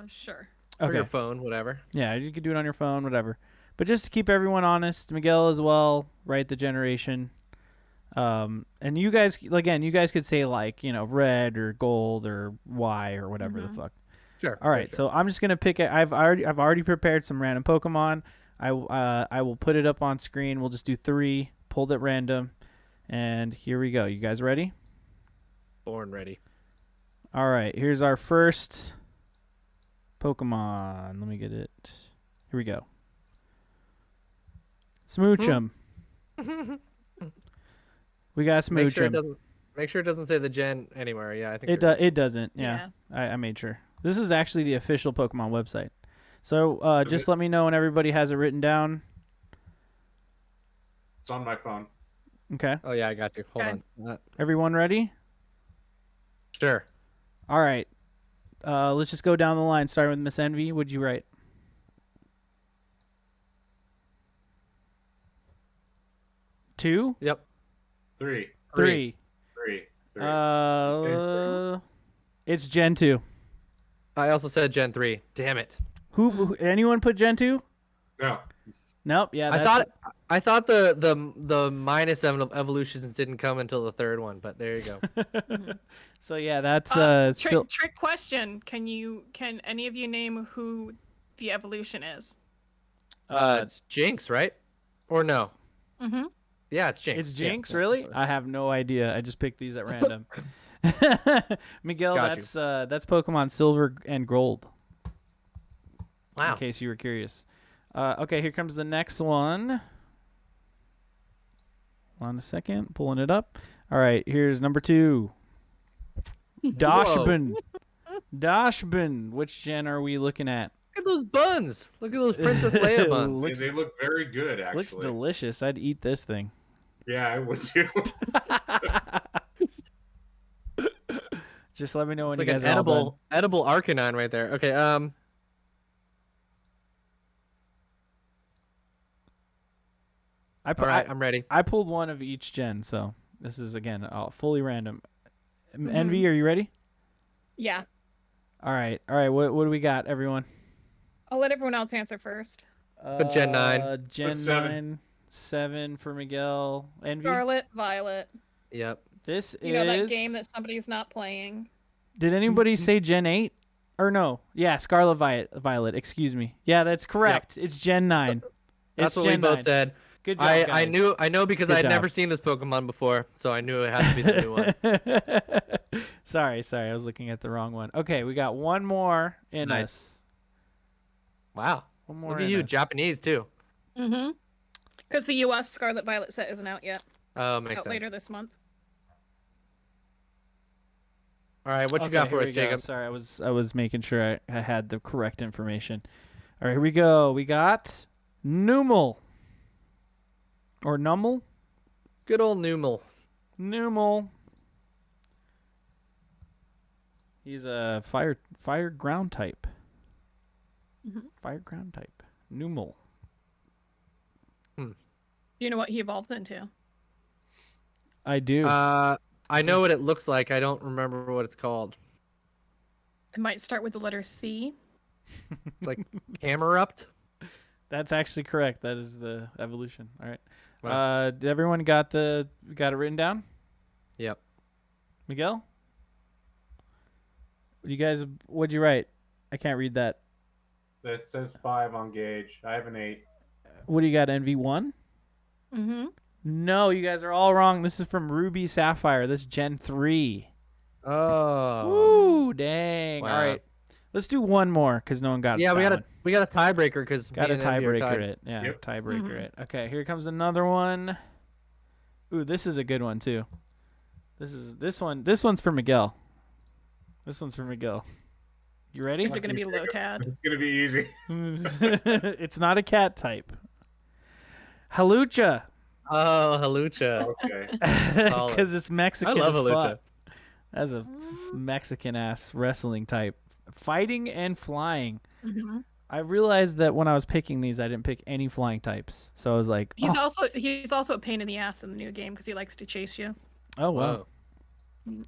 Sure. Or your phone, whatever. Yeah, you could do it on your phone, whatever. But just to keep everyone honest, Miguel as well, write the generation. And you guys, again, you guys could say like, red or gold or Y or whatever the fuck. Sure. All right, sure. so I'm just gonna pick it. I've already prepared some random Pokemon. I will put it up on screen. We'll just do 3, pulled at random, and here we go. You guys ready? Born ready. All right, here's our first Pokemon. Let me get it. Here we go. Smoochum. We got Smoochum. Make sure it doesn't say the gen anywhere. Yeah, I think It doesn't. Yeah. I made sure. This is actually the official Pokemon website. So just let me know when everybody has it written down. It's on my phone. Okay. Oh yeah, I got you. Hold Okay. on. Everyone ready? Sure. All right. Let's just go down the line. Starting with Miss Envy. What'd you write? 2? Yep. 3. 3. 3. It's Gen 2. I also said Gen 3. Damn it. Who anyone put Gen 2? No. Nope. Yeah, that's I thought the minus evolutions didn't come until the third one, but there you go. So yeah, that's Trick question. Can any of you name who the evolution is? It's Jinx, right? Or no? Mm-hmm. Yeah, it's Jinx. It's Jinx, Yeah. really? I have no idea. I just picked these at random. Miguel, Got that's Pokemon Silver and Gold. Wow. In case you were curious. Okay, here comes the next one. Hold on a second, pulling it up. All right, here's number 2. Dashbin. Dashbin. Which gen are we looking at? Look at those buns. Look at those Princess Leia buns. They look very good, actually. Looks delicious. I'd eat this thing. Yeah, I would too. Just let me know when It's you like guys an are all done. edible Arcanine right there. Okay, all right, I'm ready. I pulled one of each gen, so this is again fully random. Envy, are you ready? Yeah. All right. What do we got, everyone? I'll let everyone else answer first. Put Gen 9. Gen Put 9. 7 for Miguel. Envy. Scarlet, Violet. Yep. This You know that game that somebody's not playing. Did anybody say Gen 8? Or no? Yeah, Scarlet Violet. Excuse me. Yeah, that's correct. It's Gen 9. That's It's what Gen we both 9. said. Good job, I guys. I know because Good I had job. never seen this Pokemon before, so I knew it had to be the new one. Sorry. I was looking at the wrong one. Okay, we got one more in Nice. us. Wow. One more Look at in you, us. Japanese too. Mm-hmm. Because the U.S. Scarlet Violet set isn't out yet. Oh, makes Out sense. later this month. All right, what you Okay, got for here us, we go. Jacob? Sorry, I was making sure I had the correct information. All right, here we go. We got Numel. Or Numel? Good old Numel. Numel. He's a fire ground type. Mhm. Fire ground type. Numel. Do you know what he evolved into? I do. I know what it looks like. I don't remember what it's called. It might start with the letter C. It's like Camerupt. That's actually correct. That is the evolution. All right. Wow. Did everyone got it written down? Yep. Miguel? What'd you write? I can't read that. That says 5 on Gauge. I have an 8. What do you got, NV1? Mm-hmm. No, you guys are all wrong. This is from Ruby Sapphire. This is Gen 3. Oh. Ooh, dang. Wow. All right. Let's do one more because no one got Yeah, that we got a tiebreaker because Got a tiebreaker it. Yeah, Yep. tiebreaker Mhm. it. Okay, here comes another one. Ooh, this is a good one too. This one's for Miguel. This one's for Miguel. You ready? Is it going to be Lotad? It's going to be easy. It's not a cat type. Halucha. Oh, Halucha. Okay. Solid. Because it's Mexican I love as Halucha. fuck. That's a Mexican ass wrestling type. Fighting and flying. Mm-hmm. I realized that when I was picking these, I didn't pick any flying types. So I was like, He's also a pain in the ass in the new game because he likes to chase you. oh wow. Whoa.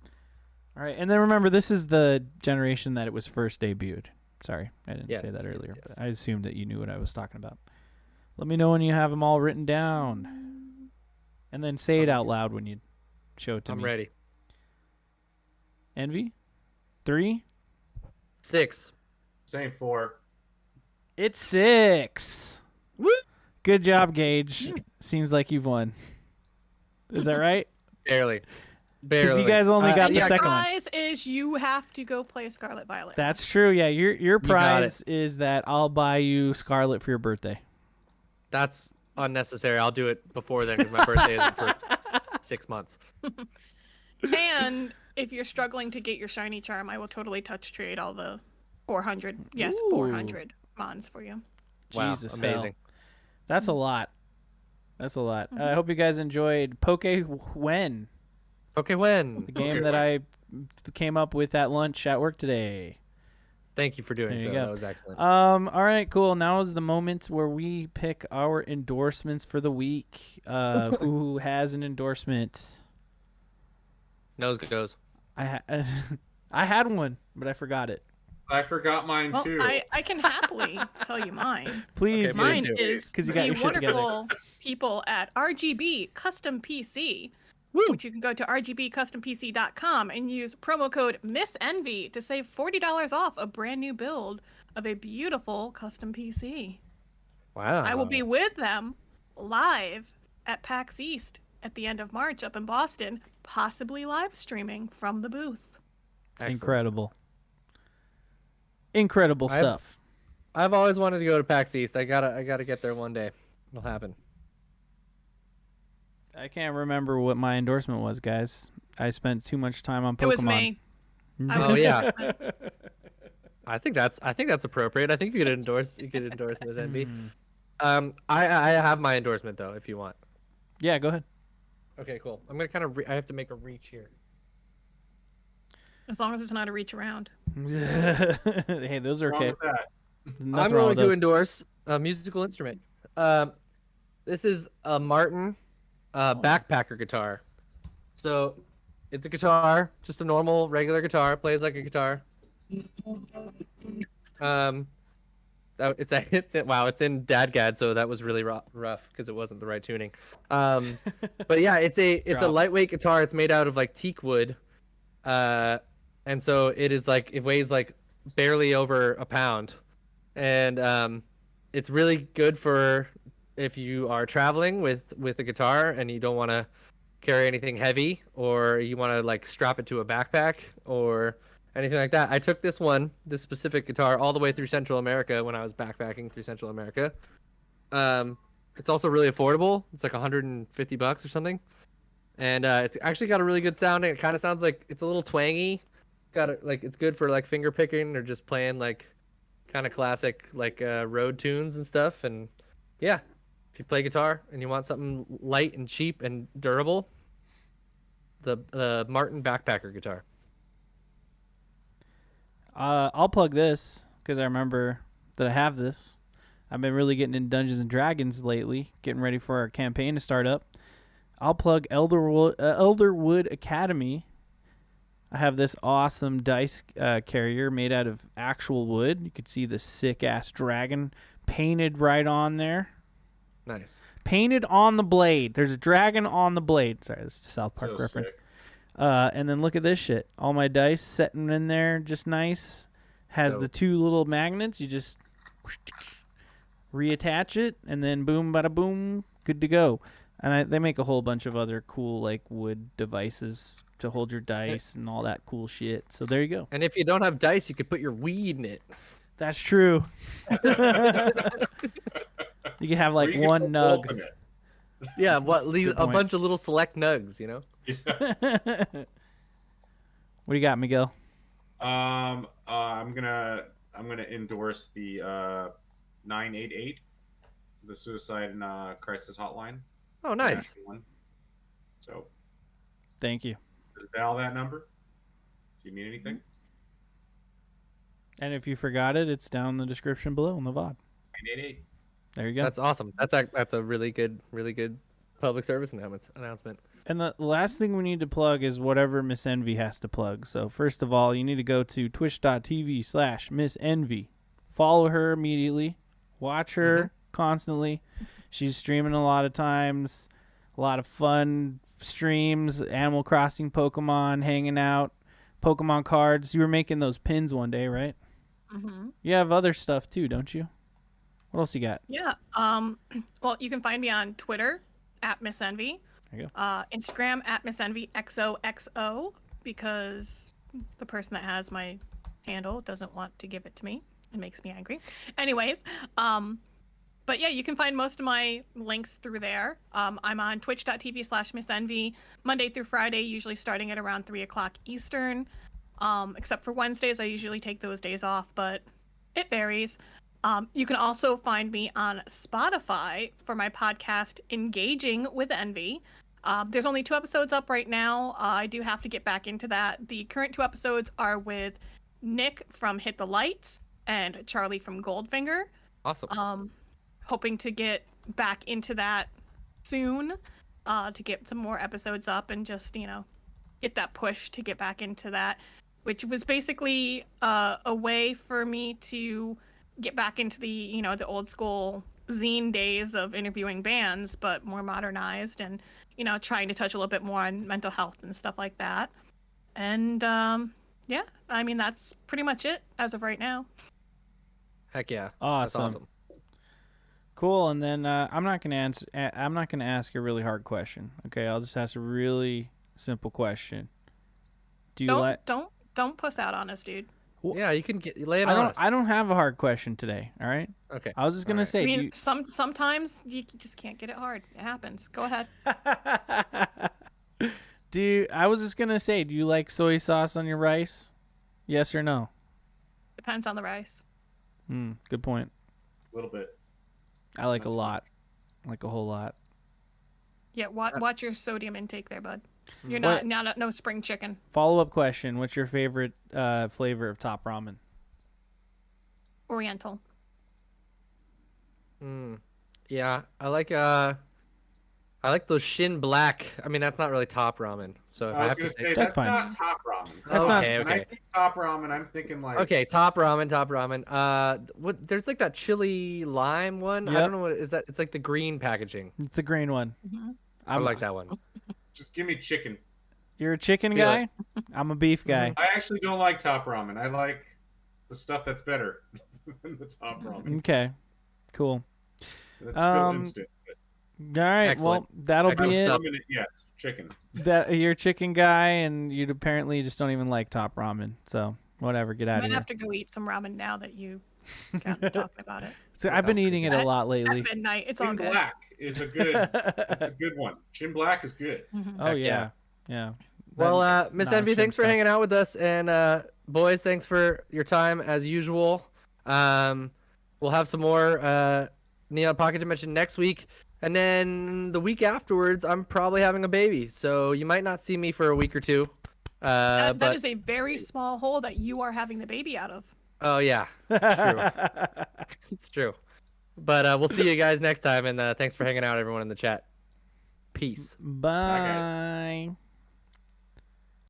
All right, and then remember, this is the generation that it was first debuted. Sorry, I didn't say that Yes, earlier, yes. but I assumed that you knew what I was talking about. Let me know when you have them all written down, and then say it out loud when you show it to I'm me. ready. Envy? 3? 6. Same 4. It's 6. Woo! Good job, Gage. Seems like you've won. Is that right? Barely. Because you guys only got the yeah, second one. Prize is you have to go play Scarlet Violet. That's true. Yeah, your got prize is that I'll buy you Scarlet for your birthday. That's unnecessary. I'll do it before then because my birthday isn't for 6 months. And if you're struggling to get your shiny charm, I will totally touch trade all the 400. Yes, Ooh. 400 mons for you. Wow, Jesus, amazing. hell. That's a lot. That's a lot. I hope you guys enjoyed When, Okay, when? the game that I came up with at lunch at work today. Thank you for doing There you so. go. That was excellent. All right, cool. Now is the moment where we pick our endorsements for the week. Who has an endorsement? Nose goes. I had one, but I forgot it. I forgot mine Well, too. I can happily tell you mine. Please, Okay, Mine do. is 'Cause you got the your shit together. wonderful people at RGB Custom PC, Woo! which you can go to rgbcustompc.com and use promo code MissEnvy to save $40 off a brand new build of a beautiful custom PC. Wow. I will be with them live at PAX East at the end of March up in Boston, possibly live streaming from the booth. Excellent. Incredible stuff. I've always wanted to go to PAX East. I gotta get there one day. It'll happen. I can't remember what my endorsement was, guys. I spent too much time on Pokemon. It was me. I Oh was yeah. I think that's appropriate. I think you could endorse Miss Envy. I have my endorsement though, if you want. Yeah, go ahead. Okay, cool. I'm gonna kind of I have to make a reach here. As long as it's not a reach around. Hey, those are What's wrong okay. with that? Nothing I'm wrong going with to those. endorse a musical instrument. This is a Martin backpacker guitar. So it's a guitar, just a normal regular guitar, plays like a guitar. It's in Dadgad, so that was really rough because it wasn't the right tuning. But yeah, it's a Drop. lightweight guitar. It's made out of like teak wood, and so it weighs like barely over a pound, and it's really good for if you are traveling with a guitar and you don't want to carry anything heavy, or you want to like strap it to a backpack or anything like that. I took this specific guitar, all the way through Central America when I was backpacking through Central America. It's also really affordable. It's like $150 or something, and it's actually got a really good sounding. It kind of sounds like it's a little twangy. It's good for like finger picking or just playing like kind of classic like road tunes and stuff. And yeah, if you play guitar and you want something light and cheap and durable, the Martin backpacker guitar. I'll plug this because I remember that I have this. I've been really getting in Dungeons and Dragons lately, getting ready for our campaign to start up. I'll plug Elderwood Academy. I have this awesome dice carrier made out of actual wood. You can see the sick ass dragon painted right on there. Nice. Painted on the blade. There's a dragon on the blade. Sorry, this is a South Park So reference. sick. And then look at this shit. All my dice sitting in there just nice. Has the Dope. two little magnets. You just reattach it, and then boom, bada boom, good to go. And they make a whole bunch of other cool like wood devices to hold your dice and all that cool shit. So there you go. And if you don't have dice, you could put your weed in it. That's true. You can have like Or you can one put nug. both in it. Yeah, Good a point. bunch of little select nugs, you know? What do you got, Miguel? I'm gonna endorse the 988, the suicide and crisis hotline. Oh, nice. One. So Thank you. dial that number. If you need anything, And if you forgot it, it's down in the description below in the VOD. 988. There you go. That's awesome. That's a really good public service announcement. And the last thing we need to plug is whatever Miss Envy has to plug. So first of all, you need to go to twitch.tv/Miss Envy. Follow her immediately. Watch her constantly. She's streaming a lot of times. A lot of fun streams. Animal Crossing, Pokemon, hanging out. Pokemon cards. You were making those pins one day, right? Mm-hmm. You have other stuff too, don't you? What else you got? Yeah. Well, you can find me on Twitter at Miss Envy. There you Instagram at Miss Envy XOXO, because the person that has my handle doesn't want to give it to me. It makes me angry. Anyways, but yeah, you can find most of my links through there. I'm on twitch.tv/Miss Envy Monday through Friday, usually starting at around 3 o'clock Eastern. Except for Wednesdays, I usually take those days off, but it varies. You can also find me on Spotify for my podcast, Engaging with Envy. There's only 2 episodes up right now. I do have to get back into that. The current 2 episodes are with Nick from Hit the Lights and Charlie from Goldfinger. Awesome. Hoping to get back into that soon, to get some more episodes up and just, get that push to get back into that, which was basically a way for me to get back into the old school zine days of interviewing bands, but more modernized and, trying to touch a little bit more on mental health and stuff like that. And yeah, I mean, that's pretty much it as of right now. Heck yeah. Awesome. That's awesome. Cool. And then I'm not gonna ask a really hard question. Okay, I'll just ask a really simple question. Do you Don't puss out on us, dude. Yeah, you can lay it on us. I don't have a hard question today. All right. Okay. I was just gonna All right. say. I mean, sometimes you just can't get it hard. It happens. Go ahead. I was just gonna say, do you like soy sauce on your rice? Yes or no? Depends on the rice. Good point. A little bit. I like a lot. Like a whole lot. Yeah, watch your sodium intake there, bud. You're What- not no spring chicken. Follow-up question. What's your favorite flavor of top ramen? Oriental. Yeah, I like those Shin Black. I mean, that's not really top ramen. So if I I was have to gonna say, say That's that's fine. not top ramen. That's not- Okay, When I okay. think top ramen, I'm thinking like Okay, top ramen. What? There's like that chili lime one. I Yep. don't know what is that. It's like the green packaging. It's the green one. I like that one. just give me chicken. You're a chicken Feel guy? I'm a beef guy. I actually don't like top ramen. I like the stuff that's better than the top ramen. Okay. Cool. That's still Um, instant. All right. Excellent. Well, that'll Excellent be it. stuff. Yes, chicken. That you're a chicken guy, and you apparently just don't even like top ramen. So whatever, get I out might of here. have to go eat some ramen now that you got me talking about it. So I've been eating it a lot At lately. midnight, it's all Chin good. Black is a good. It's a good one. Chin Black is good. Oh Heck yeah, yeah. yeah. Well, Miss Nah, Envy, Shin thanks for stuff. hanging out with us, and boys, thanks for your time as usual. We'll have some more Neon Pocket Dimension next week, and then the week afterwards, I'm probably having a baby, so you might not see me for a week or two. That But is a very small hole that you are having the baby out of. oh yeah, it's true. It's true. But we'll see you guys next time, and thanks for hanging out, everyone in the chat. Peace. Bye.